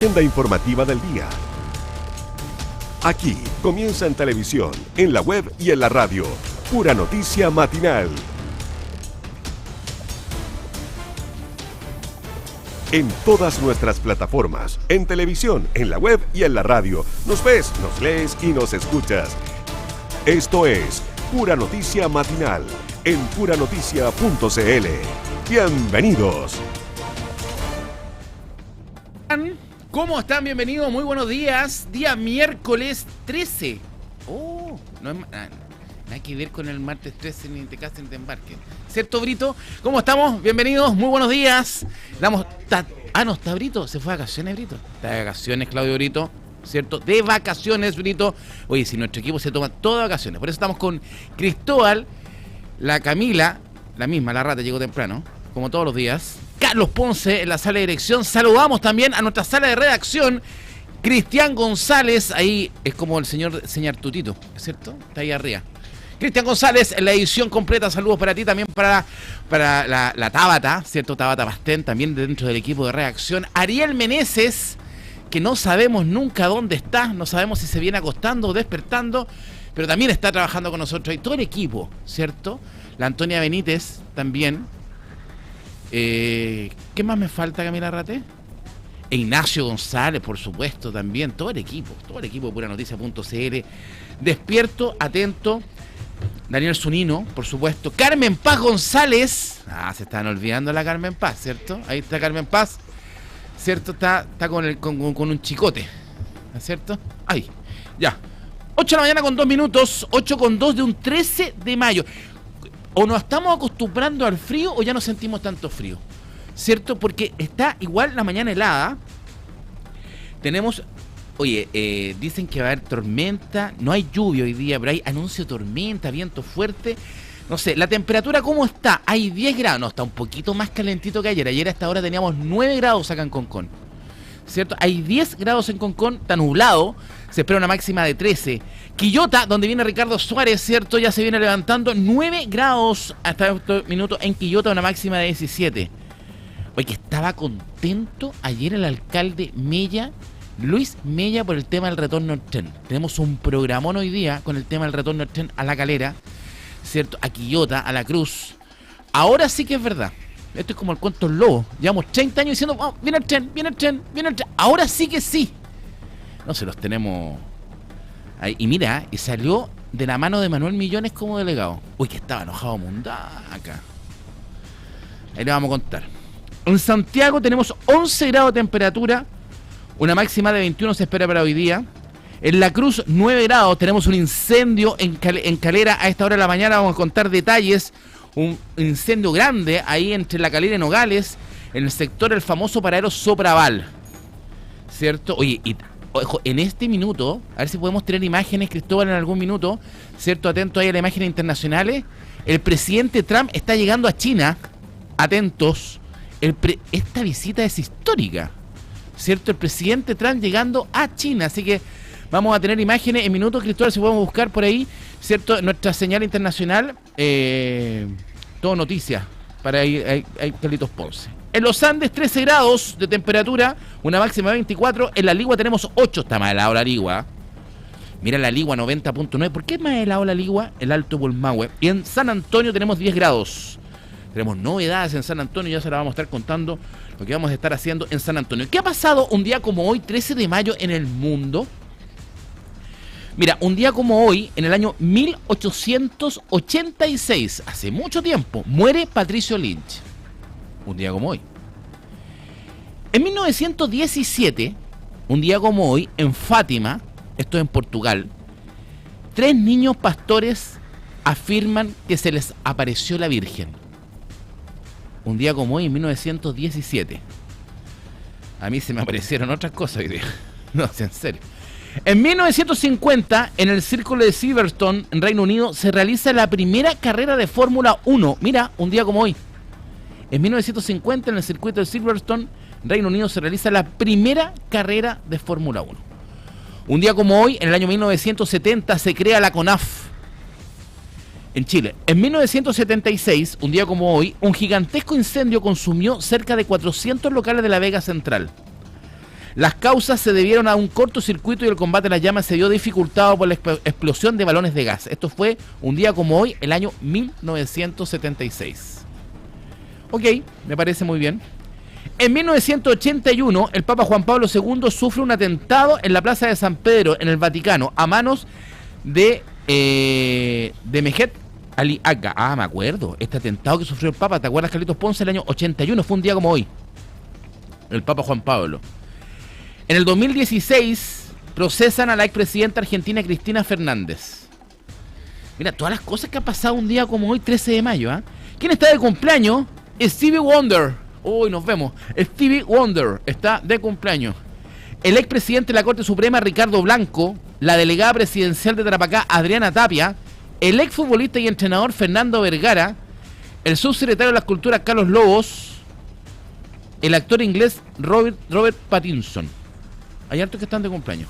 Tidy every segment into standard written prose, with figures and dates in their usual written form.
Agenda informativa del día. Aquí comienza en televisión, en la web y en la radio. Pura Noticia Matinal. En todas nuestras plataformas, en televisión, en la web y en la radio. Nos ves, nos lees y nos escuchas. Esto es Pura Noticia Matinal en puranoticia.cl. Bienvenidos. ¿Cómo están? Bienvenidos, muy buenos días. Día miércoles 13. Oh, no es nada que ver con el martes 13 ni te cases ni te embarques. ¿Cierto, Brito? ¿Cómo estamos? Bienvenidos, muy buenos días. No, está Brito. Se fue de vacaciones, Brito. Está de vacaciones, Claudio Brito. ¿Cierto? De vacaciones, Brito. Oye, si nuestro equipo se toma todas vacaciones. Por eso estamos con Cristóbal, la Camila, la misma, la rata llegó temprano, como todos los días. Carlos Ponce en la sala de dirección. Saludamos también a nuestra sala de redacción, Cristian González. Ahí es como el señor Tutito, ¿cierto? Está ahí arriba. Cristian González en la edición completa. Saludos para ti, también para la Tabata, ¿cierto? Tabata Bastén, también dentro del equipo de redacción. Ariel Meneses, que no sabemos nunca dónde está, no sabemos si se viene acostando o despertando, pero también está trabajando con nosotros. Y todo el equipo, ¿cierto? La Antonia Benítez también. ¿Qué más me falta, Camila Raté? E Ignacio González, por supuesto, también. Todo el equipo de puranoticia.cl. Despierto, atento. Daniel Zunino, por supuesto. Carmen Paz González. Se están olvidando la Carmen Paz, ¿cierto? Ahí está Carmen Paz, ¿cierto? Está con un chicote, ¿cierto? Ahí, ya. 8 de la mañana con 2 minutos. 8 con 2 de un 13 de mayo. O nos estamos acostumbrando al frío o ya no sentimos tanto frío, ¿cierto? Porque está igual la mañana helada. Tenemos, dicen que va a haber tormenta. No hay lluvia hoy día, pero hay anuncio de tormenta, viento fuerte. No sé, la temperatura ¿cómo está? Hay 10 grados, no, está un poquito más calentito que ayer. Ayer a esta hora teníamos 9 grados acá en Concón, ¿cierto? Hay 10 grados en Concón, está nublado. Se espera una máxima de 13. Quillota, donde viene Ricardo Suárez, ¿cierto? Ya se viene levantando 9 grados hasta este minuto en Quillota, una máxima de 17. Oye, que estaba contento ayer el alcalde Mella, Luis Mella, por el tema del retorno al tren. Tenemos un programón hoy día con el tema del retorno al tren a La Calera, ¿cierto? A Quillota, a La Cruz. Ahora sí que es verdad. Esto es como el cuento del lobo. Llevamos 30 años diciendo, oh, viene el tren, viene el tren, viene el tren. Ahora sí que sí. No se los tenemos ahí. Y mira, y salió de la mano de Manuel Millones como delegado. Uy, que estaba enojado Mundaca. Ahí le vamos a contar. En Santiago tenemos 11 grados de temperatura. Una máxima de 21 se espera para hoy día. En La Cruz, 9 grados. Tenemos un incendio en Calera a esta hora de la mañana. Vamos a contar detalles. Un incendio grande ahí entre La Calera y Nogales, en el sector el famoso paradero Sopraval, ¿cierto? Oye, y ojo, en este minuto, a ver si podemos tener imágenes, Cristóbal, en algún minuto, ¿cierto? Atento ahí a las imágenes internacionales. El presidente Trump está llegando a China. Atentos. Esta visita es histórica, ¿cierto? El presidente Trump llegando a China. Así que vamos a tener imágenes en minutos, Cristóbal, si podemos buscar por ahí, ¿cierto? Nuestra señal internacional, todo noticia, para ahí hay Carlitos Ponce. En los Andes, 13 grados de temperatura, una máxima de 24. En la Ligua tenemos 8, está más helado la Ligua. Mira la Ligua, 90.9. ¿Por qué es más helado la Ligua? El Alto Pulmahue. Y en San Antonio tenemos 10 grados. Tenemos novedades en San Antonio, ya se la vamos a estar contando lo que vamos a estar haciendo en San Antonio. ¿Qué ha pasado un día como hoy, 13 de mayo, en el mundo? Mira, un día como hoy, en el año 1886, hace mucho tiempo, muere Patricio Lynch. Un día como hoy. En 1917, un día como hoy, en Fátima, esto es en Portugal, 3 niños pastores afirman que se les apareció la Virgen. Un día como hoy, en 1917. A mí se me aparecieron otras cosas hoy día. No, en serio. En 1950, en el Círculo de Silverstone, en Reino Unido, se realiza la primera carrera de Fórmula 1. Mira, un día como hoy. En 1950, en el circuito de Silverstone, Reino Unido, se realiza la primera carrera de Fórmula 1. Un día como hoy, en el año 1970, se crea la CONAF en Chile. En 1976, un día como hoy, un gigantesco incendio consumió cerca de 400 locales de la Vega Central. Las causas se debieron a un cortocircuito y el combate a las llamas se vio dificultado por la explosión de balones de gas. Esto fue un día como hoy, el año 1976. Ok, me parece muy bien. En 1981, el Papa Juan Pablo II sufre un atentado en la Plaza de San Pedro, en el Vaticano, a manos de Mehmet Ali Agha. Ah, me acuerdo. Este atentado que sufrió el Papa, ¿te acuerdas, Carlitos Ponce? El año 81, fue un día como hoy. El Papa Juan Pablo. En el 2016, procesan a la expresidenta argentina Cristina Fernández. Mira, todas las cosas que han pasado un día como hoy, 13 de mayo, ¿eh? ¿Quién está de cumpleaños? Stevie Wonder. Uy, nos vemos. Stevie Wonder está de cumpleaños. El expresidente de la Corte Suprema, Ricardo Blanco, la delegada presidencial de Tarapacá, Adriana Tapia, el exfutbolista y entrenador Fernando Vergara, el subsecretario de las Culturas, Carlos Lobos, el actor inglés Robert Pattinson. Hay hartos que están de cumpleaños,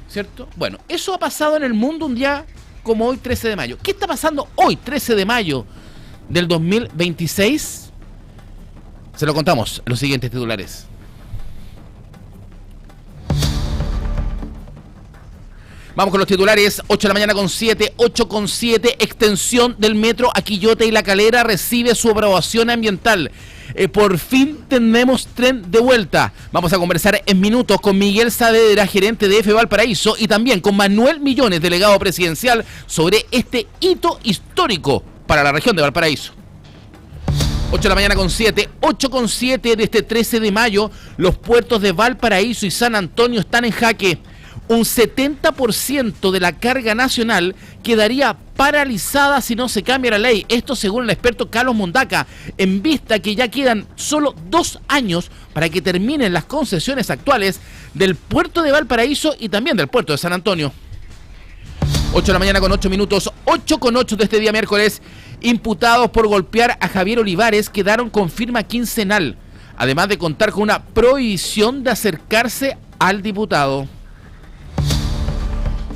¿cierto? Bueno, eso ha pasado en el mundo un día como hoy, 13 de mayo. ¿Qué está pasando hoy, 13 de mayo del 2026? Se lo contamos en los siguientes titulares. Vamos con los titulares. 8 de la mañana con 7, 8:07, extensión del metro a Quillota y La Calera recibe su aprobación ambiental. Por fin tenemos tren de vuelta. Vamos a conversar en minutos con Miguel Saavedra, gerente de EFE Valparaíso, y también con Manuel Millones, delegado presidencial, sobre este hito histórico para la región de Valparaíso. 8 de la mañana con 7, 8:07 de este 13 de mayo, los puertos de Valparaíso y San Antonio están en jaque. Un 70% de la carga nacional quedaría paralizada si no se cambia la ley. Esto según el experto Carlos Mondaca, en vista que ya quedan solo 2 años para que terminen las concesiones actuales del puerto de Valparaíso y también del puerto de San Antonio. 8 de la mañana con 8 minutos, 8:08 de este día miércoles. Imputados por golpear a Javier Olivares quedaron con firma quincenal, además de contar con una prohibición de acercarse al diputado.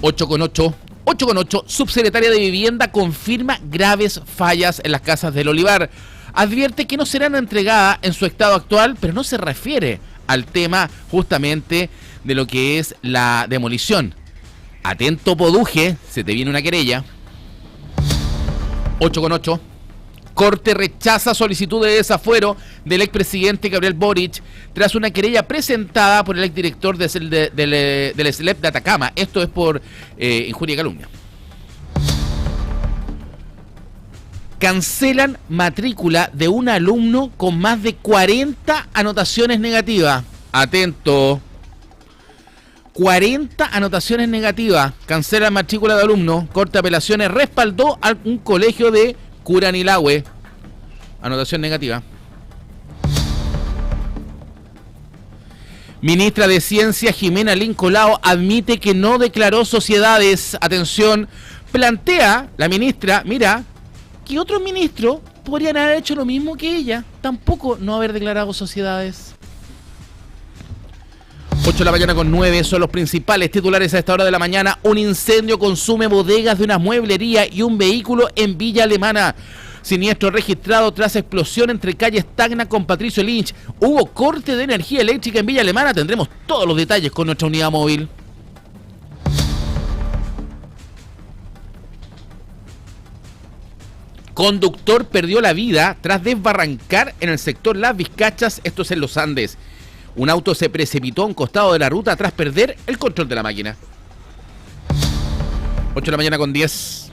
8:08, subsecretaria de Vivienda confirma graves fallas en las casas del Olivar. Advierte que no serán entregadas en su estado actual, pero no se refiere al tema justamente de lo que es la demolición. Atento Poduje, se te viene una querella. 8:08. Corte rechaza solicitud de desafuero del expresidente Gabriel Boric tras una querella presentada por el exdirector del SLEP de Atacama. Esto es por injuria y calumnia. Cancelan matrícula de un alumno con más de 40 anotaciones negativas. Atento. 40 anotaciones negativas. Cancela matrícula de alumno. Corte de Apelaciones respaldó a un colegio de Curanilahue. Anotación negativa. Ministra de Ciencia Jimena Lincolao admite que no declaró sociedades. Atención, plantea la ministra, mira, que otros ministros podrían haber hecho lo mismo que ella, tampoco no haber declarado sociedades. 8 de la mañana con 9 son los principales titulares a esta hora de la mañana. Un incendio consume bodegas de una mueblería y un vehículo en Villa Alemana. Siniestro registrado tras explosión entre calle Tacna con Patricio Lynch. Hubo corte de energía eléctrica en Villa Alemana. Tendremos todos los detalles con nuestra unidad móvil. Conductor perdió la vida tras desbarrancar en el sector Las Vizcachas, esto es en los Andes. Un auto se precipitó a un costado de la ruta tras perder el control de la máquina. 8 de la mañana con 10.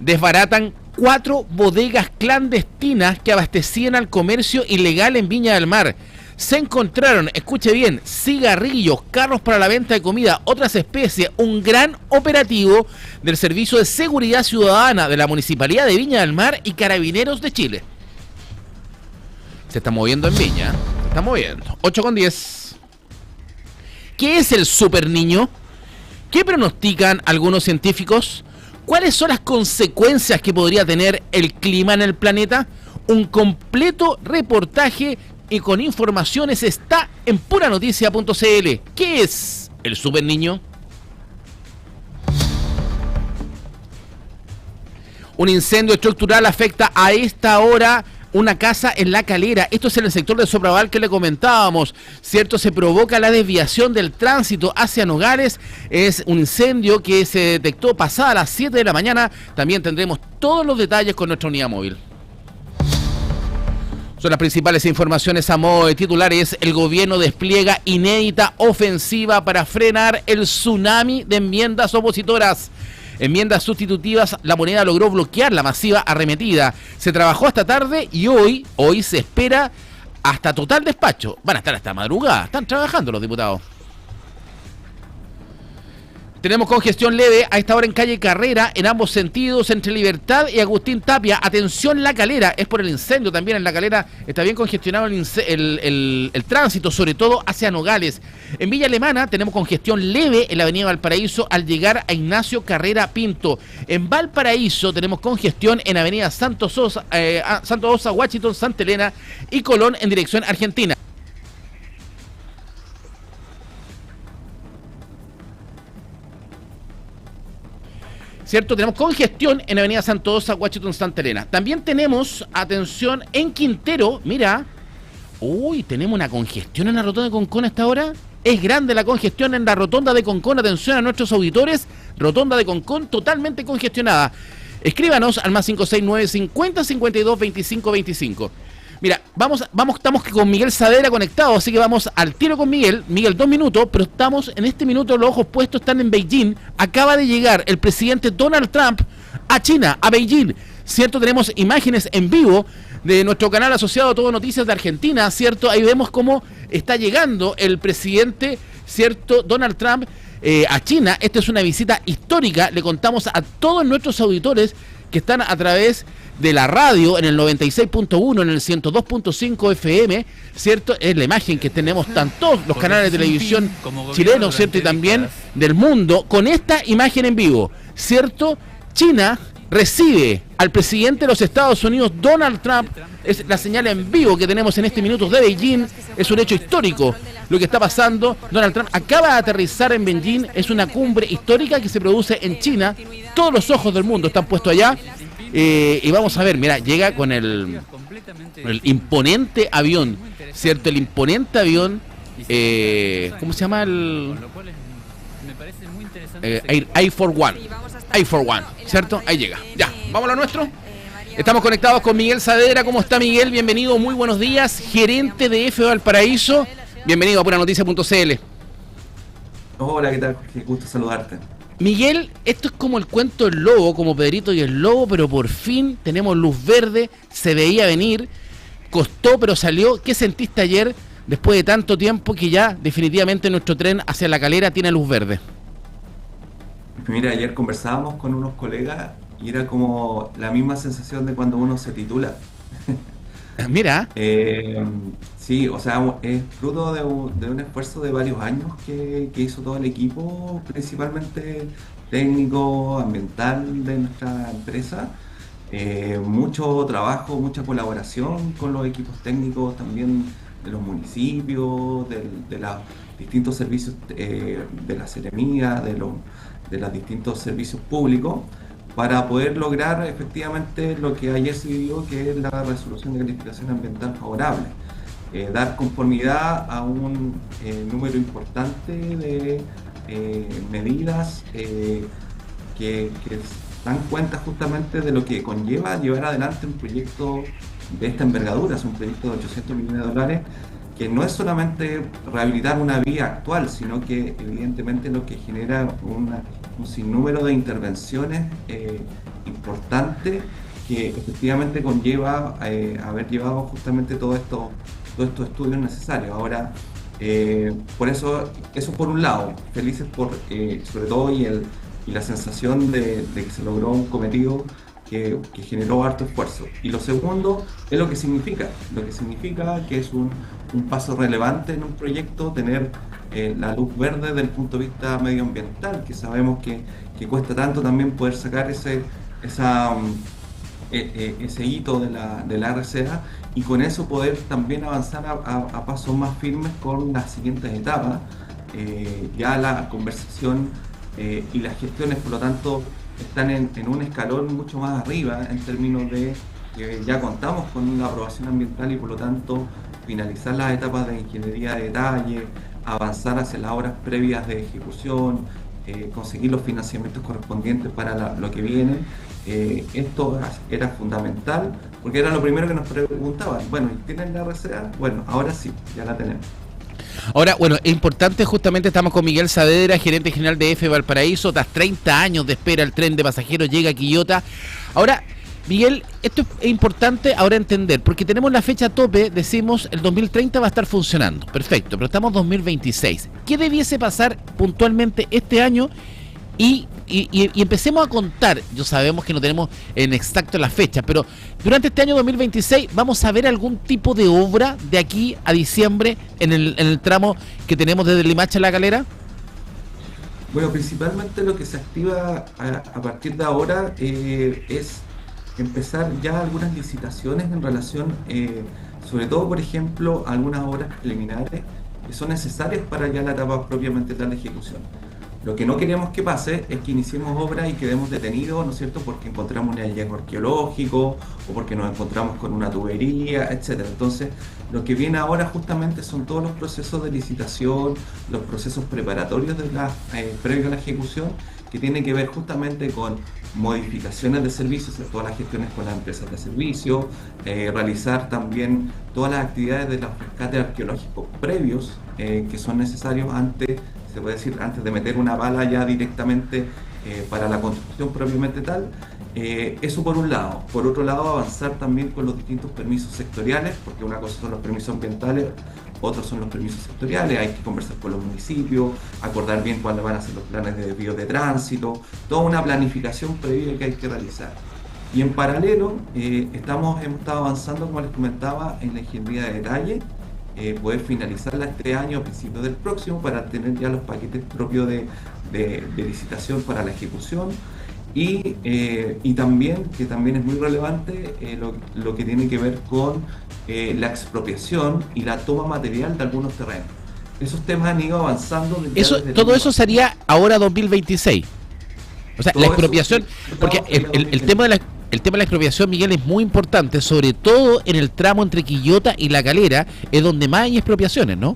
Desbaratan 4 bodegas clandestinas que abastecían al comercio ilegal en Viña del Mar. Se encontraron, escuche bien, cigarrillos, carros para la venta de comida, otras especies, un gran operativo del Servicio de Seguridad Ciudadana de la Municipalidad de Viña del Mar y Carabineros de Chile. Se está moviendo en Viña, se está moviendo. 8:10. ¿Qué es el superniño? ¿Qué pronostican algunos científicos? ¿Cuáles son las consecuencias que podría tener el clima en el planeta? Un completo reportaje y con informaciones está en puranoticia.cl. ¿Qué es el superniño? Un incendio estructural afecta a esta hora una casa en La Calera. Esto es en el sector de Sopraval que le comentábamos, ¿cierto? Se provoca la desviación del tránsito hacia Nogales. Es un incendio que se detectó pasada las 7 de la mañana. También tendremos todos los detalles con nuestra unidad móvil. Son las principales informaciones a modo de titulares. El gobierno despliega inédita ofensiva para frenar el tsunami de enmiendas opositoras. Enmiendas sustitutivas, la moneda logró bloquear la masiva arremetida. Se trabajó hasta tarde y hoy se espera hasta total despacho. Van a estar hasta madrugada. Están trabajando los diputados. Tenemos congestión leve a esta hora en calle Carrera, en ambos sentidos, entre Libertad y Agustín Tapia. Atención, La Calera, es por el incendio también en La Calera. Está bien congestionado el tránsito, sobre todo hacia Nogales. En Villa Alemana tenemos congestión leve en la avenida Valparaíso al llegar a Ignacio Carrera Pinto. En Valparaíso tenemos congestión en avenida Santo Sosa, Washington, Santa Elena y Colón en dirección Argentina. ¿Cierto? Tenemos congestión en avenida Santosa, Washington, Santa Elena. También tenemos, atención, en Quintero, mira. Uy, tenemos una congestión en la rotonda de Concón a esta hora. Es grande la congestión en la rotonda de Concón. Atención a nuestros auditores. Rotonda de Concón totalmente congestionada. Escríbanos al +569 50 52 25 25. Mira, estamos con Miguel Saavedra conectado, así que vamos al tiro con Miguel. Miguel, 2 minutos, pero estamos en este minuto, los ojos puestos están en Beijing. Acaba de llegar el presidente Donald Trump a China, a Beijing. ¿Cierto? Tenemos imágenes en vivo de nuestro canal asociado a Todo Noticias de Argentina, ¿cierto? Ahí vemos cómo está llegando el presidente, ¿cierto? Donald Trump a China. Esta es una visita histórica, le contamos a todos nuestros auditores que están a través de la radio en el 96.1, en el 102.5 FM, ¿cierto? Es la imagen que tenemos tanto los canales de televisión chilenos, ¿cierto? Y también del mundo, con esta imagen en vivo, ¿cierto? China recibe al presidente de los Estados Unidos, Donald Trump. Es la señal en vivo que tenemos en este minuto de Beijing. Es un hecho histórico lo que está pasando. Donald Trump acaba de aterrizar en Beijing. Es una cumbre histórica que se produce en China. Todos los ojos del mundo están puestos allá. Y vamos a ver, mira, llega con el imponente avión, ¿cierto? El imponente avión, ¿cómo se llama? Air Force One, ¿cierto? Ahí llega. Ya, vamos a lo nuestro. Estamos conectados con Miguel Saavedra. ¿Cómo está, Miguel? Bienvenido, muy buenos días. Gerente de F Valparaíso. Bienvenido a PuraNoticia.cl. Hola, ¿qué tal? Qué gusto saludarte. Miguel, esto es como el cuento del lobo, como Pedrito y el lobo, pero por fin tenemos luz verde, se veía venir, costó pero salió. ¿Qué sentiste ayer, después de tanto tiempo, que ya definitivamente nuestro tren hacia La Calera tiene luz verde? Mira, ayer conversábamos con unos colegas y era como la misma sensación de cuando uno se titula. Mira. Sí, o sea, es fruto de un esfuerzo de varios años que hizo todo el equipo, principalmente técnico, ambiental de nuestra empresa. Mucho trabajo, mucha colaboración con los equipos técnicos también de los municipios, de los distintos servicios de la Seremía, de los distintos servicios públicos, para poder lograr efectivamente lo que ayer se vivió, que es la resolución de calificación ambiental favorable. Dar conformidad a un número importante de medidas que dan cuenta justamente de lo que conlleva llevar adelante un proyecto de esta envergadura. Es un proyecto de 800 millones de dólares, que no es solamente rehabilitar una vía actual, sino que evidentemente lo que genera un sinnúmero de intervenciones importantes que efectivamente conlleva haber llevado justamente todos estos estudios necesarios. Ahora, por eso por un lado, felices por sobre todo y la sensación de que se logró un cometido que generó harto esfuerzo. Y lo segundo es lo que significa que es un paso relevante en un proyecto, tener la luz verde desde el punto de vista medioambiental, que sabemos que cuesta tanto también poder sacar ese hito de la RCA, y con eso poder también avanzar a pasos más firmes con las siguientes etapas. Ya la conversación y las gestiones, por lo tanto, están en un escalón mucho más arriba en términos de que ya contamos con la aprobación ambiental y por lo tanto finalizar las etapas de ingeniería de detalle, avanzar hacia las obras previas de ejecución, conseguir los financiamientos correspondientes para lo que viene. Esto era fundamental porque era lo primero que nos preguntaban. Bueno, ¿tienen la RCA? Bueno, ahora sí, ya la tenemos. Ahora, bueno, es importante, justamente estamos con Miguel Saavedra, gerente general de EFE Valparaíso. Tras 30 años de espera, el tren de pasajeros llega a Quillota. Ahora, Miguel, esto es importante ahora entender, porque tenemos la fecha tope, decimos el 2030 va a estar funcionando, perfecto, pero estamos en 2026. ¿Qué debiese pasar puntualmente este año? Y empecemos a contar. Yo sabemos que no tenemos en exacto la fecha, pero durante este año 2026 vamos a ver algún tipo de obra de aquí a diciembre en el tramo que tenemos desde Limache a La Calera. Bueno, principalmente lo que se activa a partir de ahora es empezar ya algunas licitaciones en relación, sobre todo, por ejemplo, algunas obras preliminares que son necesarias para ya la etapa propiamente tal de ejecución. Lo que no queremos que pase es que iniciemos obras y quedemos detenidos, ¿no es cierto?, porque encontramos un hallazgo arqueológico o porque nos encontramos con una tubería, etcétera. Entonces, lo que viene ahora justamente son todos los procesos de licitación, los procesos preparatorios previo a la ejecución, que tienen que ver justamente con modificaciones de servicios, todas las gestiones con las empresas de servicio, realizar también todas las actividades de los rescates arqueológicos previos que son necesarios antes, se puede decir, antes de meter una bala ya directamente para la construcción propiamente tal. Eso por un lado. Por otro lado, avanzar también con los distintos permisos sectoriales, porque una cosa son los permisos ambientales, otros son los permisos sectoriales. Hay que conversar con los municipios, acordar bien cuáles van a ser los planes de desvío de tránsito, toda una planificación previa que hay que realizar. Y en paralelo, hemos estado avanzando, como les comentaba, en la ingeniería de detalle, poder finalizarla este año, a principios del próximo, para tener ya los paquetes propios de licitación para la ejecución. Y también, que también es muy relevante, lo que tiene que ver con la expropiación y la toma material de algunos terrenos. Esos temas han ido avanzando. Todo eso sería ahora 2026. O sea, la expropiación, porque el tema de la expropiación, Miguel, es muy importante, sobre todo en el tramo entre Quillota y La Calera, es donde más hay expropiaciones, ¿no?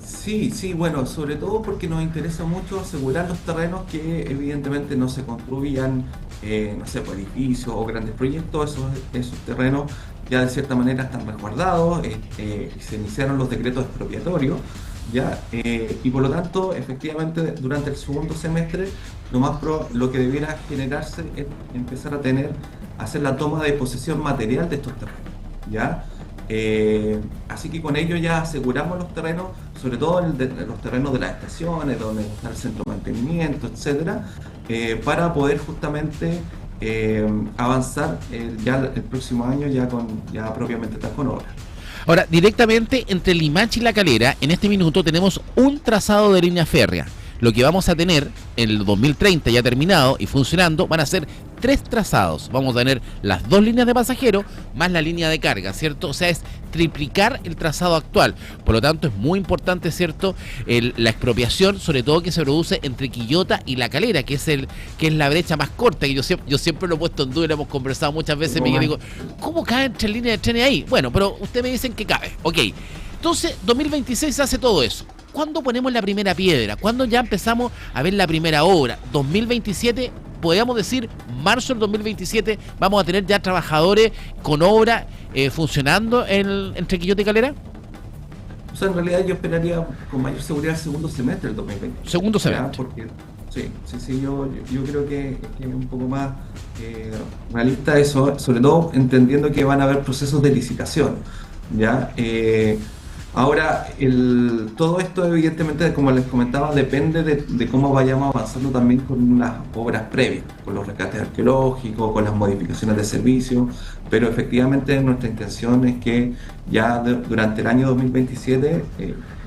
Sí, bueno, sobre todo porque nos interesa mucho asegurar los terrenos que evidentemente no se construyan, no sé, edificios o grandes proyectos. Esos terrenos ya de cierta manera están resguardados, se iniciaron los decretos expropiatorios, ¿ya? Y por lo tanto, efectivamente, durante el segundo semestre, lo que debiera generarse es empezar a hacer la toma de posesión material de estos terrenos, ¿ya? Así que con ello ya aseguramos los terrenos, sobre todo los terrenos de las estaciones, donde está el centro de mantenimiento, etcétera, para poder justamente avanzar ya el próximo año ya propiamente tal con obra. Ahora, directamente entre Limache y La Calera, en este minuto tenemos un trazado de línea férrea. Lo que vamos a tener en el 2030 ya terminado y funcionando van a ser 3 trazados. Vamos a tener las 2 líneas de pasajeros más la línea de carga, ¿cierto? O sea, es triplicar el trazado actual. Por lo tanto, es muy importante, ¿cierto?, la expropiación, sobre todo que se produce entre Quillota y La Calera, que es la brecha más corta. Y yo siempre lo he puesto en duda, hemos conversado muchas veces, Miguel, digo, ¿cómo caben 3 líneas de trenes ahí? Bueno, pero ustedes me dicen que cabe. Ok, entonces 2026 se hace todo eso. ¿Cuándo ponemos la primera piedra? ¿Cuándo ya empezamos a ver la primera obra? 2027, podríamos decir, marzo del 2027, vamos a tener ya trabajadores con obra funcionando entre Quillota y Calera. O sea, en realidad yo esperaría con mayor seguridad el segundo semestre del 2020. Segundo semestre. Porque, sí, yo creo que es un poco más realista eso, sobre todo entendiendo que van a haber procesos de licitación, ¿ya? Ahora, todo esto evidentemente, como les comentaba, depende de cómo vayamos avanzando también con las obras previas, con los rescates arqueológicos, con las modificaciones de servicio, pero efectivamente nuestra intención es que ya durante el año 2027,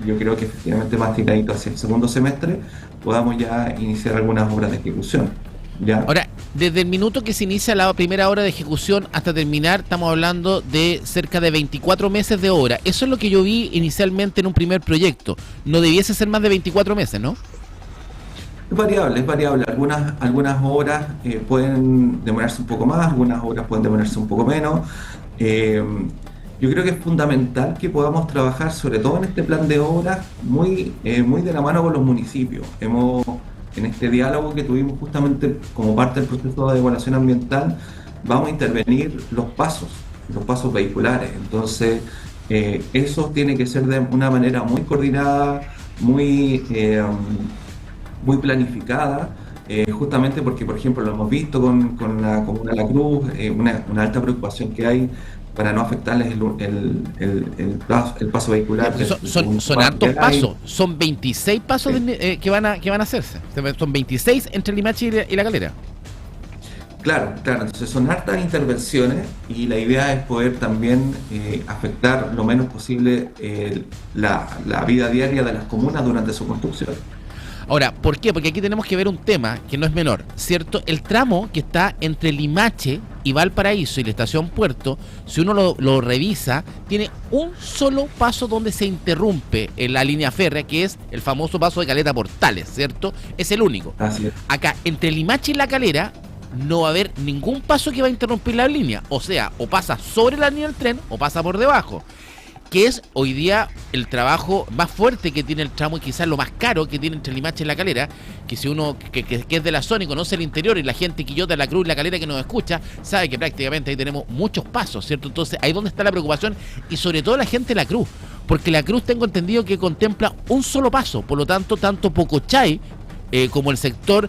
yo creo que efectivamente más tiradito hacia el segundo semestre, podamos ya iniciar algunas obras de ejecución. ¿Ya? Ahora, desde el minuto que se inicia la primera hora de ejecución hasta terminar, estamos hablando de cerca de 24 meses de obra. Eso es lo que yo vi inicialmente en un primer proyecto. No debiese ser más de 24 meses, ¿no? Es variable. Algunas horas pueden demorarse un poco más, algunas horas pueden demorarse un poco menos. Eh, yo creo que es fundamental que podamos trabajar, sobre todo en este plan de obras, muy de la mano con los municipios. En este diálogo que tuvimos justamente como parte del proceso de evaluación ambiental, vamos a intervenir los pasos vehiculares. Entonces, eso tiene que ser de una manera muy coordinada, muy planificada, justamente porque, por ejemplo, lo hemos visto con la Comuna de La Cruz, una alta preocupación que hay para no afectarles el paso vehicular. Son hartos pasos, son 26 pasos sí, que van a hacerse, son 26 entre Limache y La Calera. Claro, entonces son hartas intervenciones y la idea es poder también afectar lo menos posible la vida diaria de las comunas durante su construcción. Ahora, ¿por qué? Porque aquí tenemos que ver un tema que no es menor, ¿cierto? El tramo que está entre Limache y Valparaíso y la estación Puerto, si uno lo revisa, tiene un solo paso donde se interrumpe en la línea férrea, que es el famoso paso de Caleta Portales, ¿cierto? Es el único. Así es. Acá, entre Limache y La Calera, no va a haber ningún paso que va a interrumpir la línea. O sea, o pasa sobre la línea del tren o pasa por debajo. Que es hoy día el trabajo más fuerte que tiene el tramo y quizás lo más caro que tiene entre Limache y La Calera, que si uno que es de la zona y conoce el interior y la gente Quillota, La Cruz y La Calera que nos escucha, sabe que prácticamente ahí tenemos muchos pasos, ¿cierto? Entonces ahí donde está la preocupación y sobre todo la gente de La Cruz, porque La Cruz tengo entendido que contempla un solo paso, por lo tanto, tanto Pocochay como el sector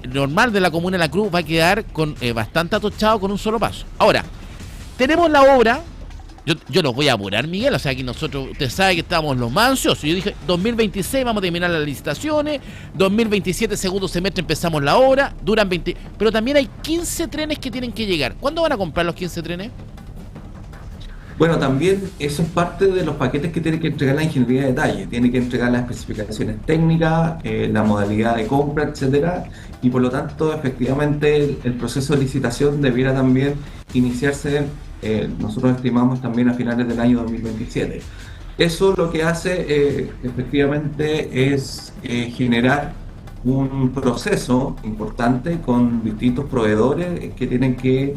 normal de la comuna de La Cruz va a quedar con bastante atochado con un solo paso. Ahora, tenemos la obra. Yo los voy a apurar, Miguel, o sea, aquí nosotros, usted sabe que estamos los más ansiosos. Yo dije, 2026 vamos a terminar las licitaciones, 2027 segundo semestre empezamos la obra, duran 20... Pero también hay 15 trenes que tienen que llegar. ¿Cuándo van a comprar los 15 trenes? Bueno, también eso es parte de los paquetes que tiene que entregar la ingeniería de detalle. Tiene que entregar las especificaciones técnicas, la modalidad de compra, etcétera. Y por lo tanto, efectivamente, el proceso de licitación debiera también iniciarse, nosotros estimamos también a finales del año 2027. Eso lo que hace efectivamente es generar un proceso importante con distintos proveedores que tienen que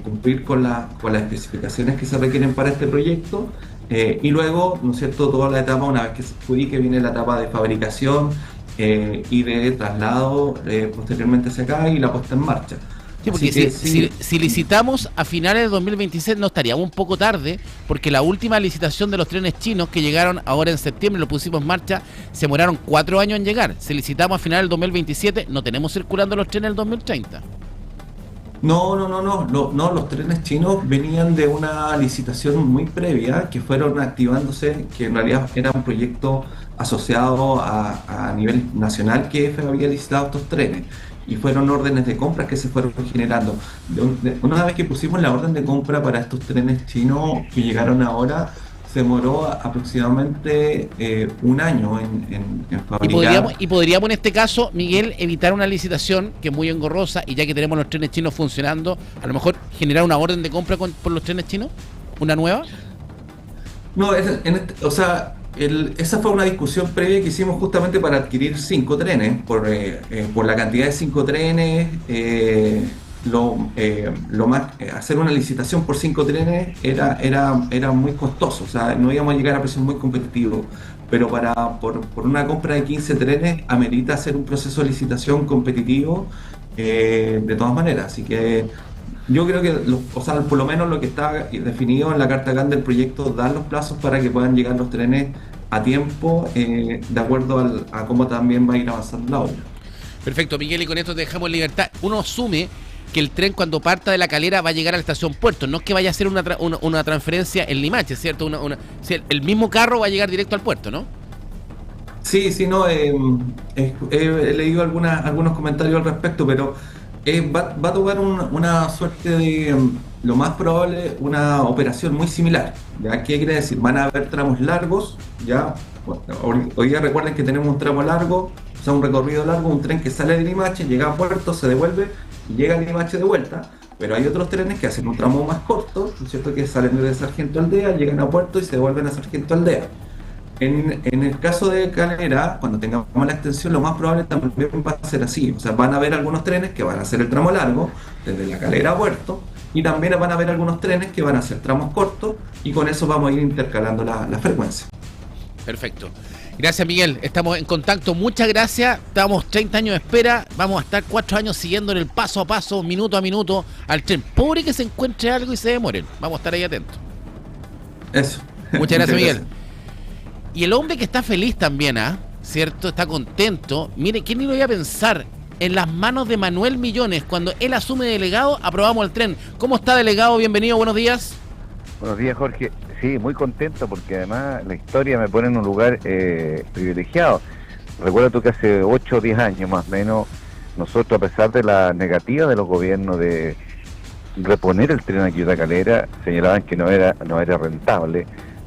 cumplir con las especificaciones que se requieren para este proyecto, y luego, ¿no es cierto?, toda la etapa, una vez que se adjudique, viene la etapa de fabricación y de traslado posteriormente hacia acá y la puesta en marcha. Sí, porque si licitamos a finales de 2026 no estaríamos un poco tarde, porque la última licitación de los trenes chinos que llegaron ahora en septiembre, lo pusimos en marcha, se demoraron 4 años en llegar. Si licitamos a finales del 2027, no tenemos circulando los trenes del 2030. No, los trenes chinos venían de una licitación muy previa que fueron activándose, que en realidad era un proyecto asociado a nivel nacional que EFE había licitado estos trenes y fueron órdenes de compra que se fueron generando. Una vez que pusimos la orden de compra para estos trenes chinos que llegaron ahora, se demoró aproximadamente un año en fabricar. Y podríamos en este caso, Miguel, evitar una licitación que es muy engorrosa y ya que tenemos los trenes chinos funcionando, a lo mejor generar una orden de compra por los trenes chinos, una nueva. No, esa fue una discusión previa que hicimos justamente para adquirir 5 trenes, por la cantidad de 5 trenes. Hacer una licitación por 5 trenes era muy costoso, o sea, no íbamos a llegar a precios muy competitivos, pero por una compra de 15 trenes amerita hacer un proceso de licitación competitivo de todas maneras, así que yo creo que, por lo menos lo que está definido en la carta GAN del proyecto da los plazos para que puedan llegar los trenes a tiempo, de acuerdo a cómo también va a ir avanzando la obra. Perfecto, Miguel, y con esto te dejamos en libertad. Uno asume que el tren cuando parta de La Calera va a llegar a la estación Puerto, no es que vaya a hacer una transferencia en Limache, ¿cierto? El mismo carro va a llegar directo al puerto, ¿no? Sí, no, he leído algunos comentarios al respecto, pero va a tomar una suerte de, lo más probable, una operación muy similar. ¿Ya? ¿Qué quiere decir? Van a haber tramos largos, ya. Bueno, hoy día recuerden que tenemos un tramo largo, o sea, un recorrido largo, un tren que sale de Limache, llega a Puerto, se devuelve y llega a Limache de vuelta, pero hay otros trenes que hacen un tramo más corto, ¿no es cierto?, que salen de Sargento Aldea, llegan a Puerto y se devuelven a Sargento Aldea. En el caso de Calera, cuando tengamos la extensión, lo más probable también va a ser así. O sea, van a haber algunos trenes que van a hacer el tramo largo, desde la Calera a Puerto, y también van a haber algunos trenes que van a hacer tramos cortos, y con eso vamos a ir intercalando la frecuencia. Perfecto. Gracias, Miguel. Estamos en contacto. Muchas gracias. Estamos 30 años de espera. Vamos a estar 4 años siguiendo en el paso a paso, minuto a minuto, al tren. Pobre que se encuentre algo y se demoren. Vamos a estar ahí atentos. Eso. Muchas gracias, Miguel. Y el hombre que está feliz también, ¿cierto? Está contento. Mire, ¿quién iba a pensar? En las manos de Manuel Millones, cuando él asume de delegado, aprobamos el tren. ¿Cómo está, delegado? Bienvenido, buenos días. Buenos días, Jorge. Sí, muy contento porque además la historia me pone en un lugar privilegiado. Recuerda tú que hace 8 o 10 años más o menos, nosotros, a pesar de la negativa de los gobiernos de reponer el tren a Quillota Calera, señalaban que no era rentable.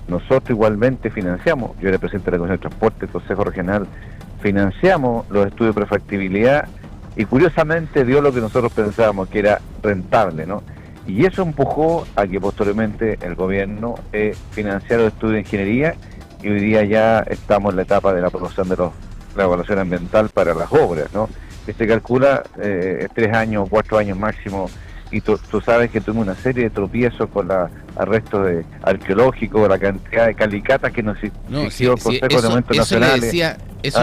Nosotros igualmente financiamos, yo era presidente de la Comisión de Transporte, el Consejo Regional, financiamos los estudios de prefactibilidad y curiosamente dio lo que nosotros pensábamos que era rentable, ¿no? Y eso empujó a que posteriormente el gobierno financiara los estudios de ingeniería y hoy día ya estamos en la etapa de la aprobación de la evaluación ambiental para las obras, ¿no? Se calcula 3 años, 4 años máximo, y tú sabes que tuvimos una serie de tropiezos con los arrestos arqueológicos, la cantidad de calicatas que nos exigió el Consejo de Monumentos Nacionales.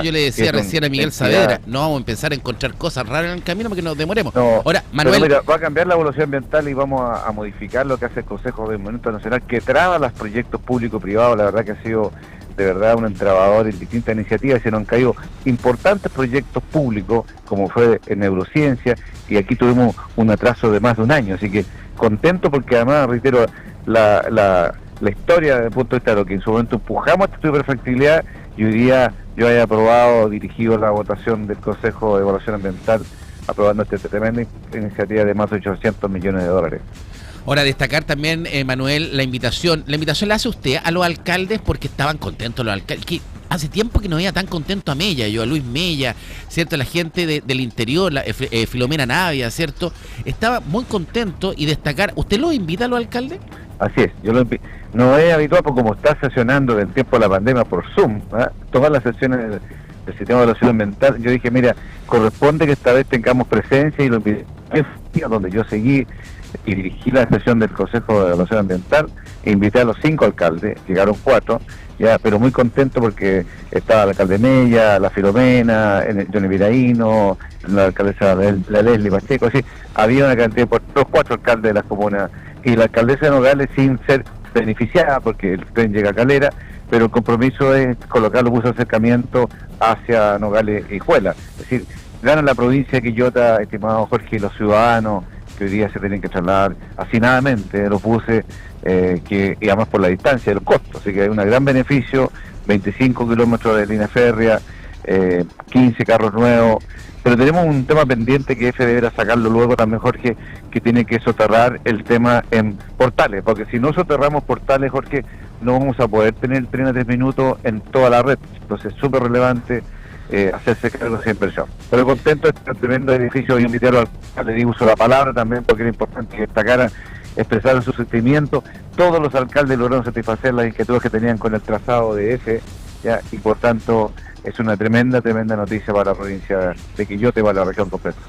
Yo le decía recién a Miguel Saavedra, no vamos a empezar a encontrar cosas raras en el camino porque nos demoremos. No, ahora, Manuel... pero mira, va a cambiar la evaluación ambiental y vamos a modificar lo que hace el Consejo de Monumentos Nacional, que traba los proyectos público-privados. La verdad que ha sido de verdad un entrabador en distintas iniciativas, se nos han caído importantes proyectos públicos, como fue en neurociencia, y aquí tuvimos un atraso de más de un año, así que contento porque además, reitero, la historia desde el punto de vista de lo que en su momento empujamos este estudio de perfectibilidad, y hoy día yo haya aprobado, dirigido la votación del Consejo de Evaluación Ambiental, aprobando esta tremenda iniciativa de más de 800 millones de dólares. Ahora, destacar también, Manuel, la invitación la hace usted a los alcaldes porque estaban contentos los alcaldes, que hace tiempo que no veía tan contento a Mella, yo a Luis Mella, ¿cierto? La gente del interior, Filomena Navia, ¿cierto? Estaba muy contento y destacar, ¿usted los invita a los alcaldes? Así es, yo no es habitual porque como está sesionando del tiempo de la pandemia por Zoom, todas las sesiones del sistema de evaluación ambiental, yo dije, mira, corresponde que esta vez tengamos presencia y lo invité, donde yo seguí y dirigí la sesión del Consejo de Evaluación Ambiental e invité a los 5 alcaldes, llegaron 4, ya, pero muy contento porque estaba el alcalde Mella, la Filomena, Johnny Viraíno, la alcaldesa la Leslie Pacheco, así, había una cantidad de los 4 alcaldes de las comunas, y la alcaldesa de Nogales sin ser beneficiada porque el tren llega a Calera, pero el compromiso es colocar los buses de acercamiento hacia Nogales y Juela, es decir, gana la provincia de Quillota, estimado Jorge, y los ciudadanos que hoy día se tienen que trasladar hacinadamente los buses, y además por la distancia y los costos, así que hay un gran beneficio, 25 kilómetros de línea férrea, 15 carros nuevos, pero tenemos un tema pendiente que EFE deberá sacarlo luego también, Jorge, que tiene que soterrar el tema en Portales, porque si no soterramos Portales, Jorge, no vamos a poder tener el tren a 3 minutos en toda la red, entonces es súper relevante hacerse cargo de esa inversión. Pero contento de este tremendo edificio, y invitar al alcalde, le uso la palabra también porque era importante que destacaran, expresaron su sentimiento. Todos los alcaldes lograron satisfacer las inquietudes que tenían con el trazado de EFE, ¿ya? Y por tanto es una tremenda noticia para la provincia de Quillota y para la región completa.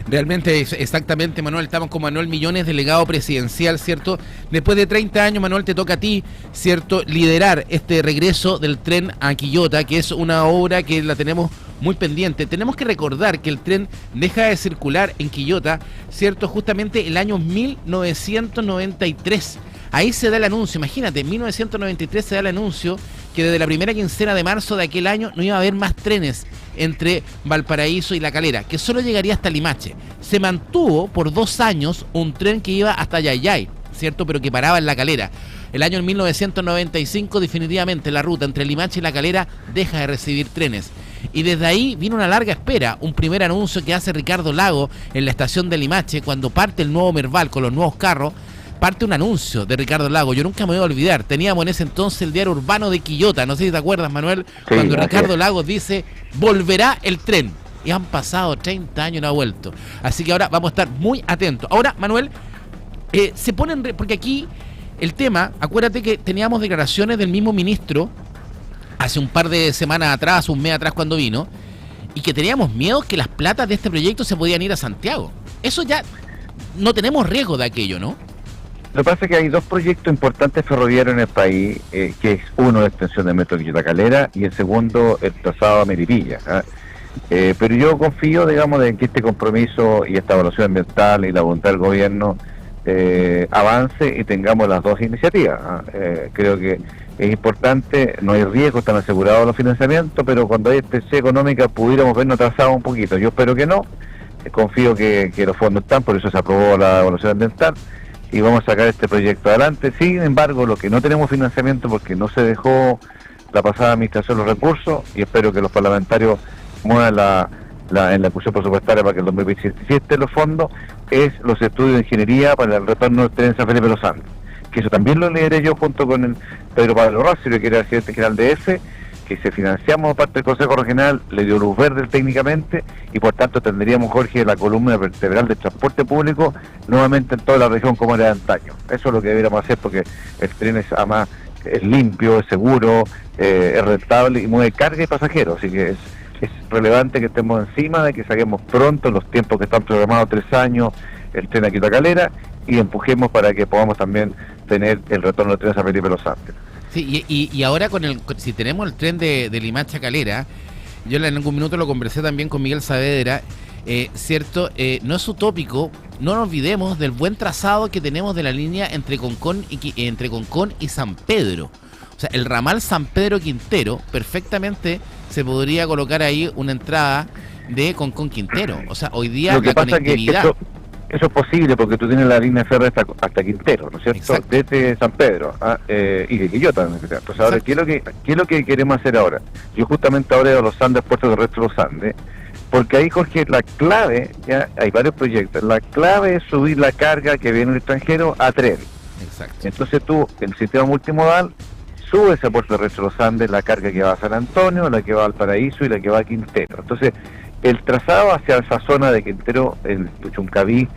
Realmente, exactamente, Manuel, estamos con Manuel Millones, delegado presidencial, ¿cierto? Después de 30 años, Manuel, te toca a ti, ¿cierto?, liderar este regreso del tren a Quillota, que es una obra que la tenemos muy pendiente. Tenemos que recordar que el tren deja de circular en Quillota, ¿cierto?, justamente el año 1993. Ahí se da el anuncio, imagínate, en 1993 se da el anuncio que desde la primera quincena de marzo de aquel año no iba a haber más trenes entre Valparaíso y La Calera, que solo llegaría hasta Limache. Se mantuvo por 2 años un tren que iba hasta Yayay, ¿cierto?, pero que paraba en La Calera. El año 1995 definitivamente la ruta entre Limache y La Calera deja de recibir trenes. Y desde ahí vino una larga espera, un primer anuncio que hace Ricardo Lago en la estación de Limache, cuando parte el nuevo Merval con los nuevos carros, parte un anuncio de Ricardo Lago. Yo nunca me voy a olvidar, teníamos en ese entonces el diario urbano de Quillota, no sé si te acuerdas, Manuel, sí, cuando Ricardo Lagos dice, volverá el tren. Y han pasado 30 años y no ha vuelto. Así que ahora vamos a estar muy atentos. Ahora, Manuel, se ponen, porque aquí el tema, acuérdate que teníamos declaraciones del mismo ministro hace un par de semanas atrás, un mes atrás cuando vino, y que teníamos miedo que las platas de este proyecto se podían ir a Santiago. Eso ya no tenemos riesgo de aquello, ¿no? Lo que pasa es que hay dos proyectos importantes ferroviarios en el país, que es uno la extensión del metro de Quillota Calera y el segundo el trazado a Melipilla. Pero yo confío, digamos, en que este compromiso y esta evaluación ambiental y la voluntad del gobierno avance y tengamos las dos iniciativas. Creo que es importante, no hay riesgo, están asegurados los financiamientos, pero cuando hay especie económica pudiéramos vernos atrasados un poquito. Yo espero que no, confío que los fondos están, por eso se aprobó la evaluación ambiental y vamos a sacar este proyecto adelante. Sin embargo, lo que no tenemos financiamiento porque no se dejó la pasada administración los recursos, y espero que los parlamentarios muevan en la discusión presupuestaria para que el 2027 los fondos, es los estudios de ingeniería para el retorno del tren San Felipe de los Andes, que eso también lo lideré yo junto con el Pedro Pablo Rossi, que era el presidente general de EFE, que se financiamos parte del Consejo Regional, le dio luz verde técnicamente, y por tanto tendríamos, Jorge, la columna vertebral del transporte público nuevamente en toda la región como era de antaño. Eso es lo que deberíamos hacer, porque el tren es además es limpio, es seguro, es rentable y mueve carga y pasajeros, así que es relevante que estemos encima de que saquemos pronto en los tiempos que están programados, 3 años, el tren a Quillota Calera, y empujemos para que podamos también tener el retorno del tren a San Felipe de los Andes. Sí, y ahora si tenemos el tren de Limache a Calera, yo en algún minuto lo conversé también con Miguel Saavedra, cierto, no es utópico, no nos olvidemos del buen trazado que tenemos de la línea entre Concón y San Pedro. O sea, el ramal San Pedro Quintero perfectamente se podría colocar ahí una entrada de Concón Quintero. O sea, hoy día lo que la pasa conectividad... Eso es posible porque tú tienes la línea férrea hasta Quintero, ¿no es cierto? Exacto. Desde San Pedro y de Quillota. Entonces, ahora, ¿qué es lo que queremos hacer ahora? Yo justamente ahora he ido a los Andes, Puerto Terrestre de los Andes, porque ahí, Jorge, la clave, ya hay varios proyectos, la clave es subir la carga que viene del extranjero a tren. Exacto. Entonces tú, el sistema multimodal, subes a Puerto Terrestre de los Andes la carga que va a San Antonio, la que va al Paraíso y la que va a Quintero. Entonces, el trazado hacia esa zona de Quintero, en Puchuncaví,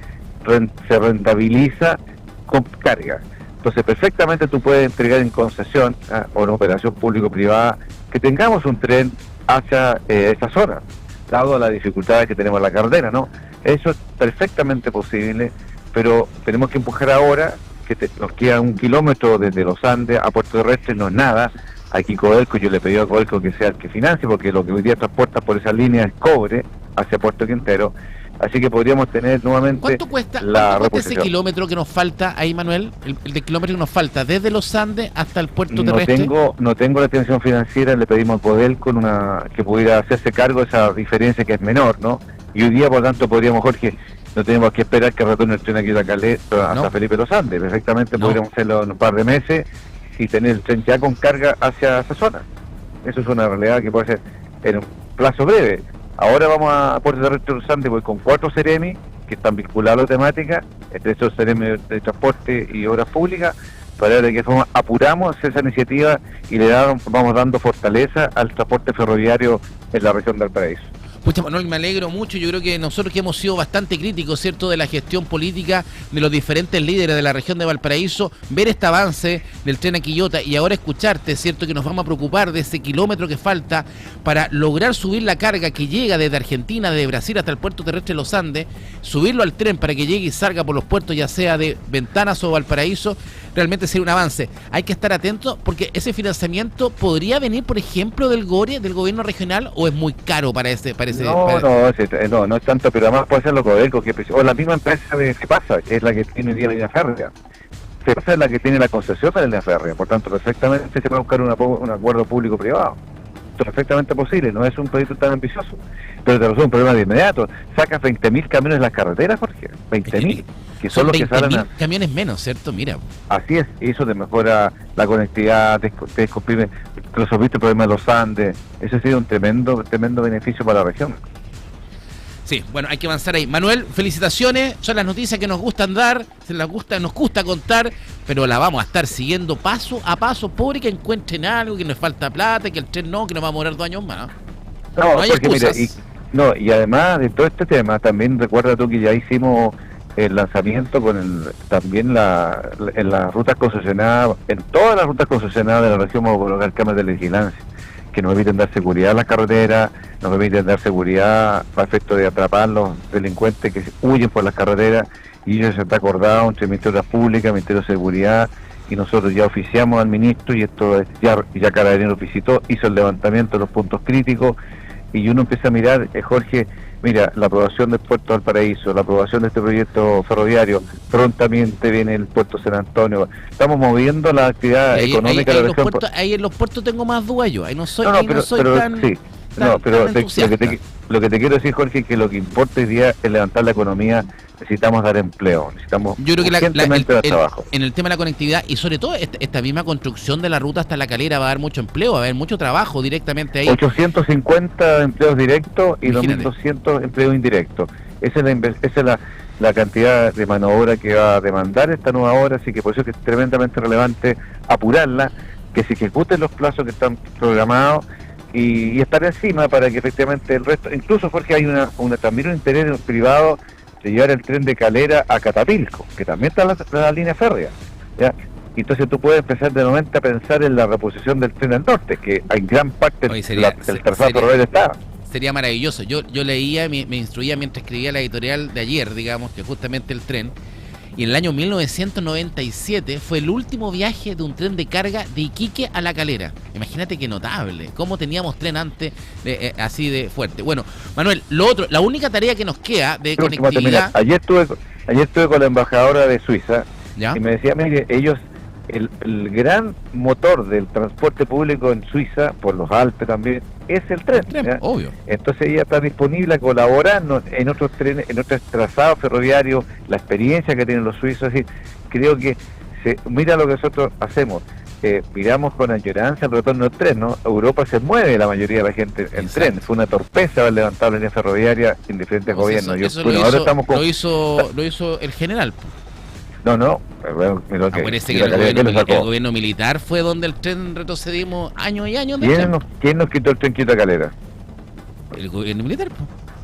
se rentabiliza con carga. Entonces, perfectamente tú puedes entregar en concesión o en operación público-privada que tengamos un tren hacia esa zona, dado las dificultades que tenemos en la carretera, ¿no? Eso es perfectamente posible, pero tenemos que empujar ahora, que nos queda 1 kilómetro desde los Andes a Puerto Terrestre, no es nada. Aquí Codelco, yo le pedí a Codelco que sea el que financie, porque lo que hoy día transporta por esa línea es cobre hacia Puerto Quintero, así que podríamos tener nuevamente ¿Cuánto cuesta ese kilómetro que nos falta ahí, Manuel? El de kilómetro que nos falta desde los Andes hasta el puerto terrestre. No tengo la atención financiera, le pedimos a Codelco que pudiera hacerse cargo de esa diferencia que es menor, ¿no? Y hoy día, por tanto, podríamos, Jorge, no tenemos que esperar que retorne el tren aquí a Calais hasta Felipe los Andes, perfectamente podríamos hacerlo en un par de meses y tener el tren ya con carga hacia esa zona. Eso es una realidad que puede ser en un plazo breve. Ahora vamos a Puerto Terrestre de los Andes, voy con 4 Ceremi que están vinculados a la temática, entre esos Ceremi de transporte y obras públicas, para ver de qué forma apuramos esa iniciativa y vamos dando fortaleza al transporte ferroviario en la región del Paraíso. Pucha, Manuel, me alegro mucho. Yo creo que nosotros que hemos sido bastante críticos, ¿cierto?, de la gestión política de los diferentes líderes de la región de Valparaíso, ver este avance del tren a Quillota y ahora escucharte, ¿cierto?, que nos vamos a preocupar de ese kilómetro que falta para lograr subir la carga que llega desde Argentina, de Brasil hasta el puerto terrestre de los Andes, subirlo al tren para que llegue y salga por los puertos, ya sea de Ventanas o Valparaíso, realmente sería un avance. Hay que estar atentos porque ese financiamiento podría venir, por ejemplo, del GORE, del gobierno regional, o es muy caro para ese... No es tanto, pero además puede ser lo Codelco, o la misma empresa de Cepasa, que es la que tiene hoy día la línea férrea. Cepasa es la que tiene la concesión de la línea férrea, por tanto, perfectamente se puede buscar un acuerdo público-privado. Esto es perfectamente posible, no es un proyecto tan ambicioso, pero te resuelve un problema de inmediato. Sacas 20.000 camiones de las carreteras, Jorge, 20.000, que son los que salen camiones menos, ¿cierto? Mira. Así es, y eso te mejora la conectividad, te descomprime, resolviste el problema de los Andes. Eso ha sido un tremendo beneficio para la región. Sí, bueno, hay que avanzar ahí. Manuel, felicitaciones, son las noticias que nos gustan dar, nos gusta contar, pero la vamos a estar siguiendo paso a paso, pobre que encuentren algo, que nos falta plata, que el tren que nos va a demorar 2 años más. No hay excusas. Y además de todo este tema, también recuerda tú que ya hicimos el lanzamiento también en las rutas concesionadas, en todas las rutas concesionadas de la región vamos a colocar cámaras de vigilancia. que nos permiten dar seguridad a las carreteras, nos permiten dar seguridad a efecto de atrapar los delincuentes que huyen por las carreteras, y eso se está acordado entre el Ministerio de Obras Públicas, el Ministerio de Seguridad, y nosotros ya oficiamos al ministro, y esto ya Carabineros visitó, hizo el levantamiento de los puntos críticos, y uno empieza a mirar, Jorge, mira, la aprobación del Puerto de Valparaíso, la aprobación de este proyecto ferroviario, prontamente viene el Puerto San Antonio. Estamos moviendo la actividad económica de la región. Ahí en los puertos tengo más dudas yo, ahí no soy, pero tan... Sí. Tan, pero tan lo que te quiero decir, Jorge, es que lo que importa hoy día es levantar la economía. Necesitamos dar empleo, necesitamos yo creo que urgentemente dar trabajo. En el tema de la conectividad y sobre todo esta misma construcción de la ruta hasta La Calera va a dar mucho empleo, va a haber mucho trabajo directamente ahí. 850 empleos directos y Imagínate. 2.200 empleos indirectos. Esa es la cantidad de mano de obra que va a demandar esta nueva obra, así que por eso es que es tremendamente relevante apurarla, que se ejecuten los plazos que están programados y estar encima para que efectivamente el resto, incluso Jorge, hay también un interés privado de llevar el tren de Calera a Catapilco, que también está la línea férrea, ¿ya? Entonces tú puedes empezar de momento a pensar en la reposición del tren al norte, que en gran parte el trazado ferroviario está. Sería maravilloso. Yo leía, me instruía mientras escribía la editorial de ayer, digamos, que justamente el tren, y en el año 1997 fue el último viaje de un tren de carga de Iquique a La Calera. Imagínate qué notable, cómo teníamos tren antes así de fuerte. Bueno, Manuel, la única tarea que nos queda de conectividad... Ayer estuve con la embajadora de Suiza, ¿ya? Y me decía, mire, ellos, el gran motor del transporte público en Suiza, por los Alpes también, es el tren. Obvio. Entonces ella está disponible a colaborar en otros trenes, en otros trazados ferroviarios, la experiencia que tienen los suizos. Así, creo que mira lo que nosotros hacemos, miramos con añoranza el retorno del tren, ¿no? Europa se mueve la mayoría de la gente en tren, fue una torpeza haber levantado la línea ferroviaria en diferentes gobiernos. Lo hizo el general. Acuérdense que el gobierno militar fue donde el tren retrocedimos años y años. ¿Quién nos quitó el tren Quito a Calera? ¿El gobierno militar?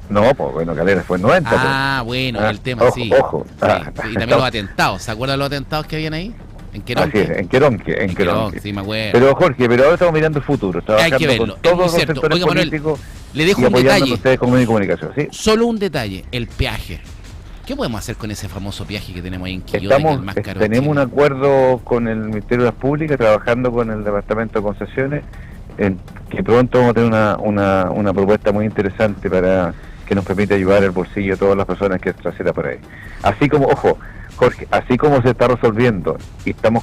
No, pues bueno, Calera fue en 90. El tema sí. Ojo. Sí. Y también los atentados. ¿Se acuerdan de los atentados que habían ahí? En Queronque. Así es, en Queronque. Sí, me acuerdo. Pero Jorge, ahora estamos mirando el futuro. Hay que verlo. Con todos los cierto. sectores Manuel, políticos le dejo y un detalle. Ustedes con comunicación, ¿sí? Solo un detalle, el peaje. ¿Qué podemos hacer con ese famoso peaje que tenemos ahí en Quillota, que es el más caro? Tenemos un acuerdo con el Ministerio de Obras Públicas, trabajando con el Departamento de Concesiones, que pronto vamos a tener una propuesta muy interesante para que nos permita ayudar el bolsillo de todas las personas que transita por ahí. Así como, ojo, Jorge, así como se está resolviendo y vamos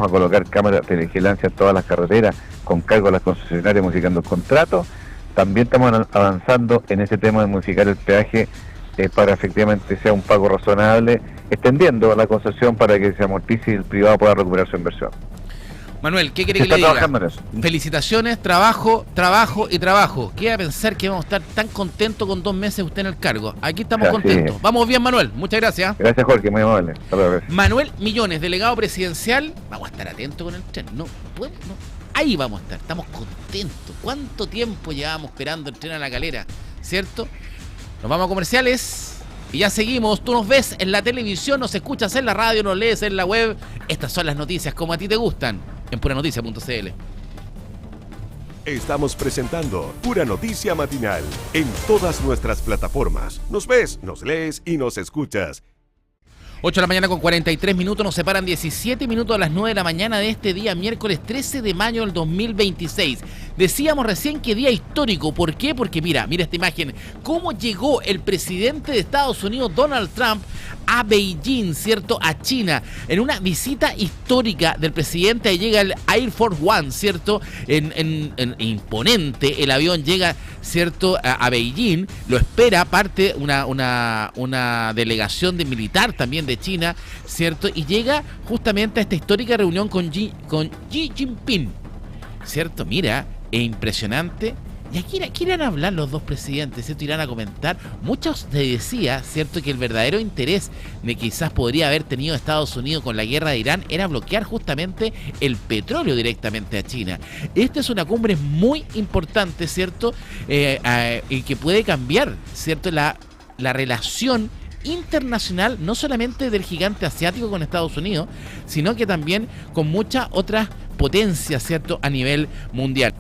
a colocar cámaras de vigilancia en todas las carreteras con cargo a las concesionarias modificando el contrato, también estamos avanzando en ese tema de modificar el peaje para efectivamente sea un pago razonable, extendiendo la concesión para que se amortice y el privado pueda recuperar su inversión. Manuel, ¿qué quiere que le diga? Felicitaciones, trabajo y trabajo. ¿Qué va a pensar que vamos a estar tan contentos con 2 meses usted en el cargo? Aquí estamos contentos. Vamos bien, Manuel. Muchas gracias. Gracias, Jorge. Muy amable. Hasta luego. Manuel Millones, delegado presidencial. Vamos a estar atentos con el tren. Ahí vamos a estar. Estamos contentos. ¿Cuánto tiempo llevábamos esperando el tren a La Calera? ¿Cierto? Nos vamos a comerciales y ya seguimos. Tú nos ves en la televisión, nos escuchas en la radio, nos lees en la web. Estas son las noticias como a ti te gustan en puranoticia.cl. Estamos presentando Pura Noticia Matinal en todas nuestras plataformas. Nos ves, nos lees y nos escuchas. 8 de la mañana con 43 minutos, nos separan 17 minutos a las 9 de la mañana de este día, miércoles 13 de mayo del 2026. Decíamos recién que día histórico. ¿Por qué? Porque mira esta imagen. ¿Cómo llegó el presidente de Estados Unidos, Donald Trump, a Beijing, ¿cierto? A China, en una visita histórica del presidente. Ahí llega el Air Force One, ¿cierto? En imponente, el avión llega, ¿cierto? A Beijing, lo espera parte una delegación de militar también de China, ¿cierto? Y llega justamente a esta histórica reunión con Xi Jinping, ¿cierto? Mira, es impresionante. Y aquí irán a hablar los dos presidentes, ¿cierto? Irán a comentar. Muchos se decía, ¿cierto?, que el verdadero interés de quizás podría haber tenido Estados Unidos con la guerra de Irán era bloquear justamente el petróleo directamente a China. Esta es una cumbre muy importante, ¿cierto? Y que puede cambiar, ¿cierto?, la relación internacional, no solamente del gigante asiático con Estados Unidos, sino que también con muchas otras potencias, ¿cierto?, a nivel mundial.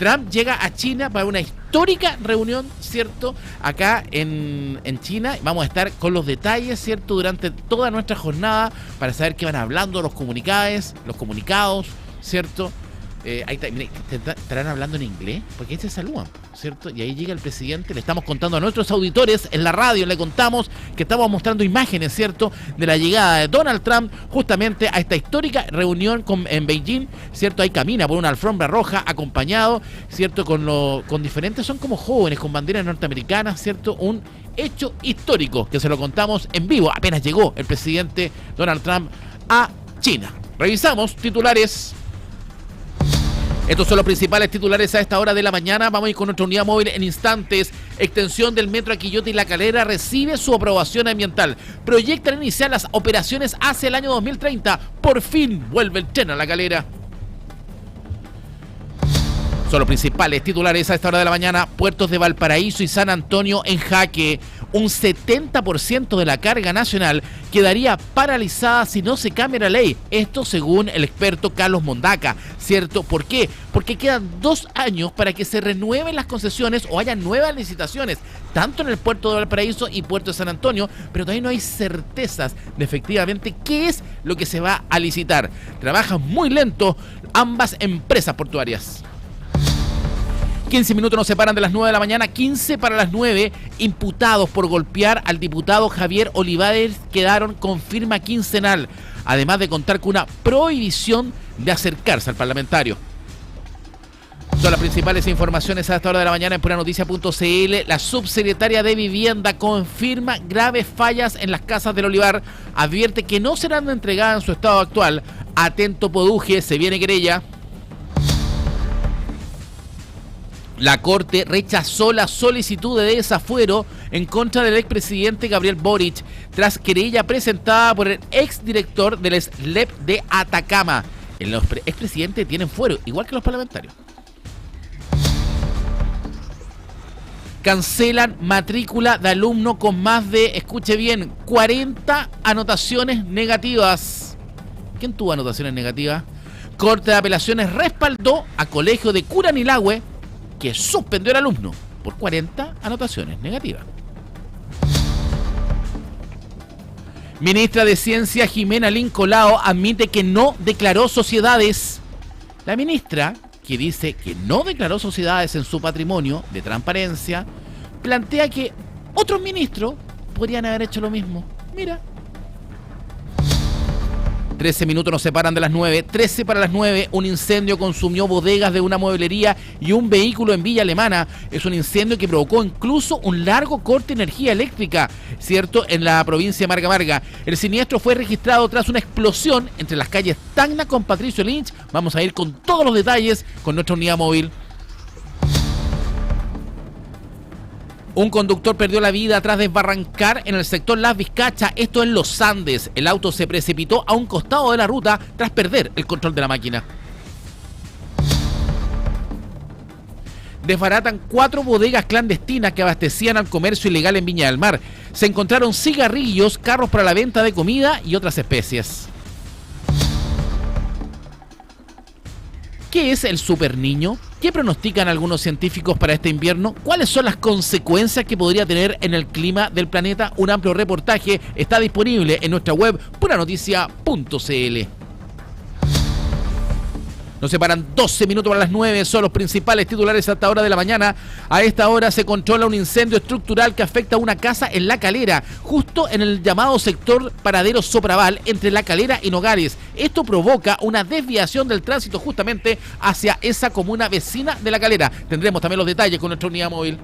Trump llega a China para una histórica reunión, ¿cierto? Acá en China. Vamos a estar con los detalles, ¿cierto? Durante toda nuestra jornada para saber qué van hablando los comunicados, ¿cierto? Ahí está, mire, estarán hablando en inglés, porque ahí se saludan, ¿cierto? Y ahí llega el presidente, le estamos contando a nuestros auditores en la radio, le contamos que estamos mostrando imágenes, ¿cierto? De la llegada de Donald Trump justamente a esta histórica reunión en Beijing, ¿cierto? Ahí camina por una alfombra roja acompañado, ¿cierto? Con diferentes, son como jóvenes con banderas norteamericanas, ¿cierto? Un hecho histórico que se lo contamos en vivo, apenas llegó el presidente Donald Trump a China. Revisamos titulares. Estos son los principales titulares a esta hora de la mañana. Vamos a ir con nuestra unidad móvil en instantes. Extensión del metro a Quillota y La Calera recibe su aprobación ambiental. Proyectan iniciar las operaciones hacia el año 2030. Por fin vuelve el tren a La Calera. Son los principales titulares a esta hora de la mañana. Puertos de Valparaíso y San Antonio en jaque. Un 70% de la carga nacional quedaría paralizada si no se cambia la ley. Esto según el experto Carlos Mondaca, ¿cierto? ¿Por qué? Porque quedan 2 años para que se renueven las concesiones o haya nuevas licitaciones, tanto en el puerto de Valparaíso y puerto de San Antonio, pero todavía no hay certezas de efectivamente qué es lo que se va a licitar. Trabajan muy lento ambas empresas portuarias. 15 minutos nos separan de las 9 de la mañana, 15 para las 9, imputados por golpear al diputado Javier Olivares quedaron con firma quincenal, además de contar con una prohibición de acercarse al parlamentario. Son las principales informaciones a esta hora de la mañana en puranoticia.cl. La subsecretaria de Vivienda confirma graves fallas en las casas del Olivar, advierte que no serán entregadas en su estado actual. Atento Poduje, se viene querella. La Corte rechazó la solicitud de desafuero en contra del expresidente Gabriel Boric tras querella presentada por el exdirector del SLEP de Atacama. Los expresidentes tienen fuero, igual que los parlamentarios. Cancelan matrícula de alumno con más de, escuche bien, 40 anotaciones negativas. ¿Quién tuvo anotaciones negativas? Corte de Apelaciones respaldó a Colegio de Curanilahue, que suspendió al alumno por 40 anotaciones negativas. Ministra de Ciencia Jimena Lincolao admite que no declaró sociedades. La ministra, que dice que no declaró sociedades en su patrimonio de transparencia, plantea que otros ministros podrían haber hecho lo mismo. Mira. 13 minutos nos separan de las 9, 13 para las 9, un incendio consumió bodegas de una mueblería y un vehículo en Villa Alemana. Es un incendio que provocó incluso un largo corte de energía eléctrica, ¿cierto?, en la provincia de Marga Marga. El siniestro fue registrado tras una explosión entre las calles Tacna con Patricio Lynch. Vamos a ir con todos los detalles con nuestra unidad móvil. Un conductor perdió la vida tras desbarrancar en el sector Las Vizcachas, esto en Los Andes. El auto se precipitó a un costado de la ruta tras perder el control de la máquina. Desbaratan 4 bodegas clandestinas que abastecían al comercio ilegal en Viña del Mar. Se encontraron cigarrillos, carros para la venta de comida y otras especies. ¿Qué es el superniño? ¿Qué pronostican algunos científicos para este invierno? ¿Cuáles son las consecuencias que podría tener en el clima del planeta? Un amplio reportaje está disponible en nuestra web puranoticia.cl. Nos separan 12 minutos para las 9, son los principales titulares hasta hora de la mañana. A esta hora se controla un incendio estructural que afecta a una casa en La Calera, justo en el llamado sector Paradero Sopraval, entre La Calera y Nogales. Esto provoca una desviación del tránsito justamente hacia esa comuna vecina de La Calera. Tendremos también los detalles con nuestra unidad móvil.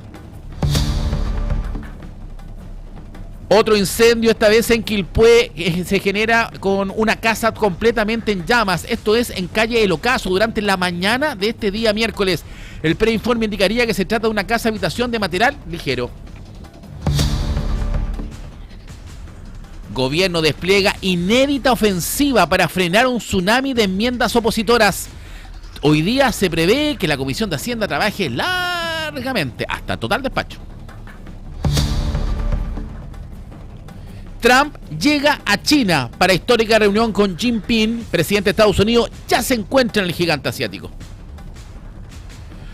Otro incendio, esta vez en Quilpué, se genera con una casa completamente en llamas. Esto es en calle El Ocaso, durante la mañana de este día miércoles. El preinforme indicaría que se trata de una casa habitación de material ligero. Gobierno despliega inédita ofensiva para frenar un tsunami de enmiendas opositoras. Hoy día se prevé que la Comisión de Hacienda trabaje largamente, hasta total despacho. Trump llega a China para histórica reunión con Xi Jinping, presidente de Estados Unidos, ya se encuentra en el gigante asiático.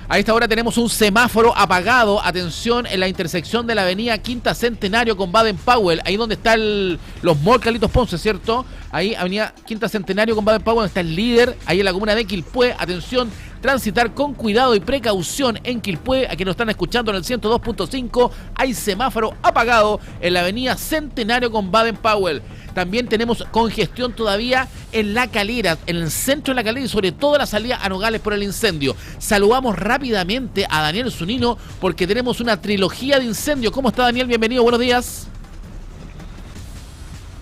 A esta hora tenemos un semáforo apagado, atención, en la intersección de la avenida Quinta Centenario con Baden-Powell, ahí donde está los malls Carlitos Ponce, ¿cierto? Ahí, avenida Quinta Centenario con Baden-Powell, donde está el líder, ahí en la comuna de Quilpué, atención, transitar con cuidado y precaución en Quilpué, a quienes nos están escuchando en el 102.5, hay semáforo apagado en la avenida Centenario con Baden-Powell. También tenemos congestión todavía en La Calera, en el centro de La Calera y sobre todo la salida a Nogales por el incendio. Saludamos rápidamente a Daniel Zunino porque tenemos una trilogía de incendios. ¿Cómo está, Daniel? Bienvenido, buenos días.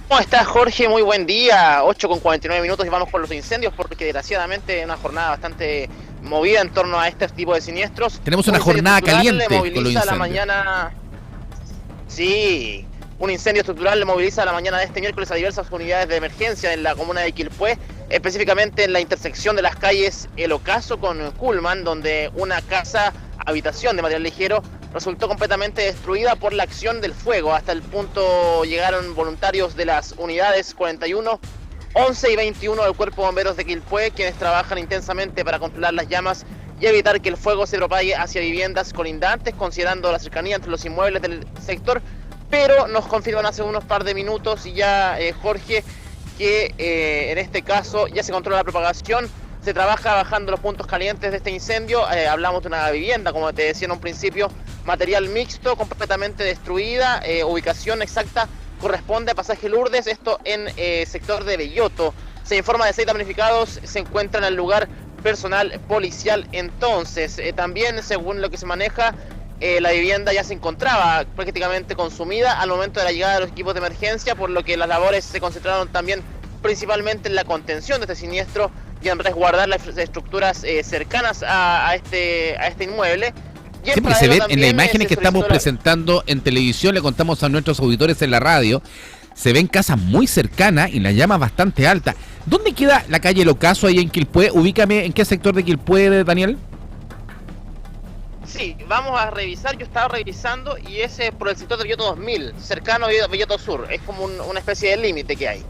¿Cómo estás, Jorge? Muy buen día. 8:49 minutos y vamos con los incendios porque desgraciadamente es una jornada bastante movida en torno a este tipo de siniestros. Tenemos una jornada caliente con los incendios. La mañana... Sí, un incendio estructural le moviliza la mañana de este miércoles a diversas unidades de emergencia en la comuna de Quilpué, específicamente en la intersección de las calles El Ocaso con Cullman, donde una casa habitación de material ligero resultó completamente destruida por la acción del fuego. Hasta el punto llegaron voluntarios de las unidades 41, 11 y 21 del Cuerpo de Bomberos de Quilpué, quienes trabajan intensamente para controlar las llamas y evitar que el fuego se propague hacia viviendas colindantes, considerando la cercanía entre los inmuebles del sector. Pero nos confirman hace unos par de minutos y ya, Jorge, que en este caso ya se controla la propagación. Se trabaja bajando los puntos calientes de este incendio. Hablamos de una vivienda, como te decía en un principio, material mixto, completamente destruida. Ubicación exacta corresponde a Pasaje Lourdes, esto en sector de Belloto. Se informa de 6 damnificados, se encuentra en el lugar personal policial. Entonces, también según lo que se maneja, la vivienda ya se encontraba prácticamente consumida al momento de la llegada de los equipos de emergencia, por lo que las labores se concentraron también principalmente en la contención de este siniestro y en resguardar las estructuras cercanas a este inmueble. Siempre se ve en las imágenes que estamos presentando en televisión, le contamos a nuestros auditores en la radio, se ven casas muy cercanas y la llama bastante alta. ¿Dónde queda la calle El Ocaso ahí en Quilpué? Ubícame, ¿en qué sector de Quilpué, Daniel? Sí, vamos a revisar, yo estaba revisando y es por el sector de Belloto 2000, cercano a Belloto Sur, es como una especie de límite que hay.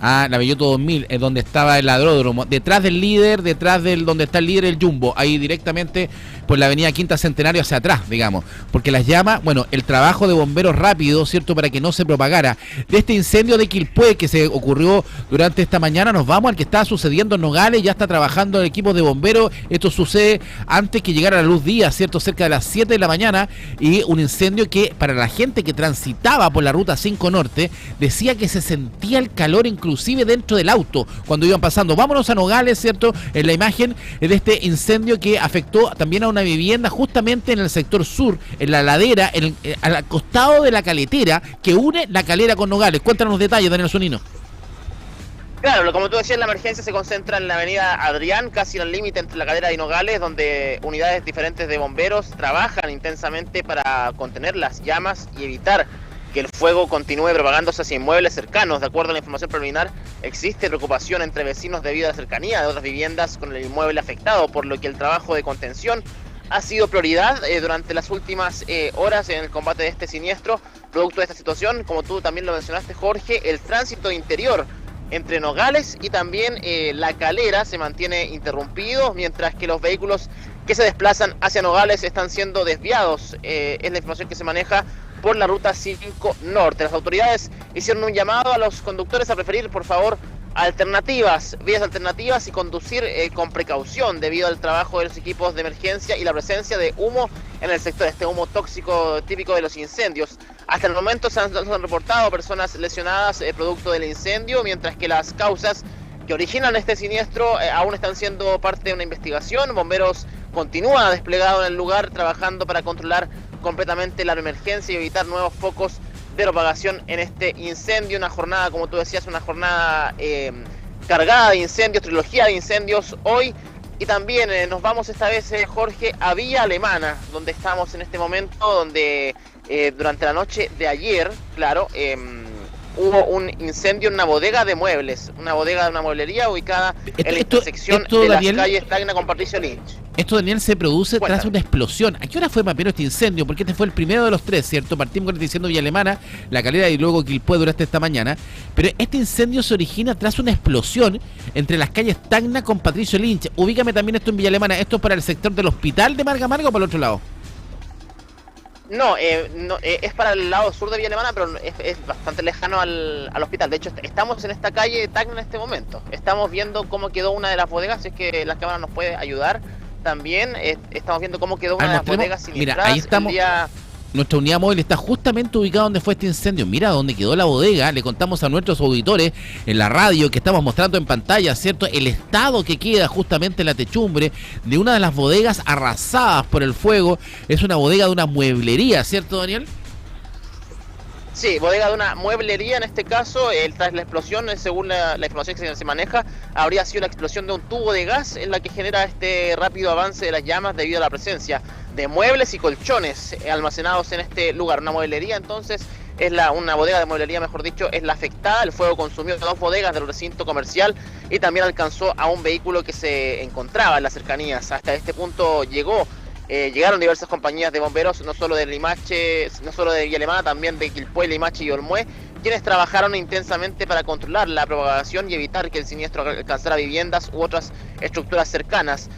Ah, la Belloto 2000, es donde estaba el ladródromo, detrás del líder, detrás del donde está el líder, el Jumbo, ahí directamente por la avenida Quinta Centenario hacia atrás, digamos, porque las llamas, bueno, el trabajo de bomberos rápido, ¿cierto?, para que no se propagara. De este incendio de Quilpué que se ocurrió durante esta mañana, nos vamos al que está sucediendo en Nogales, ya está trabajando el equipo de bomberos, esto sucede antes que llegara la luz día, ¿cierto?, cerca de las 7 de la mañana, y un incendio que para la gente que transitaba por la ruta 5 Norte, decía que se sentía el calor inclusive dentro del auto cuando iban pasando. Vámonos a Nogales, ¿cierto? En la imagen de este incendio que afectó también a una vivienda justamente en el sector sur, en la ladera, al costado de la caletera que une La Calera con Nogales. Cuéntanos los detalles, Daniel Zunino. Claro, como tú decías, la emergencia se concentra en la avenida Adrián, casi en el límite entre La Calera y Nogales, donde unidades diferentes de bomberos trabajan intensamente para contener las llamas y evitar que el fuego continúe propagándose hacia inmuebles cercanos. De acuerdo a la información preliminar, existe preocupación entre vecinos debido a la cercanía de otras viviendas con el inmueble afectado, por lo que el trabajo de contención ha sido prioridad durante las últimas horas en el combate de este siniestro. Producto de esta situación, como tú también lo mencionaste, Jorge, el tránsito interior entre Nogales y también La Calera se mantiene interrumpido, mientras que los vehículos que se desplazan hacia Nogales están siendo desviados. Es la información que se maneja por la ruta 5 Norte. Las autoridades hicieron un llamado a los conductores a preferir, por favor, vías alternativas y conducir con precaución debido al trabajo de los equipos de emergencia y la presencia de humo en el sector, este humo tóxico típico de los incendios. Hasta el momento se han reportado personas lesionadas producto del incendio, mientras que las causas que originan este siniestro aún están siendo parte de una investigación. Bomberos continúa desplegado en el lugar trabajando para controlar completamente la emergencia y evitar nuevos focos de propagación en este incendio. Una jornada, como tú decías, una jornada cargada de incendios, trilogía de incendios hoy. Y también nos vamos esta vez, Jorge, a Villa Alemana, donde estamos en este momento, donde durante la noche de ayer, claro, hubo un incendio en una bodega de muebles, una bodega de una mueblería ubicada en la intersección de Daniel, las calles Tacna con Patricio Lynch. Esto, Daniel, se produce Cuéntame. tras una explosión. ¿A qué hora fue más o menos este incendio? Porque este fue el primero de los tres, ¿cierto? Partimos con este incendio Villa Alemana, La Calera y luego Quilpué durante esta mañana. Pero este incendio se origina tras una explosión entre las calles Tacna con Patricio Lynch. Ubícame también esto en Villa Alemana. ¿Esto es para el sector del hospital de Marga Marga o para el otro lado? No, es para el lado sur de Villa Alemana, pero es bastante lejano al hospital. De hecho, estamos en esta calle Tacna en este momento. Estamos viendo cómo quedó una de las bodegas, si es que la cámara nos puede ayudar. También estamos viendo cómo quedó una de las bodegas sinistradas. Mira, ahí estamos. Nuestra unidad móvil está justamente ubicada donde fue este incendio. Mira dónde quedó la bodega. Le contamos a nuestros auditores en la radio que estamos mostrando en pantalla, ¿cierto? El estado que queda justamente en la techumbre de una de las bodegas arrasadas por el fuego. Es una bodega de una mueblería, ¿cierto, Daniel? Sí, bodega de una mueblería en este caso. Tras la explosión, según la información que se maneja, habría sido la explosión de un tubo de gas en la que genera este rápido avance de las llamas debido a la presencia de muebles y colchones almacenados en este lugar. Una mueblería, entonces, una bodega de mueblería, mejor dicho, es la afectada. El fuego consumió 2 bodegas del recinto comercial y también alcanzó a un vehículo que se encontraba en las cercanías. Hasta este punto llegaron diversas compañías de bomberos, no solo de Limache, no solo de Villa Alemana, también de Quilpué, Limache y Olmué, quienes trabajaron intensamente para controlar la propagación y evitar que el siniestro alcanzara viviendas u otras estructuras cercanas.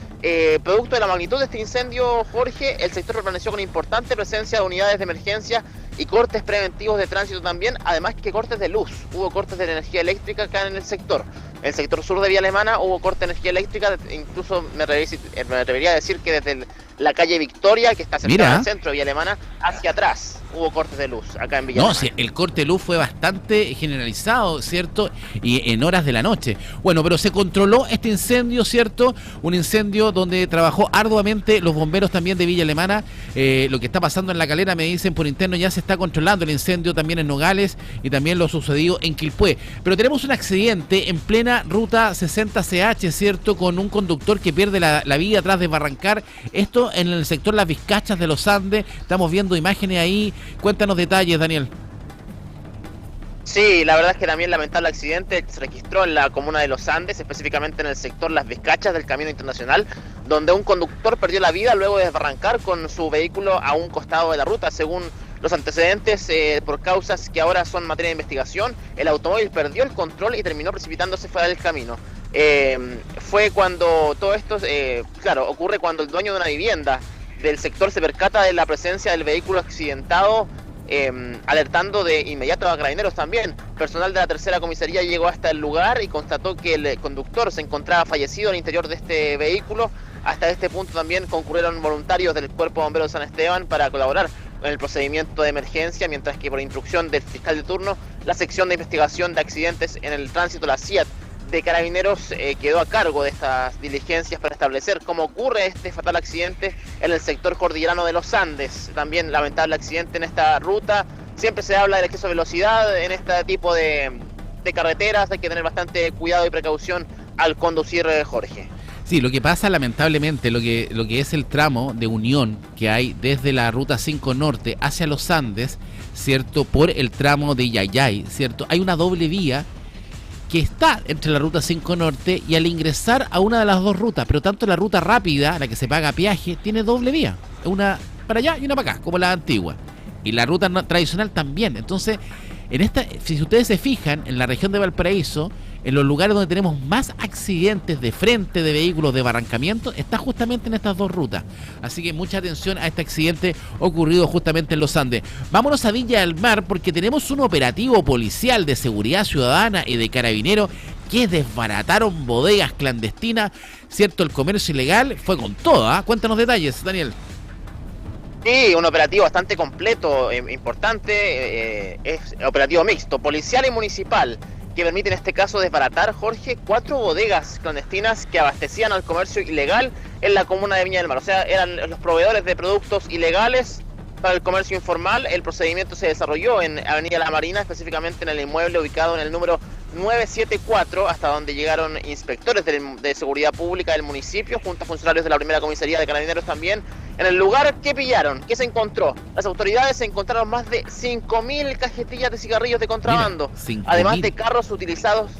Producto de la magnitud de este incendio, Jorge, el sector permaneció con importante presencia de unidades de emergencia y cortes preventivos de tránsito también, además que cortes de luz. Hubo cortes de energía eléctrica acá en el sector. En el sector sur de Villa Alemana hubo corte de energía eléctrica, incluso me atrevería a decir que desde la calle Victoria, que está cerca del centro de Villa Alemana, hacia atrás hubo cortes de luz acá en Villa Alemana. Sí, el corte de luz fue bastante generalizado, ¿cierto? Y en horas de la noche. Bueno, pero se controló este incendio, ¿cierto? Un incendio donde trabajó arduamente los bomberos también de Villa Alemana. Lo que está pasando en La Calera, me dicen por interno, ya se está controlando el incendio también en Nogales y también lo sucedido en Quilpué. Pero tenemos un accidente en plena ruta 60CH, ¿cierto? Con un conductor que pierde la vida tras desbarrancar. Esto en el sector Las Vizcachas de los Andes. Estamos viendo imágenes ahí. Cuéntanos detalles, Daniel. Sí, la verdad es que también lamentable accidente se registró en la comuna de Los Andes, específicamente en el sector Las Vizcachas del Camino Internacional, donde un conductor perdió la vida luego de desbarrancar con su vehículo a un costado de la ruta. Según los antecedentes, por causas que ahora son materia de investigación, el automóvil perdió el control y terminó precipitándose fuera del camino. Fue cuando todo esto, ocurre cuando el dueño de una vivienda del sector se percata de la presencia del vehículo accidentado, alertando de inmediato a Carabineros también. Personal de la tercera comisaría llegó hasta el lugar y constató que el conductor se encontraba fallecido al interior de este vehículo. Hasta este punto también concurrieron voluntarios del Cuerpo de Bomberos de San Esteban para colaborar en el procedimiento de emergencia, mientras que por instrucción del fiscal de turno, la sección de investigación de accidentes en el tránsito, la CIAT de Carabineros, quedó a cargo de estas diligencias para establecer cómo ocurre este fatal accidente en el sector cordillerano de los Andes. También lamentable accidente en esta ruta. Siempre se habla del exceso de velocidad en este tipo de carreteras. Hay que tener bastante cuidado y precaución al conducir, Jorge. Sí, lo que pasa lamentablemente, lo que es el tramo de unión que hay desde la ruta 5 Norte hacia los Andes, ¿cierto? Por el tramo de Yayay, ¿cierto? Hay una doble vía que está entre la ruta 5 Norte y al ingresar a una de las dos rutas, pero tanto la ruta rápida, la que se paga peaje, tiene doble vía, una para allá y una para acá, como la antigua, y la ruta tradicional también. Entonces, si ustedes se fijan, en la región de Valparaíso, en los lugares donde tenemos más accidentes de frente de vehículos de barrancamiento, está justamente en estas dos rutas. Así que mucha atención a este accidente ocurrido justamente en los Andes. Vámonos a Viña del Mar, porque tenemos un operativo policial de seguridad ciudadana y de carabineros que desbarataron bodegas clandestinas, ¿cierto? El comercio ilegal fue con todo, ¿eh? Cuéntanos detalles, Daniel. Sí, un operativo bastante completo, importante, es operativo mixto, policial y municipal, que permite en este caso desbaratar, Jorge, 4 bodegas clandestinas que abastecían al comercio ilegal en la comuna de Viña del Mar. O sea, eran los proveedores de productos ilegales para el comercio informal. El procedimiento se desarrolló en Avenida La Marina, específicamente en el inmueble ubicado en el número 974, hasta donde llegaron inspectores de seguridad pública del municipio, junto a funcionarios de la primera comisaría de Carabineros también, En el lugar, ¿qué pillaron? ¿Qué se encontró? Las autoridades encontraron más de 5.000 cajetillas de cigarrillos de contrabando, Mira, además 5.000. de carros utilizados,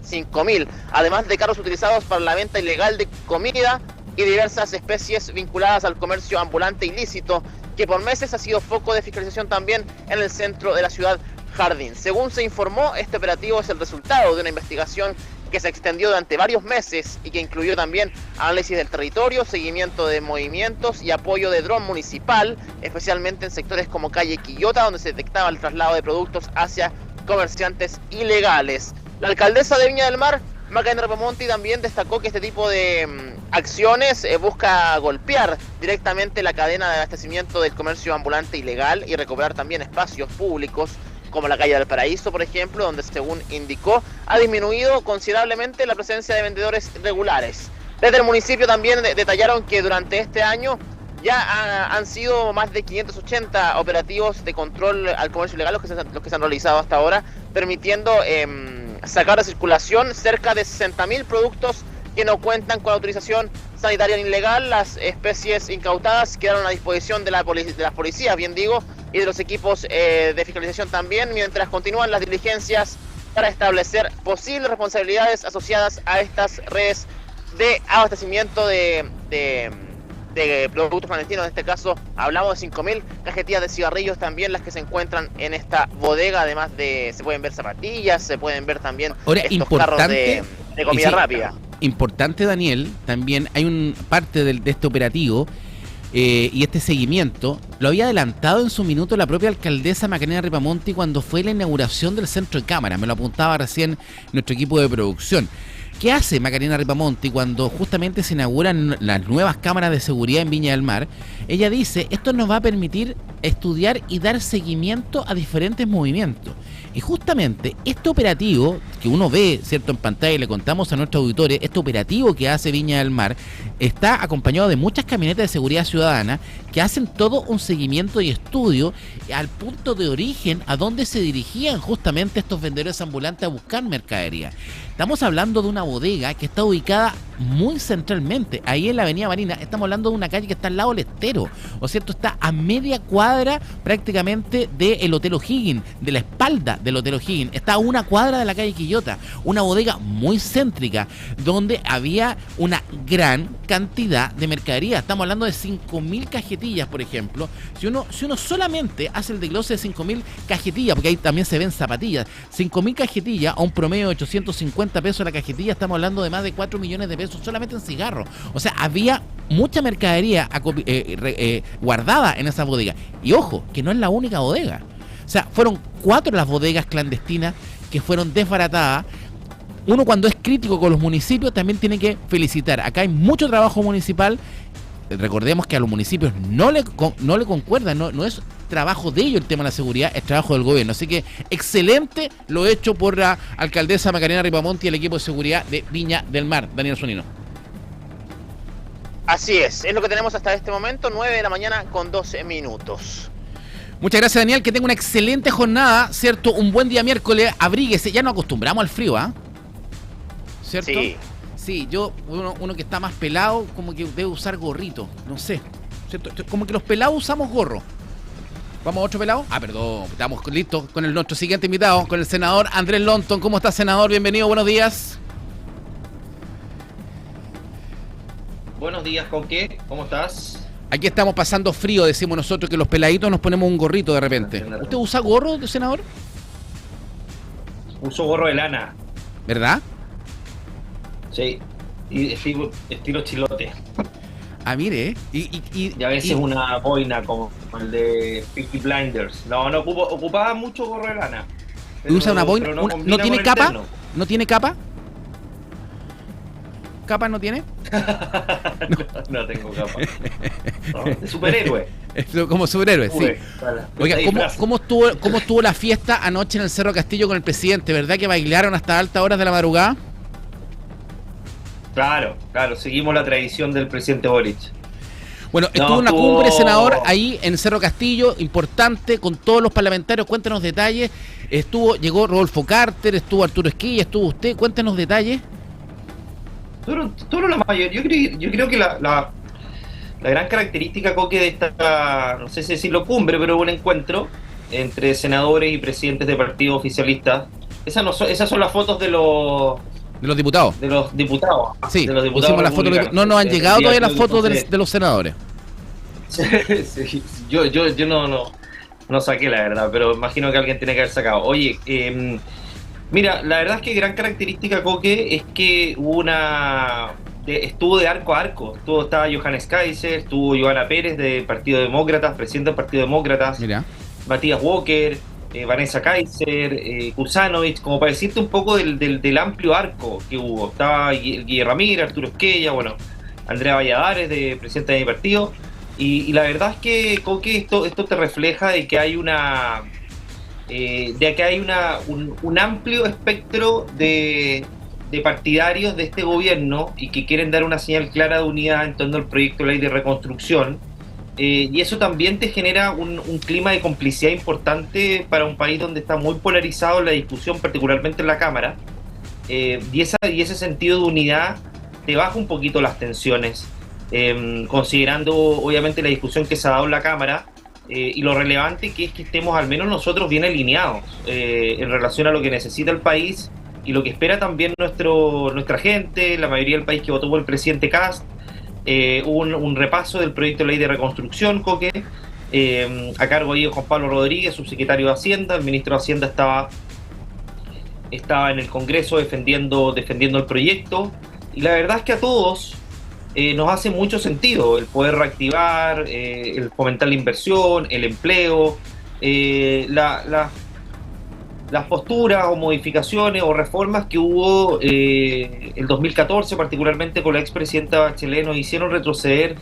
5.000, además de carros utilizados para la venta ilegal de comida y diversas especies vinculadas al comercio ambulante ilícito, que por meses ha sido foco de fiscalización también en el centro de la ciudad Jardín. Según se informó, este operativo es el resultado de una investigación que se extendió durante varios meses y que incluyó también análisis del territorio, seguimiento de movimientos y apoyo de dron municipal, especialmente en sectores como calle Quillota, donde se detectaba el traslado de productos hacia comerciantes ilegales. La alcaldesa de Viña del Mar, Macarena Ripamonti, también destacó que este tipo de acciones busca golpear directamente la cadena de abastecimiento del comercio ambulante ilegal y recuperar también espacios públicos como la calle del Paraíso, por ejemplo, donde según indicó ha disminuido considerablemente la presencia de vendedores irregulares. Desde el municipio también detallaron que durante este año ya han sido más de 580 operativos de control al comercio ilegal los que se han realizado hasta ahora, permitiendo sacar de circulación cerca de 60.000 productos que no cuentan con autorización sanitaria ilegal. Las especies incautadas quedaron a disposición de las policías, bien digo, y de los equipos de fiscalización también, mientras continúan las diligencias para establecer posibles responsabilidades asociadas a estas redes de abastecimiento de productos clandestinos. En este caso hablamos de 5.000 cajetillas de cigarrillos también las que se encuentran en esta bodega, además de se pueden ver zapatillas, se pueden ver también Ahora, estos carros de comida rápida. Importante, Daniel, también hay un parte de este operativo y este seguimiento lo había adelantado en su minuto la propia alcaldesa Macarena Ripamonti cuando fue la inauguración del centro de cámara. Me lo apuntaba recién nuestro equipo de producción. ¿Qué hace Macarena Ripamonti cuando justamente se inauguran las nuevas cámaras de seguridad en Viña del Mar? Ella dice, esto nos va a permitir estudiar y dar seguimiento a diferentes movimientos. Y justamente este operativo que uno ve, ¿cierto?, en pantalla, y le contamos a nuestros auditores, este operativo que hace Viña del Mar está acompañado de muchas camionetas de seguridad ciudadana que hacen todo un seguimiento y estudio al punto de origen a donde se dirigían justamente estos vendedores ambulantes a buscar mercadería. Estamos hablando de una bodega que está ubicada muy centralmente, ahí en la avenida Marina. Estamos hablando de una calle que está al lado del Estero, o cierto, está a media cuadra prácticamente del Hotel O'Higgins, de la espalda del Hotel O'Higgins, está a una cuadra de la calle Quillota, una bodega muy céntrica, donde había una gran cantidad de mercadería. Estamos hablando de 5.000 cajetillas, por ejemplo. Si uno solamente hace el desglose de 5.000 cajetillas, porque ahí también se ven zapatillas, 5.000 cajetillas a un promedio de 850 pesos la cajetilla, estamos hablando de más de 4 millones de pesos solamente en cigarros. O sea, había mucha mercadería guardada en esa bodega. Y ojo, que no es la única bodega. O sea, fueron 4 las bodegas clandestinas que fueron desbaratadas. Uno, cuando es crítico con los municipios, también tiene que felicitar. Acá hay mucho trabajo municipal. Recordemos que a los municipios no le concuerda, no es trabajo de ellos el tema de la seguridad, es trabajo del gobierno. Así que excelente lo hecho por la alcaldesa Macarena Ripamonti y el equipo de seguridad de Viña del Mar. Daniel Zunino. Así es lo que tenemos hasta este momento, 9 de la mañana con 12 minutos. Muchas gracias, Daniel, que tenga una excelente jornada, ¿cierto? Un buen día miércoles, abríguese, ya nos acostumbramos al frío, ¿ah? ¿Cierto? Sí, uno que está más pelado, como que debe usar gorrito, no sé, ¿cierto? Como que los pelados usamos gorro. ¿Vamos a otro pelado? Perdón, estamos listos con nuestro siguiente invitado, con el senador Andrés Lonton. ¿Cómo está, senador? Bienvenido, buenos días. Buenos días, ¿con qué? ¿Cómo estás? Aquí estamos pasando frío, decimos nosotros, que los peladitos nos ponemos un gorrito de repente. ¿Usted usa gorro, senador? Uso gorro de lana. ¿Verdad? Sí, y estilo chilote. Mire, y a veces una boina como el de Peaky Blinders. No ocupaba mucho gorro de lana. ¿Usa una boina? ¿No tiene capa? ¿No tiene capa? ¿Capa no tiene? No tengo capa. No, de superhéroe. Como superhéroe, sí. Oiga, ¿cómo estuvo la fiesta anoche en el Cerro Castillo con el presidente? ¿Verdad que bailaron hasta altas horas de la madrugada? Claro, seguimos la tradición del presidente Boric. Bueno, estuvo una cumbre, senador, ahí en Cerro Castillo, importante, con todos los parlamentarios. Cuéntenos detalles. Llegó Rodolfo Carter, estuvo Arturo Esquilla, estuvo usted. Cuéntenos detalles. Todo la mayoría. Yo creo que la gran característica, Coque, de esta, no sé si decirlo cumbre, pero un encuentro entre senadores y presidentes de partidos oficialistas. Esas son las fotos de los diputados. De los diputados. Sí, de los diputados pusimos las fotos. No nos han llegado todavía las fotos de los senadores. Sí, yo no saqué, la verdad, pero imagino que alguien tiene que haber sacado. Oye, mira, la verdad es que gran característica, Coque, es que estuvo de arco a arco. Estaba Johannes Kaiser, estuvo Johanna Pérez de Partido Demócratas, presidente del Partido Demócratas, Mira. Matías Walker, Vanessa Kaiser, Kusanovich, como para decirte un poco del amplio arco que hubo. Estaba Guillermo Ramírez, Arturo Esquella, bueno, Andrea Valladares, de presidente de mi partido. Y la verdad es que, Coque, esto te refleja de que hay un amplio espectro de partidarios de este gobierno y que quieren dar una señal clara de unidad en torno al proyecto de ley de reconstrucción. Y eso también te genera un clima de complicidad importante para un país donde está muy polarizado la discusión, particularmente en la Cámara. Y ese sentido de unidad te baja un poquito las tensiones. Considerando obviamente la discusión que se ha dado en la Cámara y lo relevante que es que estemos al menos nosotros bien alineados en relación a lo que necesita el país y lo que espera también nuestra gente, la mayoría del país que votó por el presidente Kast. Hubo un repaso del proyecto de ley de reconstrucción, Coque, a cargo de Juan Pablo Rodríguez, subsecretario de Hacienda. El ministro de Hacienda estaba en el Congreso defendiendo el proyecto, y la verdad es que a todos nos hace mucho sentido el poder reactivar, el fomentar la inversión, el empleo, las posturas o modificaciones o reformas que hubo el 2014, particularmente con la expresidenta Bachelet, nos hicieron retroceder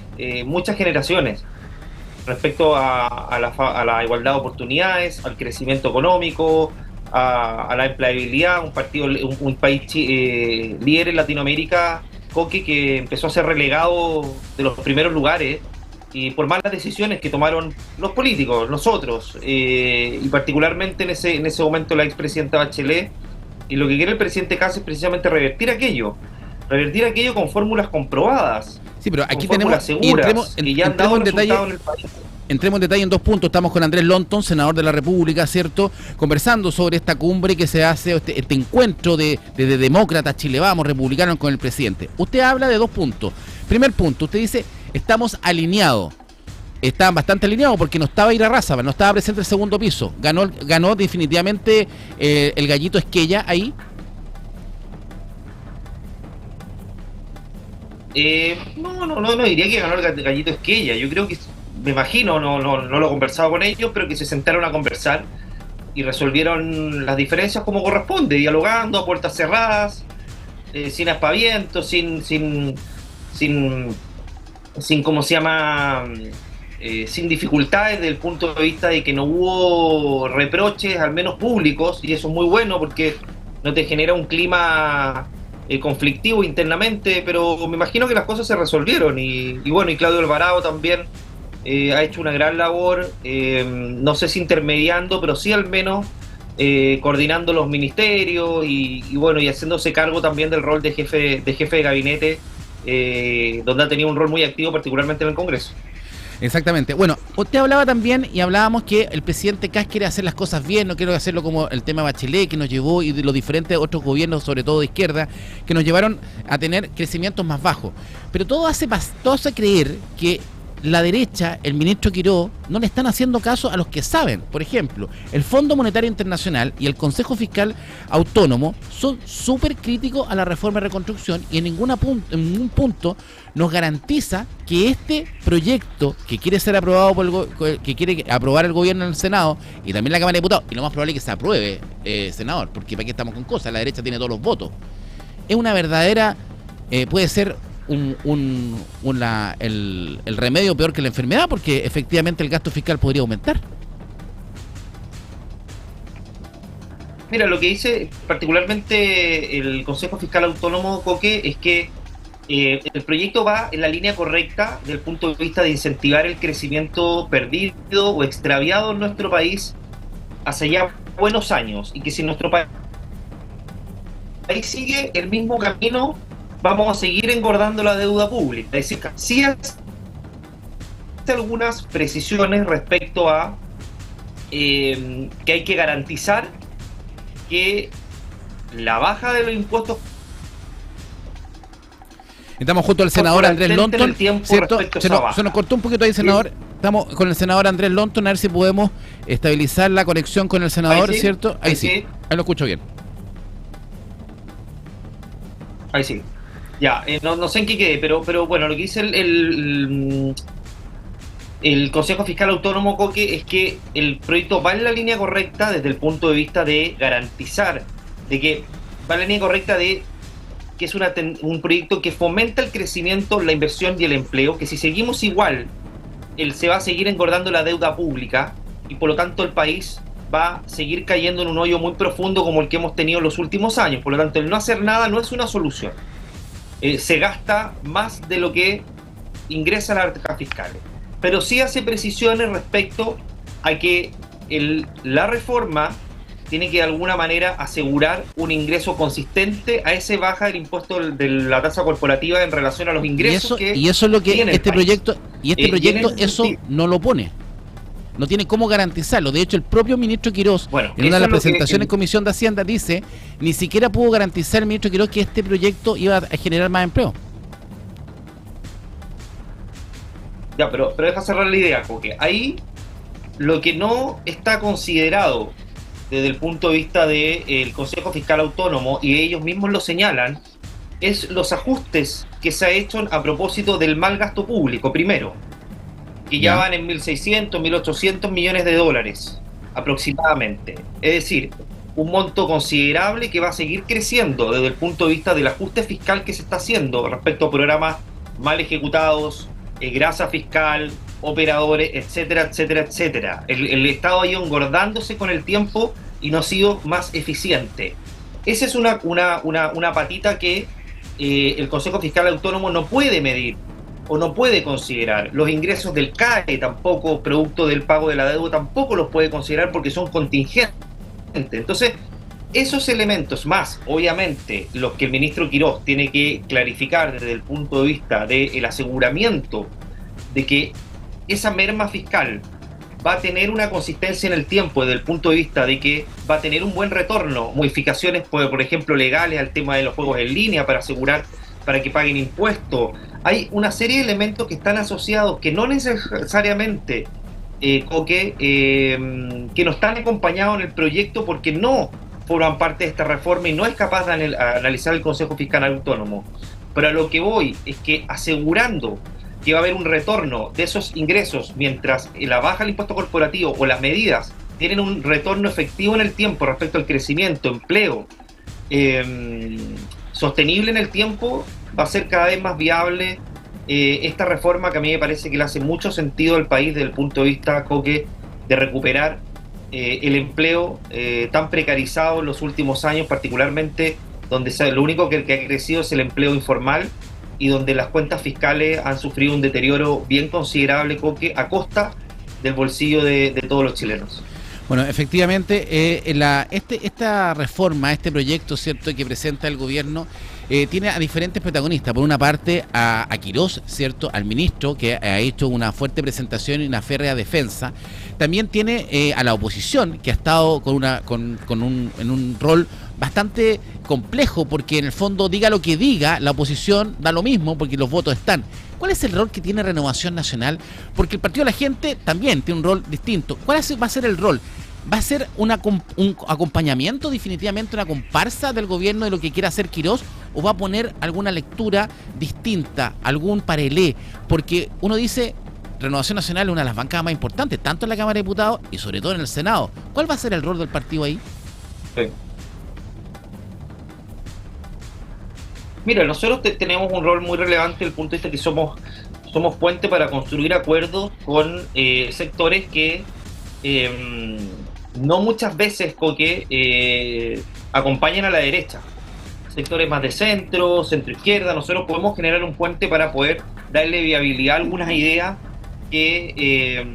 muchas generaciones respecto a la igualdad de oportunidades, al crecimiento económico, a la empleabilidad. Un país líder en Latinoamérica, Coque, que empezó a ser relegado de los primeros lugares y por malas decisiones que tomaron los políticos, nosotros, y particularmente en ese momento la expresidenta Bachelet. Y lo que quiere el presidente Kast es precisamente revertir aquello con fórmulas comprobadas. Sí, pero aquí con tenemos, seguras, que ya han dado resultados en el país. Entremos en detalle en 2 puntos. Estamos con Andrés Lonton, senador de la República, ¿cierto? Conversando sobre esta cumbre que se hace, este encuentro de demócratas, Chile Vamos, republicanos con el presidente. Usted habla de 2 puntos. Primer punto, usted dice, estamos alineados. Estaban bastante alineados porque no estaba Ira Rázaval, no estaba presente el segundo piso. Ganó definitivamente el gallito Esquella ahí. No diría que ganó el gallito Esquella. Yo creo que, me imagino, no lo he conversado con ellos, pero que se sentaron a conversar y resolvieron las diferencias como corresponde, dialogando a puertas cerradas, sin aspavientos, sin ¿cómo se llama? Sin dificultades desde el punto de vista de que no hubo reproches, al menos públicos, y eso es muy bueno porque no te genera un clima conflictivo internamente, pero me imagino que las cosas se resolvieron y bueno, y Claudio Alvarado también ha hecho una gran labor, no sé si intermediando, pero sí al menos coordinando los ministerios y bueno, y haciéndose cargo también del rol de jefe de gabinete, donde ha tenido un rol muy activo, particularmente en el Congreso. Exactamente. Bueno, usted hablaba también y hablábamos que el presidente Kast quiere hacer las cosas bien, no quiere hacerlo como el tema Bachelet que nos llevó y de los diferentes otros gobiernos, sobre todo de izquierda, que nos llevaron a tener crecimientos más bajos. Pero todo hace creer que la derecha, el ministro Quiró, no le están haciendo caso a los que saben. Por ejemplo, el Fondo Monetario Internacional y el Consejo Fiscal Autónomo son súper críticos a la reforma de reconstrucción y en ningún punto nos garantiza que este proyecto que quiere ser aprobado que quiere aprobar el gobierno en el Senado y también la Cámara de Diputados, y lo más probable es que se apruebe, senador, porque para qué estamos con cosas, la derecha tiene todos los votos, es una verdadera, puede ser el remedio peor que la enfermedad, porque efectivamente el gasto fiscal podría aumentar. Mira, lo que dice particularmente el Consejo Fiscal Autónomo, Coque, es que el proyecto va en la línea correcta desde el punto de vista de incentivar el crecimiento perdido o extraviado en nuestro país hace ya buenos años, y que si nuestro país sigue el mismo camino, vamos a seguir engordando la deuda pública. Es decir, algunas precisiones respecto a que hay que garantizar que la baja de los impuestos. Estamos junto al senador Andrés Lonton, ¿cierto? Se nos cortó un poquito ahí, senador. Estamos con el senador Andrés Lonton, a ver si podemos estabilizar la conexión con el senador, ¿Ahí sí? ¿cierto? Ahí sí, ahí lo escucho bien. Ahí sí. Ya, no sé en qué quede, pero bueno, lo que dice el Consejo Fiscal Autónomo, Coque, es que el proyecto va en la línea correcta desde el punto de vista de garantizar, de que va en la línea correcta de que es un proyecto que fomenta el crecimiento, la inversión y el empleo, que si seguimos igual, se va a seguir engordando la deuda pública y por lo tanto el país va a seguir cayendo en un hoyo muy profundo como el que hemos tenido en los últimos años. Por lo tanto, el no hacer nada no es una solución. Se gasta más de lo que ingresa a las arcas fiscales. Pero sí hace precisiones respecto a que la reforma tiene que de alguna manera asegurar un ingreso consistente a ese baja del impuesto de la tasa corporativa en relación a los ingresos y eso es lo que este proyecto eso sentido no lo pone. No tiene cómo garantizarlo. De hecho, el propio ministro Quirós, en una de las presentaciones en Comisión de Hacienda, dice, ni siquiera pudo garantizar el ministro Quirós que este proyecto iba a generar más empleo. Ya, pero deja cerrar la idea, porque ahí lo que no está considerado desde el punto de vista del Consejo Fiscal Autónomo, y ellos mismos lo señalan, es los ajustes que se ha hecho a propósito del mal gasto público, primero, que ya van en 1.600, 1.800 millones de dólares aproximadamente. Es decir, un monto considerable que va a seguir creciendo desde el punto de vista del ajuste fiscal que se está haciendo respecto a programas mal ejecutados, grasa fiscal, operadores, etcétera, etcétera, etcétera. El Estado ha ido engordándose con el tiempo y no ha sido más eficiente. Esa es una patita que el Consejo Fiscal Autónomo no puede medir o no puede considerar. Los ingresos del CAE tampoco, producto del pago de la deuda, tampoco los puede considerar porque son contingentes. Entonces, esos elementos más, obviamente, los que el ministro Quirós tiene que clarificar desde el punto de vista del aseguramiento de que esa merma fiscal va a tener una consistencia en el tiempo, desde el punto de vista de que va a tener un buen retorno, modificaciones, por ejemplo, legales al tema de los juegos en línea para asegurar, para que paguen impuestos. Hay una serie de elementos que están asociados, que no necesariamente que no están acompañados en el proyecto porque no forman parte de esta reforma y no es capaz de analizar el Consejo Fiscal Autónomo. Pero a lo que voy es que asegurando que va a haber un retorno de esos ingresos mientras la baja del impuesto corporativo o las medidas tienen un retorno efectivo en el tiempo respecto al crecimiento, empleo, sostenible en el tiempo, va a ser cada vez más viable esta reforma que a mí me parece que le hace mucho sentido al país desde el punto de vista, Coque, de recuperar el empleo tan precarizado en los últimos años, particularmente donde lo único que ha crecido es el empleo informal y donde las cuentas fiscales han sufrido un deterioro bien considerable, Coque, a costa del bolsillo de todos los chilenos. Bueno, efectivamente, esta reforma, este proyecto, ¿cierto?, que presenta el gobierno, tiene a diferentes protagonistas. Por una parte, a Quirós, ¿cierto?, al ministro, que ha hecho una fuerte presentación y una férrea defensa. También tiene a la oposición, que ha estado en un rol bastante complejo, porque en el fondo, diga lo que diga, la oposición da lo mismo, porque los votos están. ¿Cuál es el rol que tiene Renovación Nacional? Porque el Partido de la Gente también tiene un rol distinto. ¿Cuál va a ser el rol? ¿Va a ser un acompañamiento, definitivamente una comparsa del gobierno de lo que quiera hacer Quirós? ¿O va a poner alguna lectura distinta, algún parelé? Porque uno dice, Renovación Nacional es una de las bancadas más importantes, tanto en la Cámara de Diputados y sobre todo en el Senado. ¿Cuál va a ser el rol del partido ahí? Sí. Mira, nosotros tenemos un rol muy relevante desde el punto de vista que somos puente para construir acuerdos con sectores que no muchas veces, Coque, acompañan a la derecha. Sectores más de centro, centro-izquierda. Nosotros podemos generar un puente para poder darle viabilidad a algunas ideas que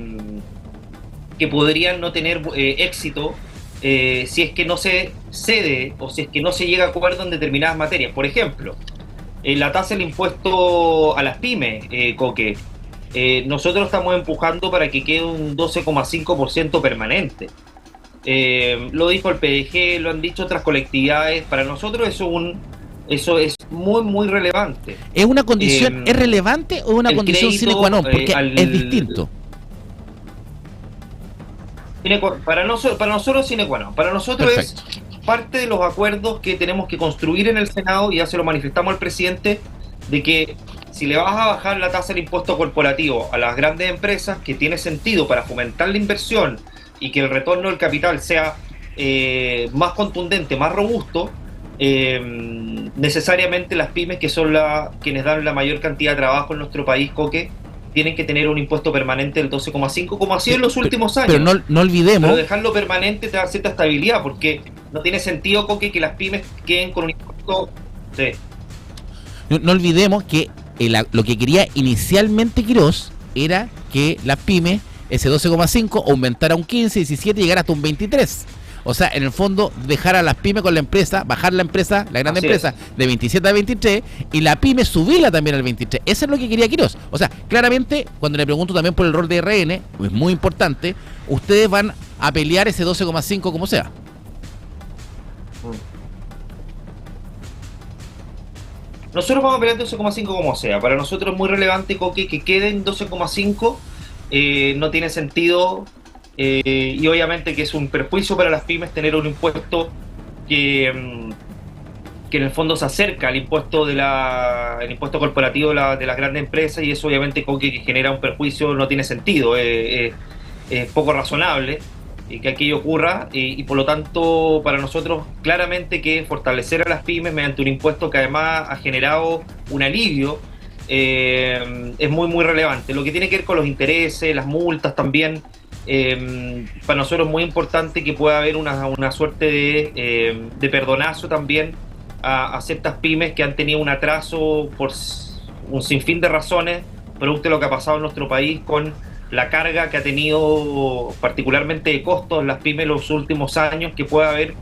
podrían no tener éxito si es que no se cede o si es que no se llega a acuerdo en determinadas materias. Por ejemplo, la tasa del impuesto a las pymes, Coque. nosotros estamos empujando para que quede un 12,5% permanente. Lo dijo el PDG, lo han dicho otras colectividades. Para nosotros eso es muy, muy relevante. ¿Es una condición, es relevante o una condición sine qua non? Porque es distinto. Para nosotros sine qua non. Para nosotros Perfecto. Es parte de los acuerdos que tenemos que construir en el Senado, y ya se lo manifestamos al presidente, de que si le vas a bajar la tasa del impuesto corporativo a las grandes empresas, que tiene sentido para fomentar la inversión y que el retorno del capital sea más contundente, más robusto, necesariamente las pymes, que son quienes dan la mayor cantidad de trabajo en nuestro país, Coque, tienen que tener un impuesto permanente del 12,5, como ha sido en los últimos años. Pero no olvidemos... Pero dejarlo permanente te da cierta estabilidad, porque no tiene sentido, Coque, que las pymes queden con un impuesto... Sí. No olvidemos que lo que quería inicialmente Quirós era que las pymes, ese 12,5, aumentara un 15, 17 y llegara hasta un 23. O sea, en el fondo, dejar a las pymes con la empresa, bajar la empresa, la grande empresa, de 27 a 23, y la pyme subirla también al 23. Eso es lo que quería Quirós. O sea, claramente, cuando le pregunto también por el rol de RN, es muy importante, ustedes van a pelear ese 12,5 como sea. Nosotros vamos a pelear 12,5 como sea. Para nosotros es muy relevante, Coque, que quede en 12,5. No tiene sentido, y obviamente que es un perjuicio para las pymes tener un impuesto que en el fondo se acerca al impuesto el impuesto corporativo de las grandes empresas, y eso obviamente, Coque, que genera un perjuicio, no tiene sentido, es poco razonable que aquello ocurra, y por lo tanto para nosotros claramente que fortalecer a las pymes mediante un impuesto que además ha generado un alivio es muy, muy relevante. Lo que tiene que ver con los intereses, las multas también, para nosotros es muy importante que pueda haber una suerte de perdonazo también a ciertas pymes que han tenido un atraso por un sinfín de razones, producto de lo que ha pasado en nuestro país con la carga que ha tenido particularmente de costos las pymes en los últimos años, que pueda haber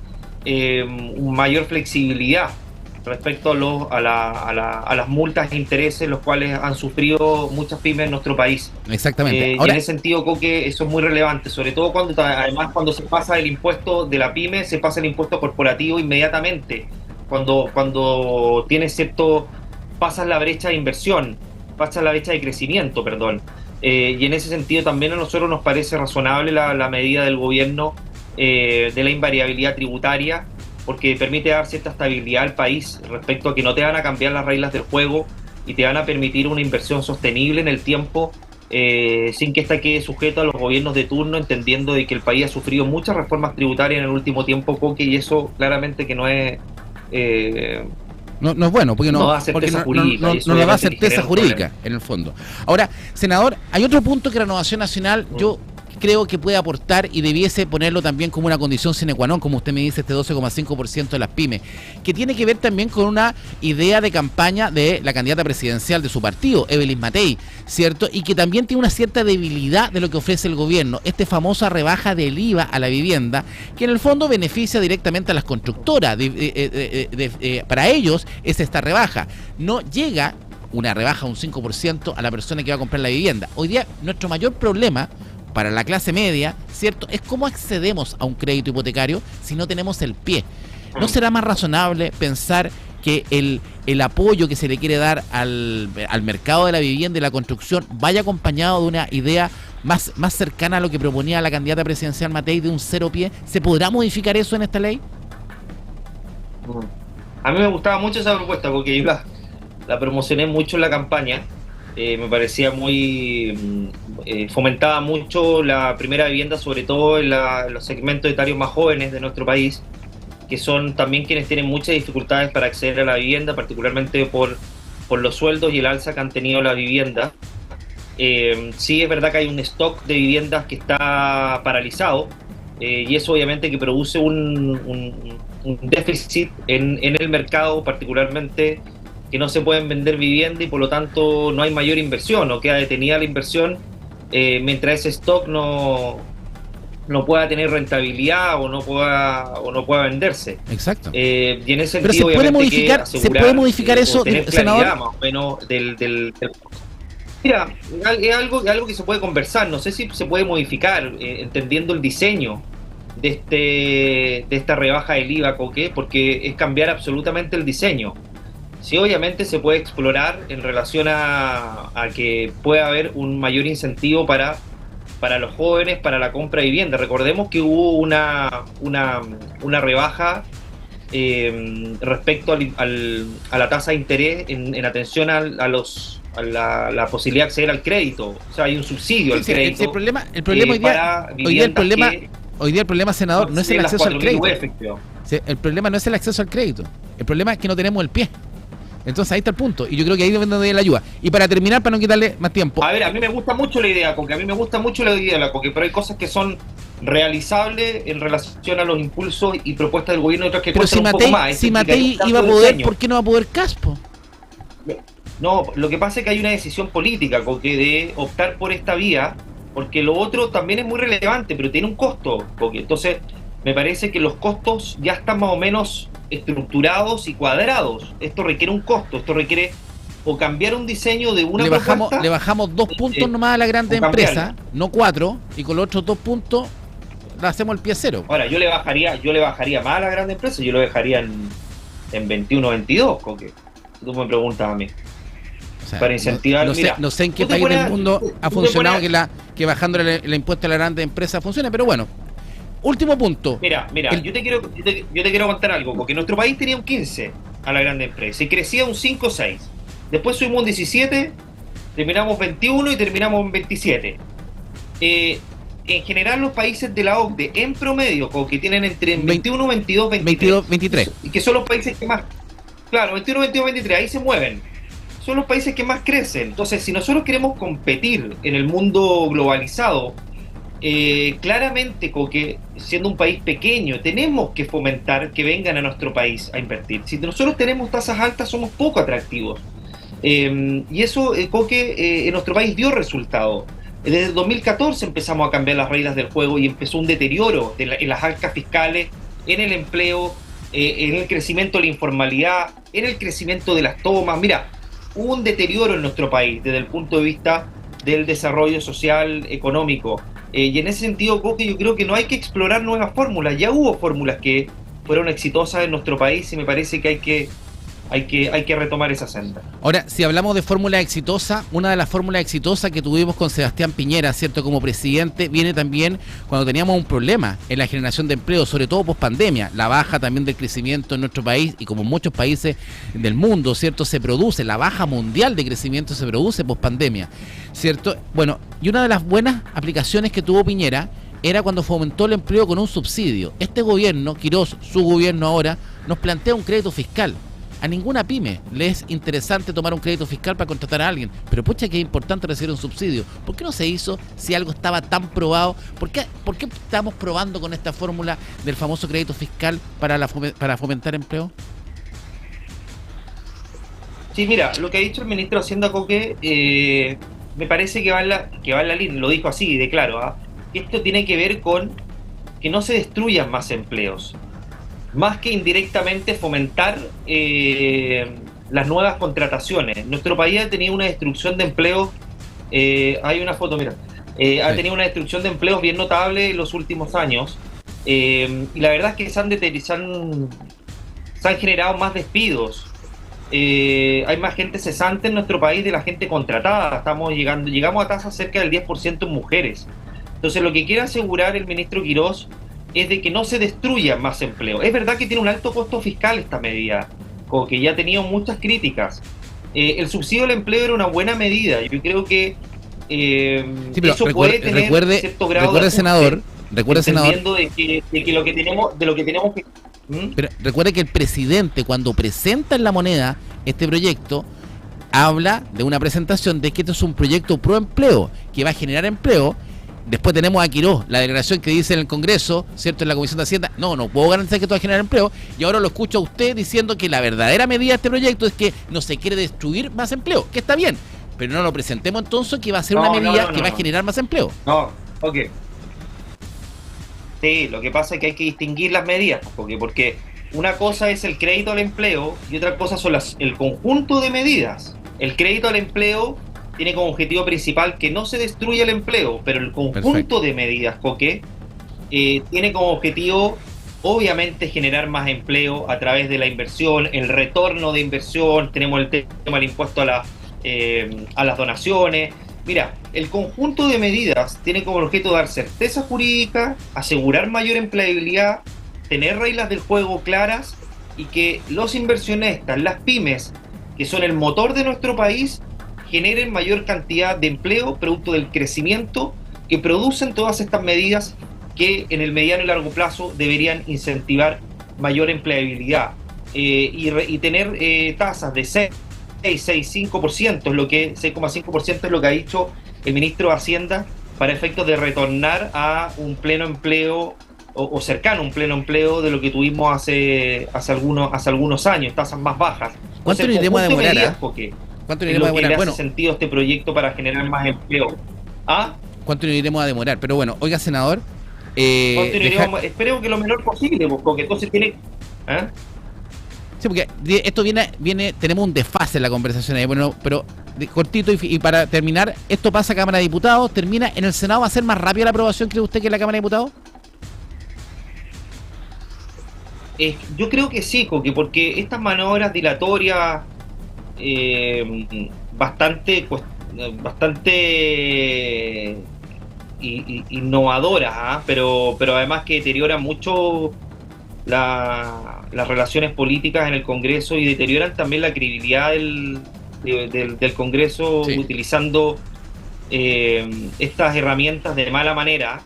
mayor flexibilidad respecto a las multas e intereses los cuales han sufrido muchas pymes en nuestro país. Exactamente. Ahora, y en ese sentido, Coque, eso es muy relevante, sobre todo cuando se pasa el impuesto de la pyme, se pasa el impuesto corporativo inmediatamente, cuando tienes pasas la brecha de inversión, pasas la brecha de crecimiento, perdón. Y en ese sentido también a nosotros nos parece razonable la medida del gobierno de la invariabilidad tributaria, porque permite dar cierta estabilidad al país respecto a que no te van a cambiar las reglas del juego y te van a permitir una inversión sostenible en el tiempo, sin que esta quede sujeto a los gobiernos de turno, entendiendo de que el país ha sufrido muchas reformas tributarias en el último tiempo, Coque, y eso claramente que no es... No es bueno, porque no da certeza jurídica. No le da certeza jurídica, en el fondo. Ahora, senador, hay otro punto que Renovación Nacional, yo creo que puede aportar y debiese ponerlo también como una condición sine qua non, como usted me dice, este 12,5% de las pymes, que tiene que ver también con una idea de campaña de la candidata presidencial de su partido, Evelyn Matei, ¿cierto? Y que también tiene una cierta debilidad de lo que ofrece el gobierno, famosa rebaja del IVA a la vivienda, que en el fondo beneficia directamente a las constructoras. Para ellos es esta rebaja. No llega una rebaja un 5% a la persona que va a comprar la vivienda. Hoy día nuestro mayor problema para la clase media, ¿cierto?, es cómo accedemos a un crédito hipotecario si no tenemos el pie. ¿No será más razonable pensar que el apoyo que se le quiere dar al mercado de la vivienda y la construcción vaya acompañado de una idea más cercana a lo que proponía la candidata presidencial Matei, de un cero pie? ¿Se podrá modificar eso en esta ley? A mí me gustaba mucho esa propuesta porque yo la promocioné mucho en la campaña. Me parecía muy... fomentaba mucho la primera vivienda, sobre todo en los segmentos etarios más jóvenes de nuestro país, que son también quienes tienen muchas dificultades para acceder a la vivienda, particularmente por los sueldos y el alza que han tenido las viviendas. Sí es verdad que hay un stock de viviendas que está paralizado, y eso obviamente que produce un déficit en el mercado, particularmente que no se pueden vender vivienda y por lo tanto no hay mayor inversión, o queda detenida la inversión mientras ese stock no pueda tener rentabilidad o no pueda venderse. Exacto. Y en ese pero sentido, se puede modificar eso, tener senador. más o menos del Mira, es algo que se puede conversar, no sé si se puede modificar, entendiendo el diseño de esta rebaja del IVA, Coque, porque es cambiar absolutamente el diseño. Sí, obviamente se puede explorar en relación a que pueda haber un mayor incentivo para los jóvenes, para la compra de vivienda. Recordemos que hubo una rebaja respecto a la tasa de interés en atención a la posibilidad de acceder al crédito. O sea, hay un subsidio al crédito. El problema hoy día el problema, senador, no es el acceso al crédito. El problema no es el acceso al crédito. El problema es que no tenemos el pie. Entonces ahí está el punto. Y yo creo que ahí debe de la ayuda. Y para terminar, para no quitarle más tiempo. A ver, a mí me gusta mucho la idea, Coque. Pero hay cosas que son realizables en relación a los impulsos y propuestas del gobierno y otras que cuestan un poco más. Si Matei iba a poder, ¿por qué no va a poder Caspo? No, lo que pasa es que hay una decisión política, Coque, de optar por esta vía, porque lo otro también es muy relevante, pero tiene un costo, Coque. Entonces, me parece que los costos ya están más o menos estructurados y cuadrados. Esto requiere un costo, esto requiere o cambiar un diseño de una propuesta. Le bajamos 2 puntos nomás a la grande empresa, no 4, y con los otros 2 puntos le hacemos el pie cero. Ahora, yo le bajaría más a la grande empresa, yo lo dejaría en 21, 22, Coque. Si tú me preguntas a mí. O sea, para incentivar. No sé en qué país del mundo ha funcionado que bajando el impuesto a la grande empresa funcione, pero bueno. Último punto. Mira, yo te quiero contar algo, porque nuestro país tenía un 15 a la grande empresa y crecía un 5 o 6. Después subimos un 17, terminamos 21 y terminamos en 27. En general los países de la OCDE, en promedio, que tienen entre 21, 22, 23. Y que son los países que más... Claro, 21, 22, 23, ahí se mueven. Son los países que más crecen. Entonces, si nosotros queremos competir en el mundo globalizado, claramente, Coque, siendo un país pequeño, tenemos que fomentar que vengan a nuestro país a invertir. Si nosotros tenemos tasas altas, somos poco atractivos. Y eso, Coque, en nuestro país dio resultado. Desde el 2014 empezamos a cambiar las reglas del juego y empezó un deterioro en las arcas fiscales, en el empleo, en el crecimiento de la informalidad, en el crecimiento de las tomas. Mira, hubo un deterioro en nuestro país desde el punto de vista del desarrollo social, económico. Y en ese sentido, Coque, yo creo que no hay que explorar nuevas fórmulas. Ya hubo fórmulas que fueron exitosas en nuestro país y me parece que hay que retomar esa senda. Ahora, si hablamos de fórmula exitosa, una de las fórmulas exitosas que tuvimos con Sebastián Piñera, ¿cierto?, como presidente, viene también cuando teníamos un problema en la generación de empleo, sobre todo post pandemia, la baja también del crecimiento en nuestro país y como en muchos países del mundo, ¿cierto?, se produce, la baja mundial de crecimiento se produce post pandemia, ¿cierto? Bueno, y una de las buenas aplicaciones que tuvo Piñera era cuando fomentó el empleo con un subsidio. Este gobierno, Quirós, su gobierno ahora, nos plantea un crédito fiscal. A ninguna pyme le es interesante tomar un crédito fiscal para contratar a alguien, pero pucha que es importante recibir un subsidio. ¿Por qué no se hizo si algo estaba tan probado? ¿Por qué estamos probando con esta fórmula del famoso crédito fiscal para fomentar empleo? Sí, mira, lo que ha dicho el ministro de Hacienda, Coque, me parece que va en la línea, lo dijo así de claro, que esto tiene que ver con que no se destruyan más empleos. Más que indirectamente fomentar las nuevas contrataciones. Nuestro país ha tenido una destrucción de empleos, hay una foto, mira, ha tenido una destrucción de empleos bien notable en los últimos años, y la verdad es que se han generado más despidos, hay más gente cesante en nuestro país de la gente contratada, llegamos a tasas cerca del 10% en mujeres. Entonces lo que quiere asegurar el ministro Quirós es de que no se destruya más empleo. Es verdad que tiene un alto costo fiscal esta medida, como que ya ha tenido muchas críticas. El subsidio al empleo era una buena medida. Yo creo que eso puede tener cierto grado de ajuste, recuerde, senador, de que lo que tenemos que... Pero recuerde que el presidente, cuando presenta en la moneda este proyecto, habla de una presentación de que esto es un proyecto pro empleo, que va a generar empleo. Después tenemos a Quirós, la declaración que dice en el Congreso, ¿cierto?, en la Comisión de Hacienda, no puedo garantizar que esto va a generar empleo, y ahora lo escucho a usted diciendo que la verdadera medida de este proyecto es que no se quiere destruir más empleo, que está bien, pero no lo presentemos entonces que va a ser una medida que va a generar más empleo. No, ok. Sí, lo que pasa es que hay que distinguir las medidas, porque una cosa es el crédito al empleo y otra cosa son el conjunto de medidas. El crédito al empleo tiene como objetivo principal que no se destruya el empleo, pero el conjunto Perfecto. de medidas, Coque, tiene como objetivo obviamente generar más empleo a través de la inversión, el retorno de inversión, tenemos el tema del impuesto a las donaciones. Mira, el conjunto de medidas tiene como objeto dar certeza jurídica, asegurar mayor empleabilidad, tener reglas del juego claras y que los inversionistas, las pymes, que son el motor de nuestro país, generen mayor cantidad de empleo producto del crecimiento que producen todas estas medidas que en el mediano y largo plazo deberían incentivar mayor empleabilidad y tener tasas de 6,5%, es lo que 6,5% es lo que ha dicho el ministro de Hacienda para efectos de retornar a un pleno empleo o cercano a un pleno empleo de lo que tuvimos hace algunos años, tasas más bajas. ¿Cuánto Entonces, nos iremos a el conjunto de demorar? medidas, porque ¿Cuánto nos es iremos a lo que demorar? le Bueno, hace sentido a este proyecto para generar más empleo. ¿cuánto nos iremos a demorar? Pero bueno, oiga, senador. Espero que lo menor posible, porque entonces tiene... Sí, porque esto viene, tenemos un desfase en la conversación ahí, bueno, pero cortito y para terminar, esto pasa a Cámara de Diputados, termina en el Senado, ¿va a ser más rápida la aprobación, cree usted, que en la Cámara de Diputados? Yo creo que sí, Coque, porque estas maniobras dilatorias bastante innovadoras, pero además que deterioran mucho las relaciones políticas en el Congreso y deterioran también la credibilidad del Congreso, sí, utilizando estas herramientas de mala manera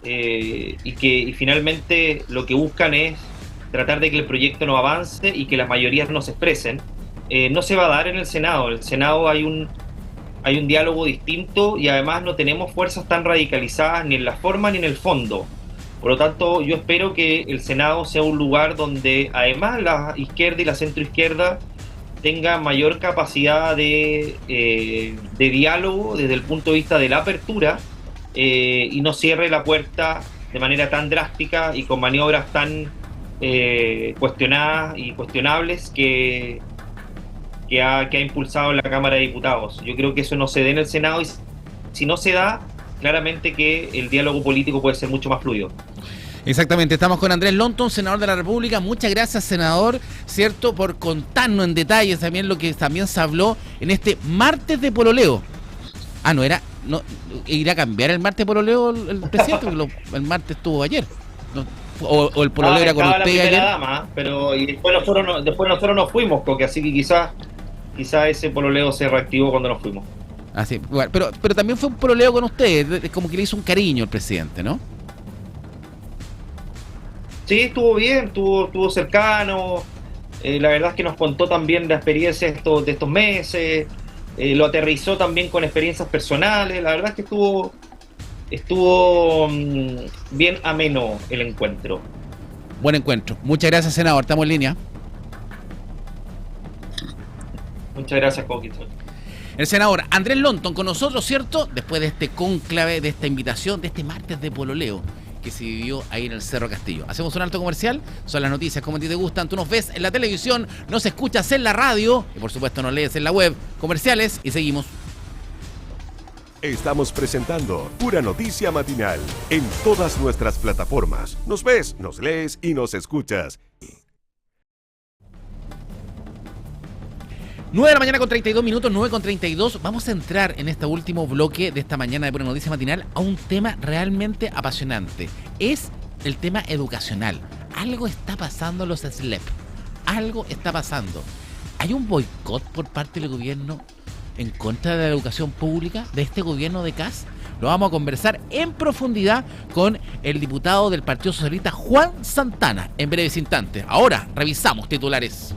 y finalmente lo que buscan es tratar de que el proyecto no avance y que las mayorías no se expresen. No se va a dar en el Senado. En el Senado hay un diálogo distinto y además no tenemos fuerzas tan radicalizadas ni en la forma ni en el fondo. Por lo tanto, yo espero que el Senado sea un lugar donde además la izquierda y la centroizquierda tengan mayor capacidad de diálogo desde el punto de vista de la apertura y no cierre la puerta de manera tan drástica y con maniobras tan cuestionadas y cuestionables que ha impulsado la Cámara de Diputados. Yo creo que eso no se dé en el Senado y si no se da, claramente que el diálogo político puede ser mucho más fluido. Exactamente, estamos con Andrés Lonton, senador de la República. Muchas gracias, senador, cierto, por contarnos en detalles también lo que también se habló en este martes de pololeo. No irá a cambiar el martes de pololeo el presidente, porque el martes estuvo ayer. O el pololeo era con usted ayer. Dama, pero y después nosotros nos fuimos, porque así que quizás ese pololeo se reactivó cuando nos fuimos. Así, bueno, pero también fue un pololeo con usted, es como que le hizo un cariño el presidente, ¿no? Sí, estuvo bien, estuvo cercano. La verdad es que nos contó también la experiencia de estos meses. Lo aterrizó también con experiencias personales. La verdad es que estuvo bien ameno el encuentro. Buen encuentro. Muchas gracias, senador. Estamos en línea. Muchas gracias, Coquito. El senador Andrés Lonton con nosotros, ¿cierto? Después de este cónclave, de esta invitación, de este martes de pololeo que se vivió ahí en el Cerro Castillo. Hacemos un alto comercial, son las noticias como a ti te gustan, tú nos ves en la televisión, nos escuchas en la radio y por supuesto nos lees en la web, comerciales y seguimos. Estamos presentando Pura Noticia Matinal en todas nuestras plataformas. Nos ves, nos lees y nos escuchas. 9 de la mañana con 32 minutos, 9 con 32. Vamos a entrar en este último bloque de esta mañana de Pura Noticia Matinal a un tema realmente apasionante. Es el tema educacional. Algo está pasando en los SLEP. Algo está pasando. ¿Hay un boicot por parte del gobierno en contra de la educación pública de este gobierno de CAS? Lo vamos a conversar en profundidad con el diputado del Partido Socialista, Juan Santana, en breves instantes. Ahora revisamos titulares.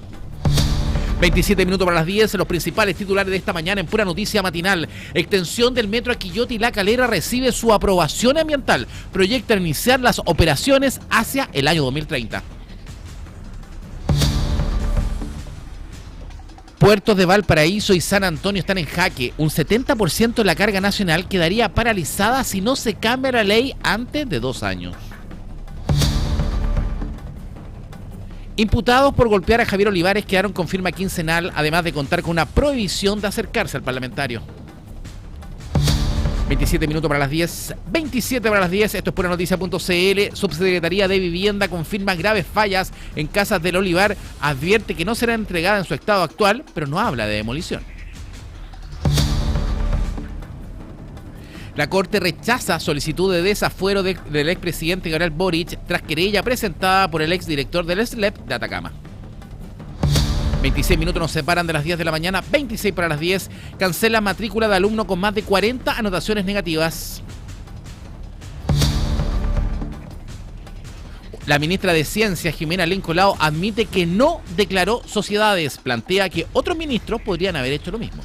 27 minutos para las 10, los principales titulares de esta mañana en Pura Noticia Matinal. Extensión del metro a Quillota y La Calera recibe su aprobación ambiental. Proyectan iniciar las operaciones hacia el año 2030. Puertos de Valparaíso y San Antonio están en jaque. Un 70% de la carga nacional quedaría paralizada si no se cambia la ley antes de 2 años. Imputados por golpear a Javier Olivares quedaron con firma quincenal, además de contar con una prohibición de acercarse al parlamentario. 27 minutos para las 10, 27 para las 10, esto es Puranoticia.cl. Subsecretaría de Vivienda confirma graves fallas en Casas del Olivar, advierte que no será entregada en su estado actual, pero no habla de demolición. La Corte rechaza solicitud de desafuero del expresidente Gabriel Boric tras querella presentada por el exdirector del SLEP de Atacama. 26 minutos nos separan de las 10 de la mañana, 26 para las 10. Cancela matrícula de alumno con más de 40 anotaciones negativas. La ministra de Ciencia, Jimena Lencolao, admite que no declaró sociedades. Plantea que otros ministros podrían haber hecho lo mismo.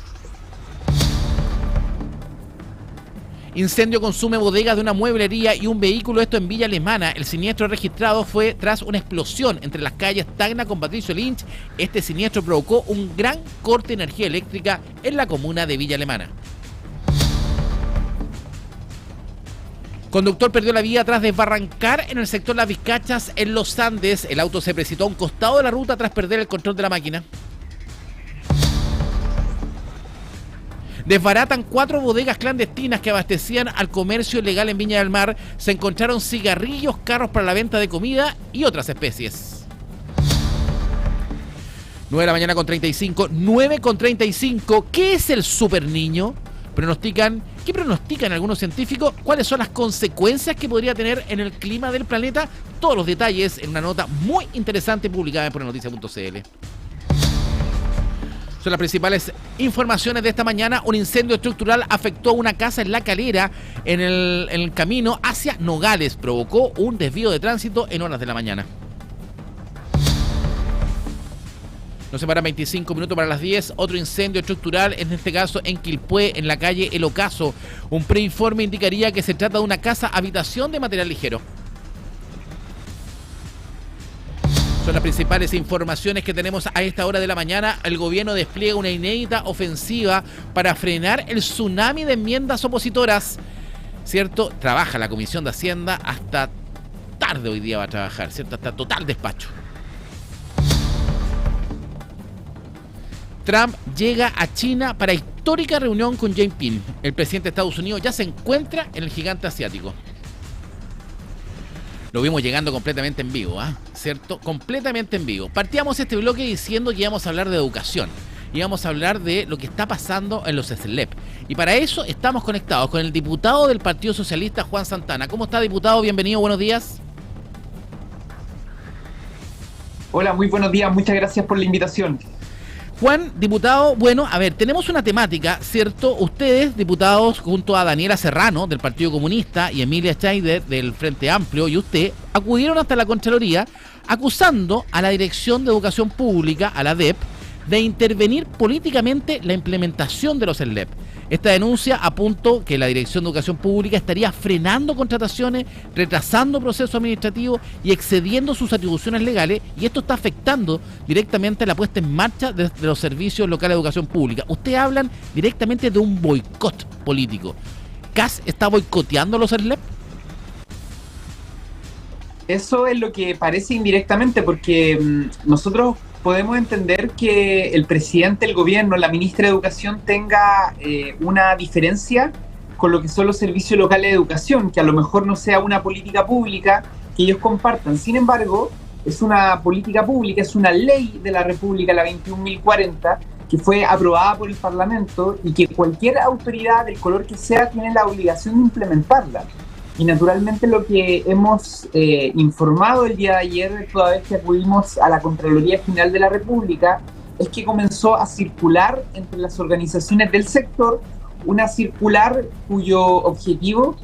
Incendio consume bodegas de una mueblería y un vehículo, esto en Villa Alemana. El siniestro registrado fue tras una explosión entre las calles Tacna con Patricio Lynch. Este siniestro provocó un gran corte de energía eléctrica en la comuna de Villa Alemana. Conductor perdió la vida tras desbarrancar en el sector Las Vizcachas en Los Andes. El auto se precipitó a un costado de la ruta tras perder el control de la máquina. Desbaratan 4 bodegas clandestinas que abastecían al comercio ilegal en Viña del Mar. Se encontraron cigarrillos, carros para la venta de comida y otras especies. 9 de la mañana con 35, 9 con 35. ¿Qué es el superniño? ¿Qué pronostican algunos científicos? ¿Cuáles son las consecuencias que podría tener en el clima del planeta? Todos los detalles en una nota muy interesante publicada en Puranoticia.cl. Son las principales informaciones de esta mañana. Un incendio estructural afectó a una casa en La Calera en el camino hacia Nogales. Provocó un desvío de tránsito en horas de la mañana. Nos separan 25 minutos para las 10. Otro incendio estructural, en este caso en Quilpué, en la calle El Ocaso. Un preinforme indicaría que se trata de una casa habitación de material ligero. Son las principales informaciones que tenemos a esta hora de la mañana. El gobierno despliega una inédita ofensiva para frenar el tsunami de enmiendas opositoras. ¿Cierto? Trabaja la Comisión de Hacienda hasta tarde hoy día va a trabajar, ¿cierto? Hasta total despacho. Trump llega a China para histórica reunión con Xi Jinping. El presidente de Estados Unidos ya se encuentra en el gigante asiático. Lo vimos llegando completamente en vivo, ¿cierto? Completamente en vivo. Partíamos este bloque diciendo que íbamos a hablar de educación. Íbamos a hablar de lo que está pasando en los SLEP. Y para eso estamos conectados con el diputado del Partido Socialista, Juan Santana. ¿Cómo está, diputado? Bienvenido, buenos días. Hola, muy buenos días. Muchas gracias por la invitación. Juan, diputado, bueno, a ver, tenemos una temática, ¿cierto? Ustedes, diputados, junto a Daniela Serrano, del Partido Comunista, y Emilia Schneider, del Frente Amplio, y usted, acudieron hasta la Contraloría acusando a la Dirección de Educación Pública, a la DEP, de intervenir políticamente la implementación de los SLEP. Esta denuncia apunta que la Dirección de Educación Pública estaría frenando contrataciones, retrasando procesos administrativos y excediendo sus atribuciones legales, y esto está afectando directamente la puesta en marcha de los servicios locales de educación pública. Ustedes hablan directamente de un boicot político. ¿CAS está boicoteando los SLEP? Eso es lo que parece indirectamente, porque nosotros podemos entender que el presidente del gobierno, la ministra de Educación, tenga una diferencia con lo que son los servicios locales de educación, que a lo mejor no sea una política pública que ellos compartan. Sin embargo, es una política pública, es una ley de la República, la 21.040, que fue aprobada por el Parlamento y que cualquier autoridad, del color que sea, tiene la obligación de implementarla. Y naturalmente lo que hemos informado el día de ayer, toda vez que acudimos a la Contraloría General de la República, es que comenzó a circular entre las organizaciones del sector una circular cuyo objetivo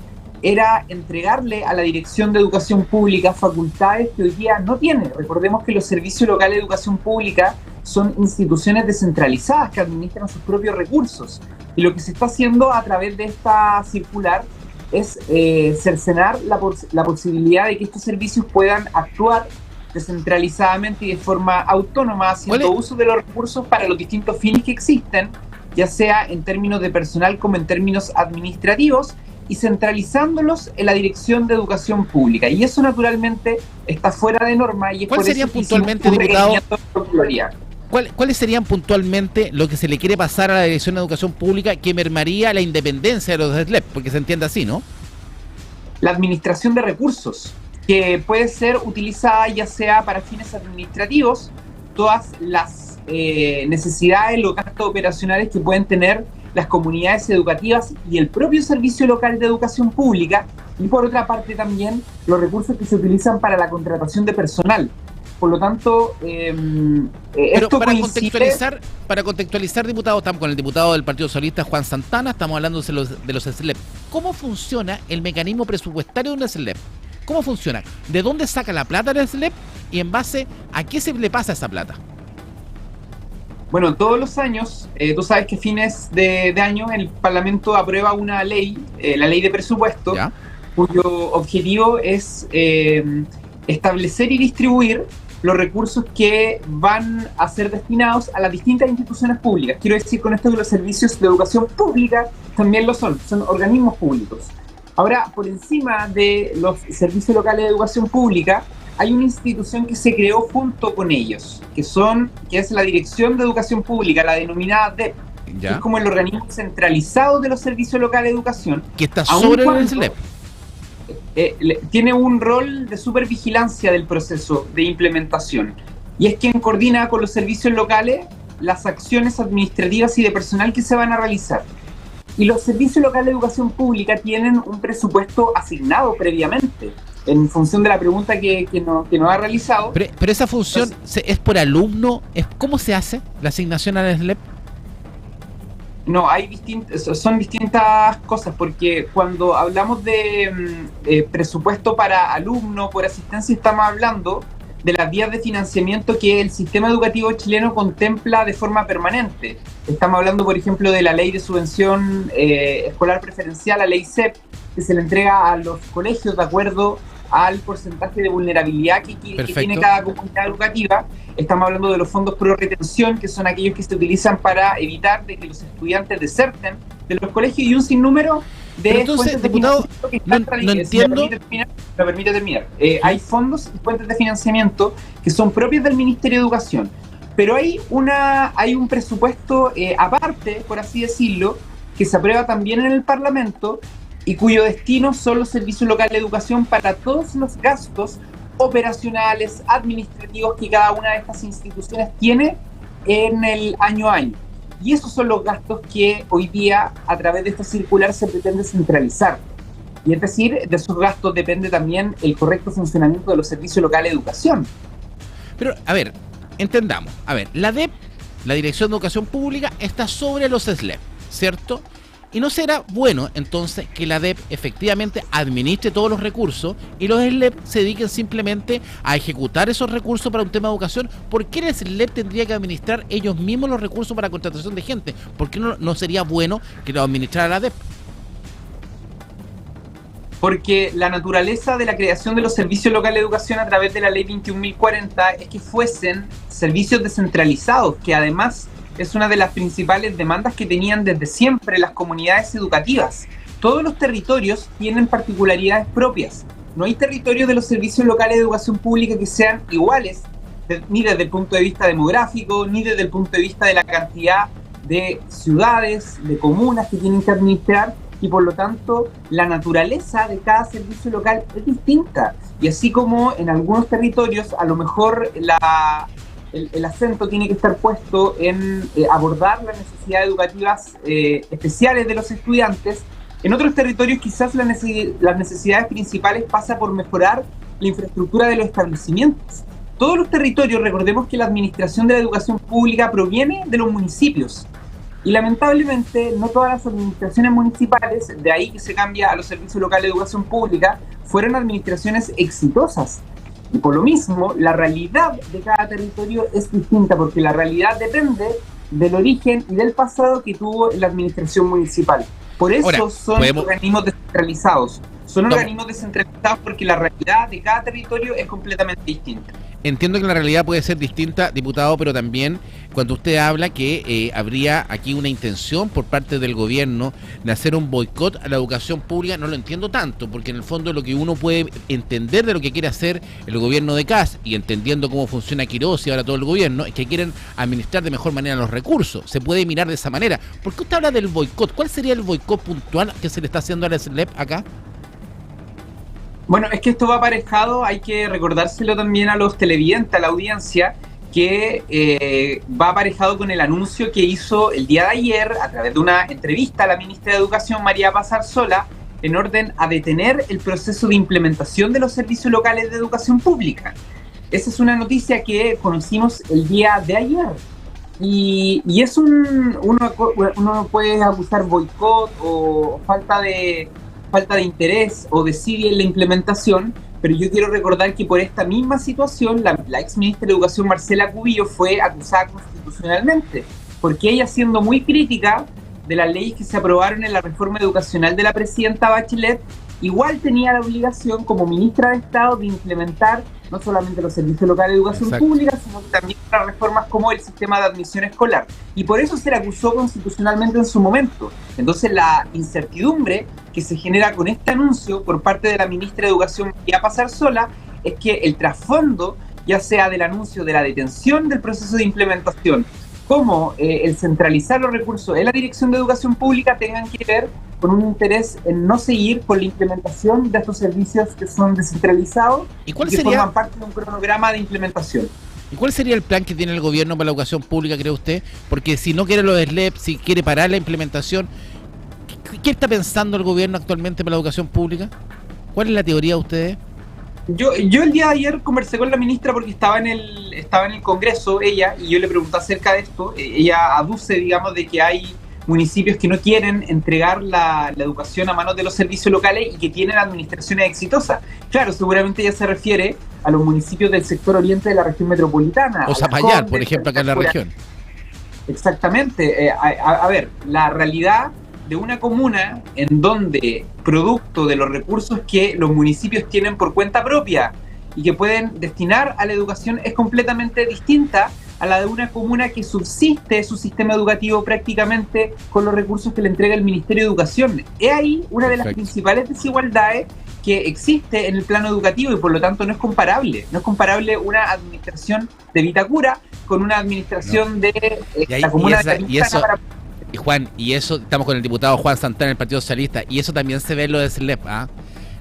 era entregarle a la Dirección de Educación Pública facultades que hoy día no tiene. Recordemos que los servicios locales de educación pública son instituciones descentralizadas que administran sus propios recursos. Y lo que se está haciendo a través de esta circular es cercenar la posibilidad de que estos servicios puedan actuar descentralizadamente y de forma autónoma, haciendo uso de los recursos para los distintos fines que existen, ya sea en términos de personal como en términos administrativos, y centralizándolos en la Dirección de Educación Pública. Y eso naturalmente está fuera de norma. Y es ¿Cuál por sería eso puntualmente, diputado? ¿Cuáles serían puntualmente lo que se le quiere pasar a la Dirección de Educación Pública que mermaría la independencia de los SLEP? Porque se entiende así, ¿no? La administración de recursos, que puede ser utilizada ya sea para fines administrativos, todas las necesidades, los gastos operacionales que pueden tener las comunidades educativas y el propio servicio local de educación pública, y por otra parte también los recursos que se utilizan para la contratación de personal. Por lo tanto, pero esto para contextualizar, diputado, estamos con el diputado del Partido Socialista, Juan Santana, estamos hablando de los SLEP. ¿Cómo funciona el mecanismo presupuestario de un SLEP? ¿Cómo funciona? ¿De dónde saca la plata el SLEP y en base a qué se le pasa esa plata? Bueno, todos los años, tú sabes que a fines de año el Parlamento aprueba una ley, la ley de presupuesto, ¿ya?, cuyo objetivo es establecer y distribuir los recursos que van a ser destinados a las distintas instituciones públicas. Quiero decir con esto que los servicios de educación pública también lo son organismos públicos. Ahora, por encima de los servicios locales de educación pública, hay una institución que se creó junto con ellos, que es la Dirección de Educación Pública, la denominada DEP, que es como el organismo centralizado de los servicios locales de educación. Que está sobre el SLEP. Tiene un rol de supervigilancia del proceso de implementación, y es quien coordina con los servicios locales las acciones administrativas y de personal que se van a realizar. Y los servicios locales de educación pública tienen un presupuesto asignado previamente, en función de la pregunta que nos ha realizado. Pero esa función es por alumno. ¿Cómo se hace la asignación al SLEP? No, son distintas cosas, porque cuando hablamos de presupuesto para alumno por asistencia, estamos hablando de las vías de financiamiento que el sistema educativo chileno contempla de forma permanente. Estamos hablando, por ejemplo, de la ley de subvención escolar preferencial, la ley CEP, que se le entrega a los colegios de acuerdo al porcentaje de vulnerabilidad que tiene cada comunidad educativa. Estamos hablando de los fondos pro retención, que son aquellos que se utilizan para evitar de que los estudiantes deserten de los colegios, y un sinnúmero de... Pero entonces, diputado, no entiendo... Me permite terminar. Hay fondos y fuentes de financiamiento que son propios del Ministerio de Educación, pero hay un presupuesto aparte, por así decirlo, que se aprueba también en el Parlamento, y cuyo destino son los servicios locales de educación para todos los gastos operacionales, administrativos que cada una de estas instituciones tiene en el año a año. Y esos son los gastos que hoy día, a través de esta circular, se pretende centralizar. Y es decir, de esos gastos depende también el correcto funcionamiento de los servicios locales de educación. Pero, a ver, entendamos. A ver, la DEP, la Dirección de Educación Pública, está sobre los SLEP, ¿cierto? ¿Y no será bueno, entonces, que la DEP efectivamente administre todos los recursos y los SLEP se dediquen simplemente a ejecutar esos recursos para un tema de educación? ¿Por qué el SLEP tendría que administrar ellos mismos los recursos para contratación de gente? ¿Por qué no sería bueno que lo administrara la DEP? Porque la naturaleza de la creación de los servicios locales de educación a través de la ley 21.040 es que fuesen servicios descentralizados, que además es una de las principales demandas que tenían desde siempre las comunidades educativas. Todos los territorios tienen particularidades propias. No hay territorios de los servicios locales de educación pública que sean iguales, ni desde el punto de vista demográfico, ni desde el punto de vista de la cantidad de ciudades, de comunas que tienen que administrar, y por lo tanto la naturaleza de cada servicio local es distinta. Y así como en algunos territorios a lo mejor el acento tiene que estar puesto en abordar las necesidades educativas especiales de los estudiantes, en otros territorios quizás las necesidades principales pasa por mejorar la infraestructura de los establecimientos. Todos los territorios, recordemos que la administración de la educación pública proviene de los municipios, y lamentablemente no todas las administraciones municipales, de ahí que se cambia a los servicios locales de educación pública, fueron administraciones exitosas. Y por lo mismo, la realidad de cada territorio es distinta, porque la realidad depende del origen y del pasado que tuvo la administración municipal. Por eso son organismos descentralizados. Son organismos descentralizados porque la realidad de cada territorio es completamente distinta. Entiendo que la realidad puede ser distinta, diputado, pero también cuando usted habla que habría aquí una intención por parte del gobierno de hacer un boicot a la educación pública, no lo entiendo tanto, porque en el fondo lo que uno puede entender de lo que quiere hacer el gobierno de Kast, y entendiendo cómo funciona Quirós y ahora todo el gobierno, es que quieren administrar de mejor manera los recursos. Se puede mirar de esa manera. ¿Por qué usted habla del boicot? ¿Cuál sería el boicot puntual que se le está haciendo a la SLEP acá? Bueno, es que esto va aparejado, hay que recordárselo también a los televidentes, a la audiencia, que va aparejado con el anuncio que hizo el día de ayer, a través de una entrevista a la ministra de Educación, María Paz Arzola, en orden a detener el proceso de implementación de los servicios locales de educación pública. Esa es una noticia que conocimos el día de ayer. Y es uno puede acusar boicot o falta de interés o desidia en la implementación, pero yo quiero recordar que por esta misma situación la ex ministra de Educación Marcela Cubillo fue acusada constitucionalmente, porque ella, siendo muy crítica de las leyes que se aprobaron en la reforma educacional de la presidenta Bachelet, igual tenía la obligación como ministra de Estado de implementar no solamente los servicios locales de educación pública, sino también otras reformas como el sistema de admisión escolar. Y por eso se le acusó constitucionalmente en su momento. Entonces la incertidumbre que se genera con este anuncio por parte de la ministra de Educación, María Paz Arzola, es que el trasfondo, ya sea del anuncio de la detención del proceso de implementación, como el centralizar los recursos en la Dirección de Educación Pública, tengan que ver con un interés en no seguir con la implementación de estos servicios que son descentralizados y que forman parte de un cronograma de implementación. ¿Y cuál sería el plan que tiene el gobierno para la educación pública, cree usted? Porque si no quiere los SLEP, si quiere parar la implementación, ¿qué está pensando el gobierno actualmente para la educación pública? ¿Cuál es la teoría de ustedes? Yo el día de ayer conversé con la ministra porque estaba en el Congreso ella, y yo le pregunté acerca de esto. Ella aduce, digamos, de que hay municipios que no quieren entregar la educación a manos de los servicios locales y que tienen administraciones exitosas. Claro, seguramente ella se refiere a los municipios del sector oriente de la región metropolitana. O Zapallar, por ejemplo, acá en la región. Exactamente. A ver, la realidad de una comuna en donde, producto de los recursos que los municipios tienen por cuenta propia y que pueden destinar a la educación, es completamente distinta a la de una comuna que subsiste su sistema educativo prácticamente con los recursos que le entrega el Ministerio de Educación. Es ahí una de las principales desigualdades que existe en el plano educativo, y por lo tanto no es comparable. No es comparable una administración de Vitacura con una administración de la comuna de Vitacura. Y Juan, y eso, estamos con el diputado Juan Santana del Partido Socialista, y eso también se ve en lo de SLEP, ¿ah?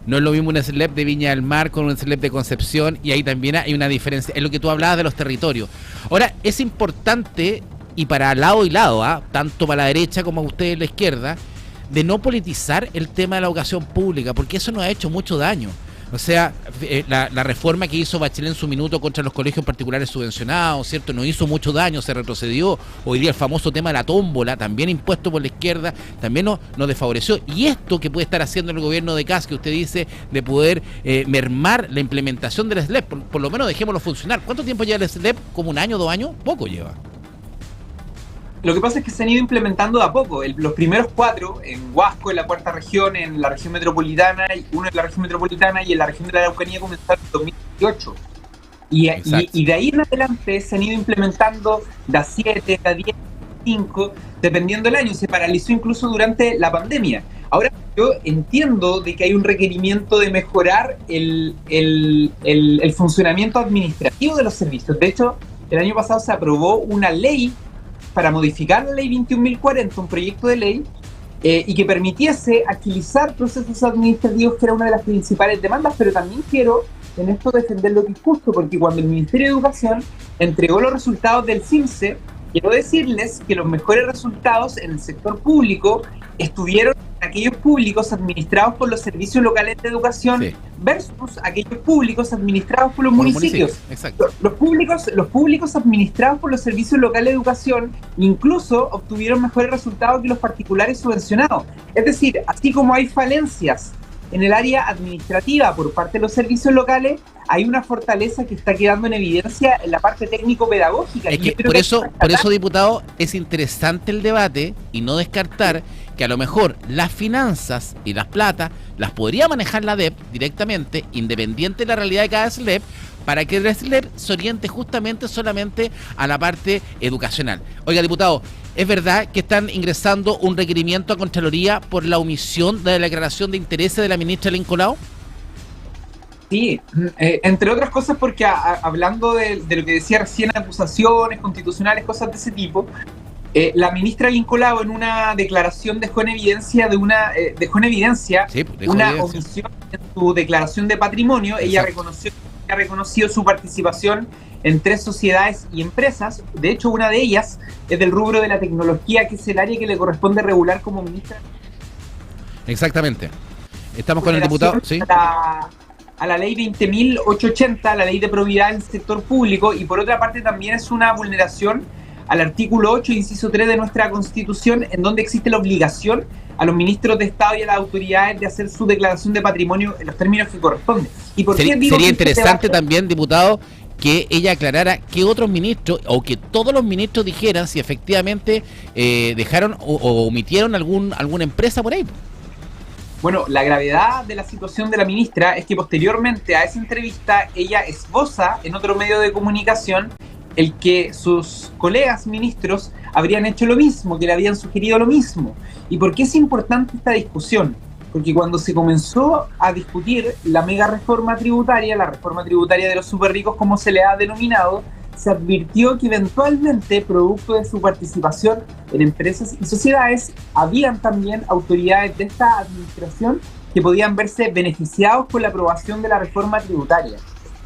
No es lo mismo un SLEP de Viña del Mar con un SLEP de Concepción, y ahí también hay una diferencia. Es lo que tú hablabas de los territorios. Ahora, es importante, y para lado y lado, tanto para la derecha como a ustedes la izquierda, de no politizar el tema de la educación pública, porque eso nos ha hecho mucho daño. O sea, la reforma que hizo Bachelet en su minuto contra los colegios particulares subvencionados, ¿cierto? Nos hizo mucho daño, se retrocedió. Hoy día el famoso tema de la tómbola, también impuesto por la izquierda, también nos desfavoreció. Y esto que puede estar haciendo el gobierno de Kast, que usted dice, de poder mermar la implementación del SLEP, por lo menos dejémoslo funcionar. ¿Cuánto tiempo lleva el SLEP? ¿Como un año, 2 años? Poco lleva. Lo que pasa es que se han ido implementando de a poco. Los primeros 4, en Huasco, en la cuarta región, en la región metropolitana, uno en la región metropolitana y en la región de la Araucanía, comenzaron en 2018. Y de ahí en adelante se han ido implementando de a 7, de a 10, 5, dependiendo del año. Se paralizó incluso durante la pandemia. Ahora, yo entiendo de que hay un requerimiento de mejorar el funcionamiento administrativo de los servicios. De hecho, el año pasado se aprobó una ley para modificar la ley 21.040, un proyecto de ley, y que permitiese agilizar procesos administrativos, que era una de las principales demandas. Pero también quiero en esto defender lo que es justo, porque cuando el Ministerio de Educación entregó los resultados del CIMSE, quiero decirles que los mejores resultados en el sector público estuvieron en aquellos públicos administrados por los servicios locales de educación, versus aquellos públicos administrados por los municipios. Exacto. Los públicos administrados por los servicios locales de educación incluso obtuvieron mejores resultados que los particulares subvencionados. Es decir, así como hay falencias en el área administrativa por parte de los servicios locales, hay una fortaleza que está quedando en evidencia en la parte técnico-pedagógica. Es que por eso, diputado, es interesante el debate y no descartar que a lo mejor las finanzas y las plata las podría manejar la DEP directamente, independiente de la realidad de cada SLEP, para que el SLEP se oriente justamente solamente a la parte educacional. Oiga, diputado, ¿es verdad que están ingresando un requerimiento a Contraloría por la omisión de la declaración de intereses de la ministra Lynn Colau? Sí, entre otras cosas porque hablando de lo que decía recién, acusaciones constitucionales, cosas de ese tipo, la ministra Lynn Colau en una declaración dejó en evidencia una omisión en su declaración de patrimonio. Exacto. Ella ha reconocido su participación en 3 sociedades y empresas. De hecho, una de ellas es del rubro de la tecnología, que es el área que le corresponde regular como ministra. Exactamente. Estamos con el diputado. ¿Sí? A la ley 20.880, la ley de probidad en el sector público, y por otra parte también es una vulneración al artículo 8, inciso 3 de nuestra Constitución, en donde existe la obligación a los ministros de Estado y a las autoridades de hacer su declaración de patrimonio en los términos que corresponden. ¿Y por qué digo sería que interesante también, diputado, que ella aclarara que otros ministros, o que todos los ministros dijeran si efectivamente dejaron o omitieron alguna empresa por ahí? Bueno, la gravedad de la situación de la ministra es que posteriormente a esa entrevista ella esboza en otro medio de comunicación el que sus colegas ministros habrían hecho lo mismo, que le habían sugerido lo mismo. ¿Y por qué es importante esta discusión? Porque cuando se comenzó a discutir la mega reforma tributaria, la reforma tributaria de los superricos, como se le ha denominado, se advirtió que eventualmente, producto de su participación en empresas y sociedades, habían también autoridades de esta administración que podían verse beneficiados por la aprobación de la reforma tributaria.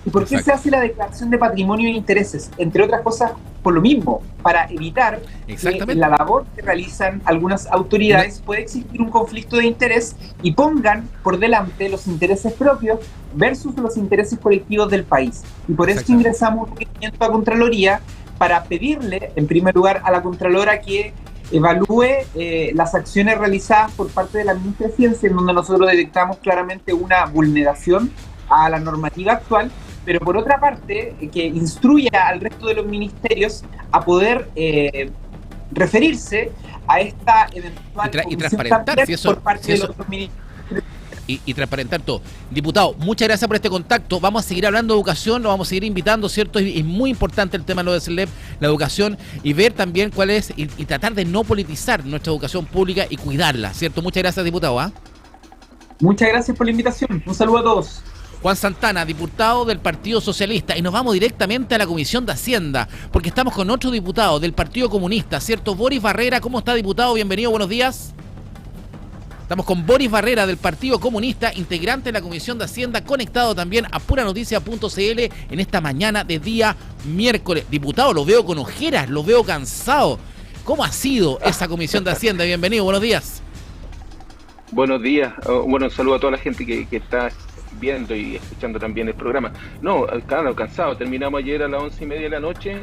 ¿Y por qué se hace la declaración de patrimonio e intereses? Entre otras cosas, por lo mismo, para evitar que en la labor que realizan algunas autoridades puede existir un conflicto de interés y pongan por delante los intereses propios versus los intereses colectivos del país. Y por eso ingresamos un requerimiento a Contraloría para pedirle, en primer lugar, a la Contralora que evalúe las acciones realizadas por parte de la ministra de Ciencia, en donde nosotros detectamos claramente una vulneración a la normativa actual, pero por otra parte, que instruya al resto de los ministerios a poder referirse a esta eventual y transparentar si eso, por parte de los ministerios. Y transparentar todo. Diputado, muchas gracias por este contacto. Vamos a seguir hablando de educación, lo vamos a seguir invitando, ¿cierto? Es muy importante el tema de lo de SLEP, la educación, y ver también cuál es, y tratar de no politizar nuestra educación pública y cuidarla, ¿cierto? Muchas gracias, diputado. Muchas gracias por la invitación. Un saludo a todos. Juan Santana, diputado del Partido Socialista, y nos vamos directamente a la Comisión de Hacienda, porque estamos con otro diputado del Partido Comunista, ¿cierto? Boris Barrera. ¿Cómo está, diputado? Bienvenido, buenos días. Estamos con Boris Barrera del Partido Comunista, integrante de la Comisión de Hacienda, conectado también a puranoticia.cl en esta mañana de día miércoles. Diputado, lo veo con ojeras, lo veo cansado. ¿Cómo ha sido esa Comisión de Hacienda? Bienvenido, buenos días. Buenos días. Bueno, un saludo a toda la gente que está viendo y escuchando también el programa. No, claro, cansado. Terminamos ayer a las 11:30 de la noche.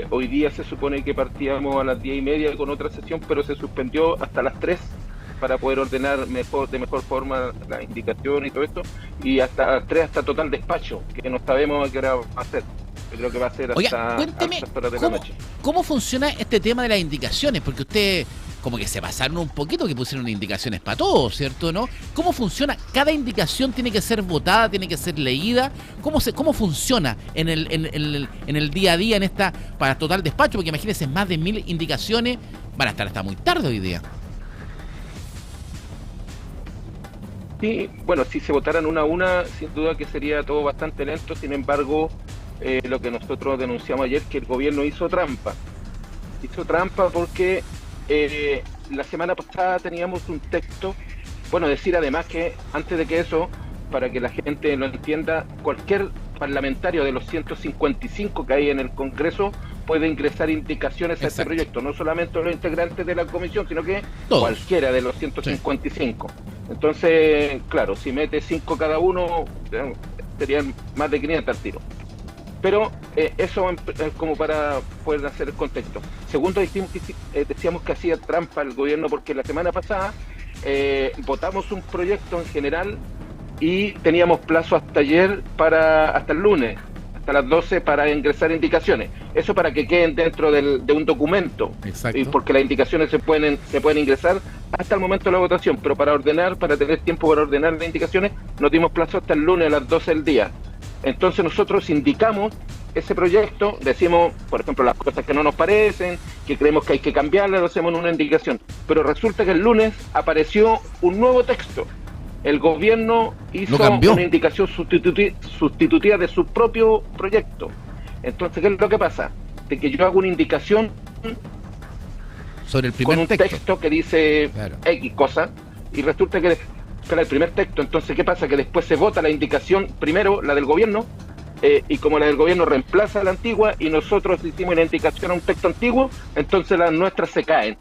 Hoy día se supone que partíamos a las 10:30 con otra sesión, pero se suspendió hasta las 3 para poder ordenar de mejor forma la indicación y todo esto. Y hasta las 3 hasta total despacho, que no sabemos a qué hora va a ser. Yo creo que va a ser hasta, cuénteme, hasta horas de la noche. ¿Cómo funciona este tema de las indicaciones? Porque usted como que se pasaron un poquito, que pusieron indicaciones para todos, ¿cierto? ¿No? ¿Cómo funciona? ¿Cada indicación tiene que ser votada, tiene que ser leída? ¿Cómo funciona en el día a día en esta para total despacho? Porque imagínense, más de 1000 indicaciones van a estar hasta muy tarde hoy día. Sí, bueno, si se votaran una a una, sin duda que sería todo bastante lento. Sin embargo, lo que nosotros denunciamos ayer, que el gobierno hizo trampa. Hizo trampa porque la semana pasada teníamos un texto, bueno, decir además que antes de que eso, para que la gente lo entienda, cualquier parlamentario de los 155 que hay en el Congreso puede ingresar indicaciones a este proyecto, no solamente los integrantes de la comisión, sino que todos, cualquiera de los 155. Sí. Entonces, claro, si mete 5 cada uno, serían más de 500 al tiro. Pero eso es como para poder hacer el contexto. Segundo, decíamos que hacía trampa el gobierno porque la semana pasada votamos un proyecto en general y teníamos plazo hasta ayer, hasta el lunes, hasta las 12 para ingresar indicaciones. Eso para que queden dentro de un documento. Exacto. Porque las indicaciones se pueden ingresar hasta el momento de la votación, pero para tener tiempo para ordenar las indicaciones, nos dimos plazo hasta el lunes a las 12 del día. Entonces nosotros indicamos ese proyecto, decimos, por ejemplo, las cosas que no nos parecen, que creemos que hay que cambiarlas, lo hacemos en una indicación. Pero resulta que el lunes apareció un nuevo texto. El gobierno hizo una indicación sustitutiva de su propio proyecto. Entonces, ¿qué es lo que pasa? De que yo hago una indicación sobre el primer con un texto que dice X cosa, y resulta que era el primer texto. Entonces, ¿qué pasa? Que después se vota la indicación, primero la del gobierno, y como la del gobierno reemplaza la antigua, y nosotros hicimos una indicación a un texto antiguo, entonces las nuestras se caen.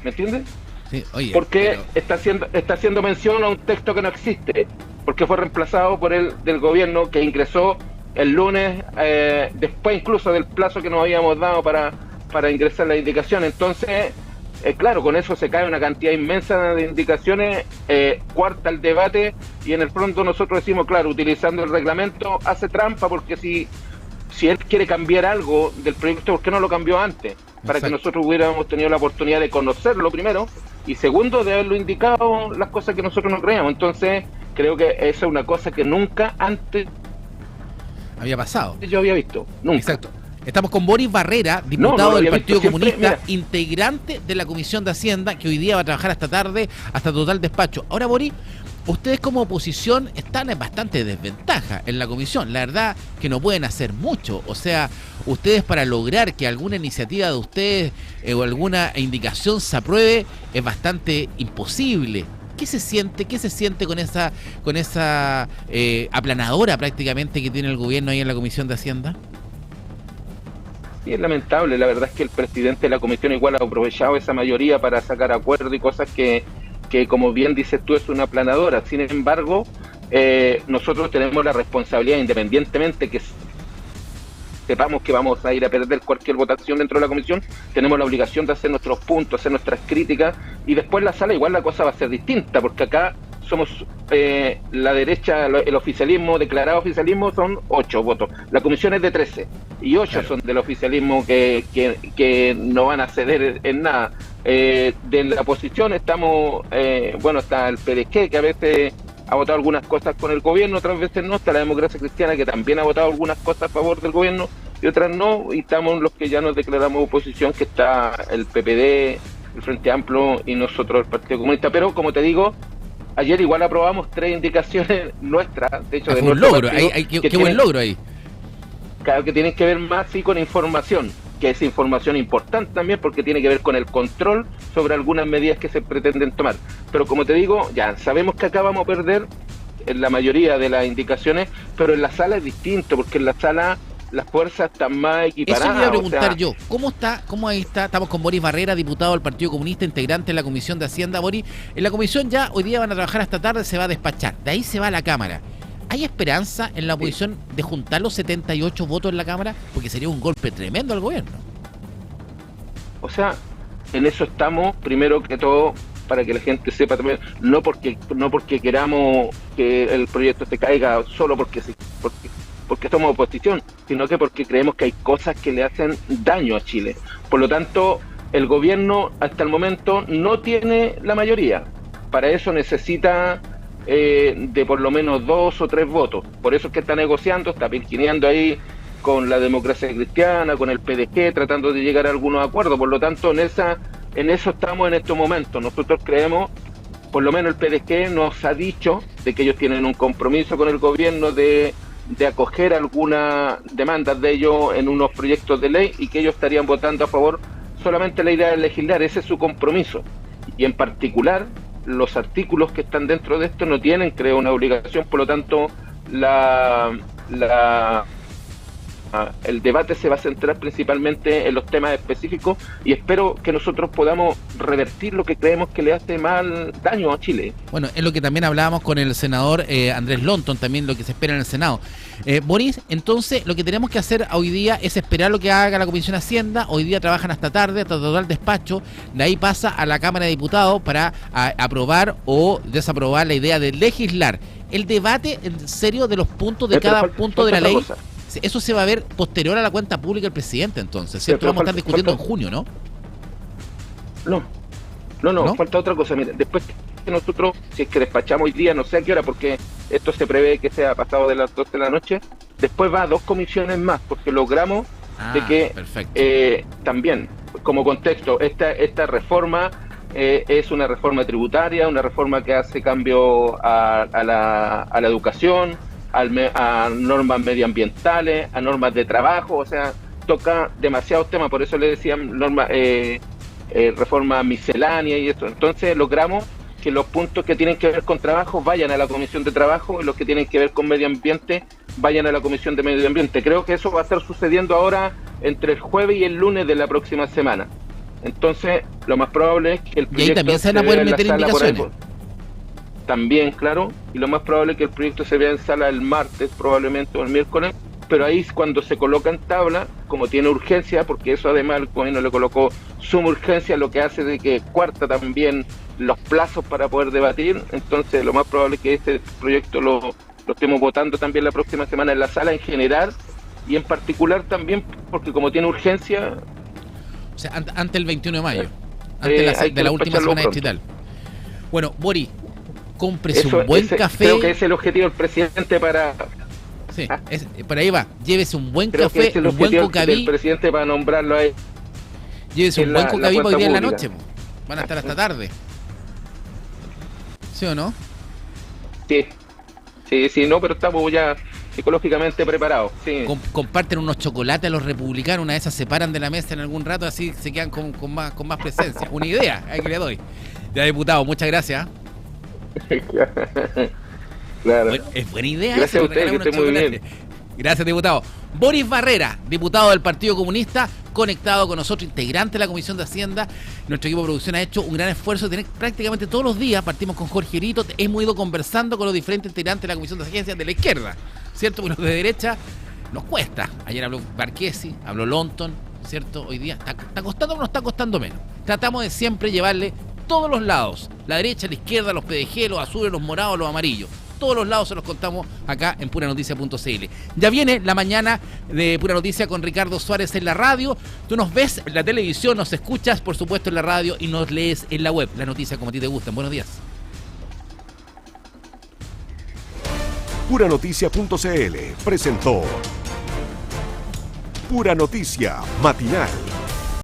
¿Me entiendes? Sí, oye, porque está haciendo mención a un texto que no existe, porque fue reemplazado por el del gobierno que ingresó el lunes, después incluso del plazo que nos habíamos dado para ingresar la indicación. Entonces, claro, con eso se cae una cantidad inmensa de indicaciones, cuarta el debate, y en el fondo nosotros decimos, claro, utilizando el reglamento hace trampa, porque si él quiere cambiar algo del proyecto, ¿por qué no lo cambió antes? Para que nosotros hubiéramos tenido la oportunidad de conocerlo primero, y segundo, de haberlo indicado las cosas que nosotros no creíamos. Entonces, creo que esa es una cosa que nunca antes había pasado. Yo había visto, nunca. Exacto. Estamos con Boris Barrera, diputado del Partido Comunista, integrante de la Comisión de Hacienda, que hoy día va a trabajar hasta tarde, hasta total despacho. Ahora, Boris, ustedes como oposición están en bastante desventaja en la comisión. La verdad que no pueden hacer mucho. O sea, ustedes para lograr que alguna iniciativa de ustedes o alguna indicación se apruebe es bastante imposible. ¿Qué se siente con esa aplanadora prácticamente que tiene el gobierno ahí en la Comisión de Hacienda? Sí, es lamentable. La verdad es que el presidente de la comisión igual ha aprovechado esa mayoría para sacar acuerdos y cosas que como bien dices tú, es una aplanadora. Sin embargo, nosotros tenemos la responsabilidad, independientemente que sepamos que vamos a ir a perder cualquier votación dentro de la comisión, tenemos la obligación de hacer nuestros puntos, hacer nuestras críticas, y después la sala igual la cosa va a ser distinta, porque acá somos la derecha, el oficialismo, declarado oficialismo, son 8 votos. La comisión es de 13, y 8 son del oficialismo que no van a ceder en nada. De la oposición estamos, está el PDG, que a veces ha votado algunas cosas con el gobierno, otras veces no. Está la Democracia Cristiana, que también ha votado algunas cosas a favor del gobierno y otras no. Y estamos los que ya nos declaramos oposición, que está el PPD, el Frente Amplio y nosotros, el Partido Comunista. Pero, como te digo, ayer igual aprobamos 3 indicaciones nuestras, de hecho, de un nuestro logro, partido, qué buen logro ahí. Claro, que tienen que ver más sí con información, que es información importante también, porque tiene que ver con el control sobre algunas medidas que se pretenden tomar. Pero como te digo, ya sabemos que acá vamos a perder en la mayoría de las indicaciones, pero en la sala es distinto, porque en la sala las fuerzas están más equiparadas. Eso me iba a preguntar yo, ¿cómo ahí está? Estamos con Boris Barrera, diputado del Partido Comunista, integrante de la Comisión de Hacienda. Boris, en la comisión ya hoy día van a trabajar hasta tarde, se va a despachar, de ahí se va a la Cámara. ¿Hay esperanza en la oposición de juntar los 78 votos en la Cámara? Porque sería un golpe tremendo al gobierno. O sea, en eso estamos, primero que todo, para que la gente sepa también, no porque queramos que el proyecto se caiga solo porque somos oposición, sino que porque creemos que hay cosas que le hacen daño a Chile. Por lo tanto, el gobierno hasta el momento no tiene la mayoría. Para eso necesita de por lo menos 2 o 3 votos. Por eso es que está negociando, está pirquineando ahí con la Democracia Cristiana, con el PDG, tratando de llegar a algunos acuerdos. Por lo tanto, en eso estamos en estos momentos. Nosotros creemos, por lo menos el PDG nos ha dicho de que ellos tienen un compromiso con el gobierno de acoger algunas demandas de ellos en unos proyectos de ley, y que ellos estarían votando a favor solamente la idea de legislar. Ese es su compromiso. Y en particular, los artículos que están dentro de esto no tienen, creo, una obligación. Por lo tanto, el debate se va a centrar principalmente en los temas específicos, y espero que nosotros podamos revertir lo que creemos que le hace mal daño a Chile. Bueno, es lo que también hablábamos con el senador Andrés Lonton, también lo que se espera en el Senado. Boris, entonces lo que tenemos que hacer hoy día es esperar lo que haga la Comisión de Hacienda. Hoy día trabajan hasta tarde, hasta total despacho. De ahí pasa a la Cámara de Diputados para aprobar o desaprobar la idea de legislar. El debate en serio de los puntos de cada punto de la ley, eso se va a ver posterior a la cuenta pública del presidente, entonces, ¿cierto? Vamos a estar discutiendo en junio, ¿no? ¿No? falta otra cosa. Mira, después que nosotros, si es que despachamos hoy día, no sé a qué hora, porque esto se prevé que sea pasado de las 12 de la noche, después va a 2 comisiones más, porque logramos de que perfecto. también, como contexto, esta reforma es una reforma tributaria, una reforma que hace cambio a la educación, a normas medioambientales, a normas de trabajo, o sea, toca demasiados temas, por eso le decían reforma miscelánea y esto. Entonces logramos que los puntos que tienen que ver con trabajo vayan a la Comisión de Trabajo y los que tienen que ver con medio ambiente vayan a la Comisión de Medio Ambiente. Creo que eso va a estar sucediendo ahora entre el jueves y el lunes de la próxima semana. Entonces, lo más probable es que el proyecto... Y ahí también se van a poder meter indicaciones. También, claro, y lo más probable es que el proyecto se vea en sala el martes, probablemente, o el miércoles, pero ahí es cuando se coloca en tabla, como tiene urgencia, porque eso además el gobierno le colocó suma urgencia, lo que hace de que cuarta también los plazos para poder debatir. Entonces lo más probable es que este proyecto lo estemos votando también la próxima semana en la sala en general, y en particular también porque como tiene urgencia... O sea, antes del 21 de mayo, antes de la última semana distrital. Bueno, Bori, cómprese un buen café. Creo que es el objetivo del presidente para... Sí, por ahí va. Llévese un buen creo café, que es el un buen objetivo cocaví. del presidente para nombrarlo ahí. Llévese un buen cocaví hoy día en la pública. noche. Van a estar hasta tarde. ¿Sí o no? Sí, no, pero estamos ya psicológicamente preparados. Sí. Comparten unos chocolates a los republicanos, una de esas se paran de la mesa en algún rato, así se quedan con más presencia. Una idea, ahí que le doy. Ya, diputado, muchas gracias. Claro. Es buena idea. Gracias a usted, que esté muy bien. Gracias, diputado. Boris Barrera, diputado del Partido Comunista, conectado con nosotros, integrante de la Comisión de Hacienda. Nuestro equipo de producción ha hecho un gran esfuerzo de tener prácticamente todos los días. Partimos con Jorge Erito, hemos ido conversando con los diferentes integrantes de la Comisión de Hacienda de la izquierda, ¿cierto? Porque los de derecha nos cuesta. Ayer habló Barquesi, habló Lonton, ¿cierto? Hoy día está costando o no está costando menos. Tratamos de siempre llevarle todos los lados, la derecha, la izquierda, los PDG, los azules, los morados, los amarillos. Todos los lados se los contamos acá en puranoticia.cl. Ya viene la mañana de Pura Noticia con Ricardo Suárez en la radio. Tú nos ves en la televisión, nos escuchas, por supuesto, en la radio y nos lees en la web. Las noticias como a ti te gustan. Buenos días. Puranoticia.cl presentó Pura Noticia Matinal.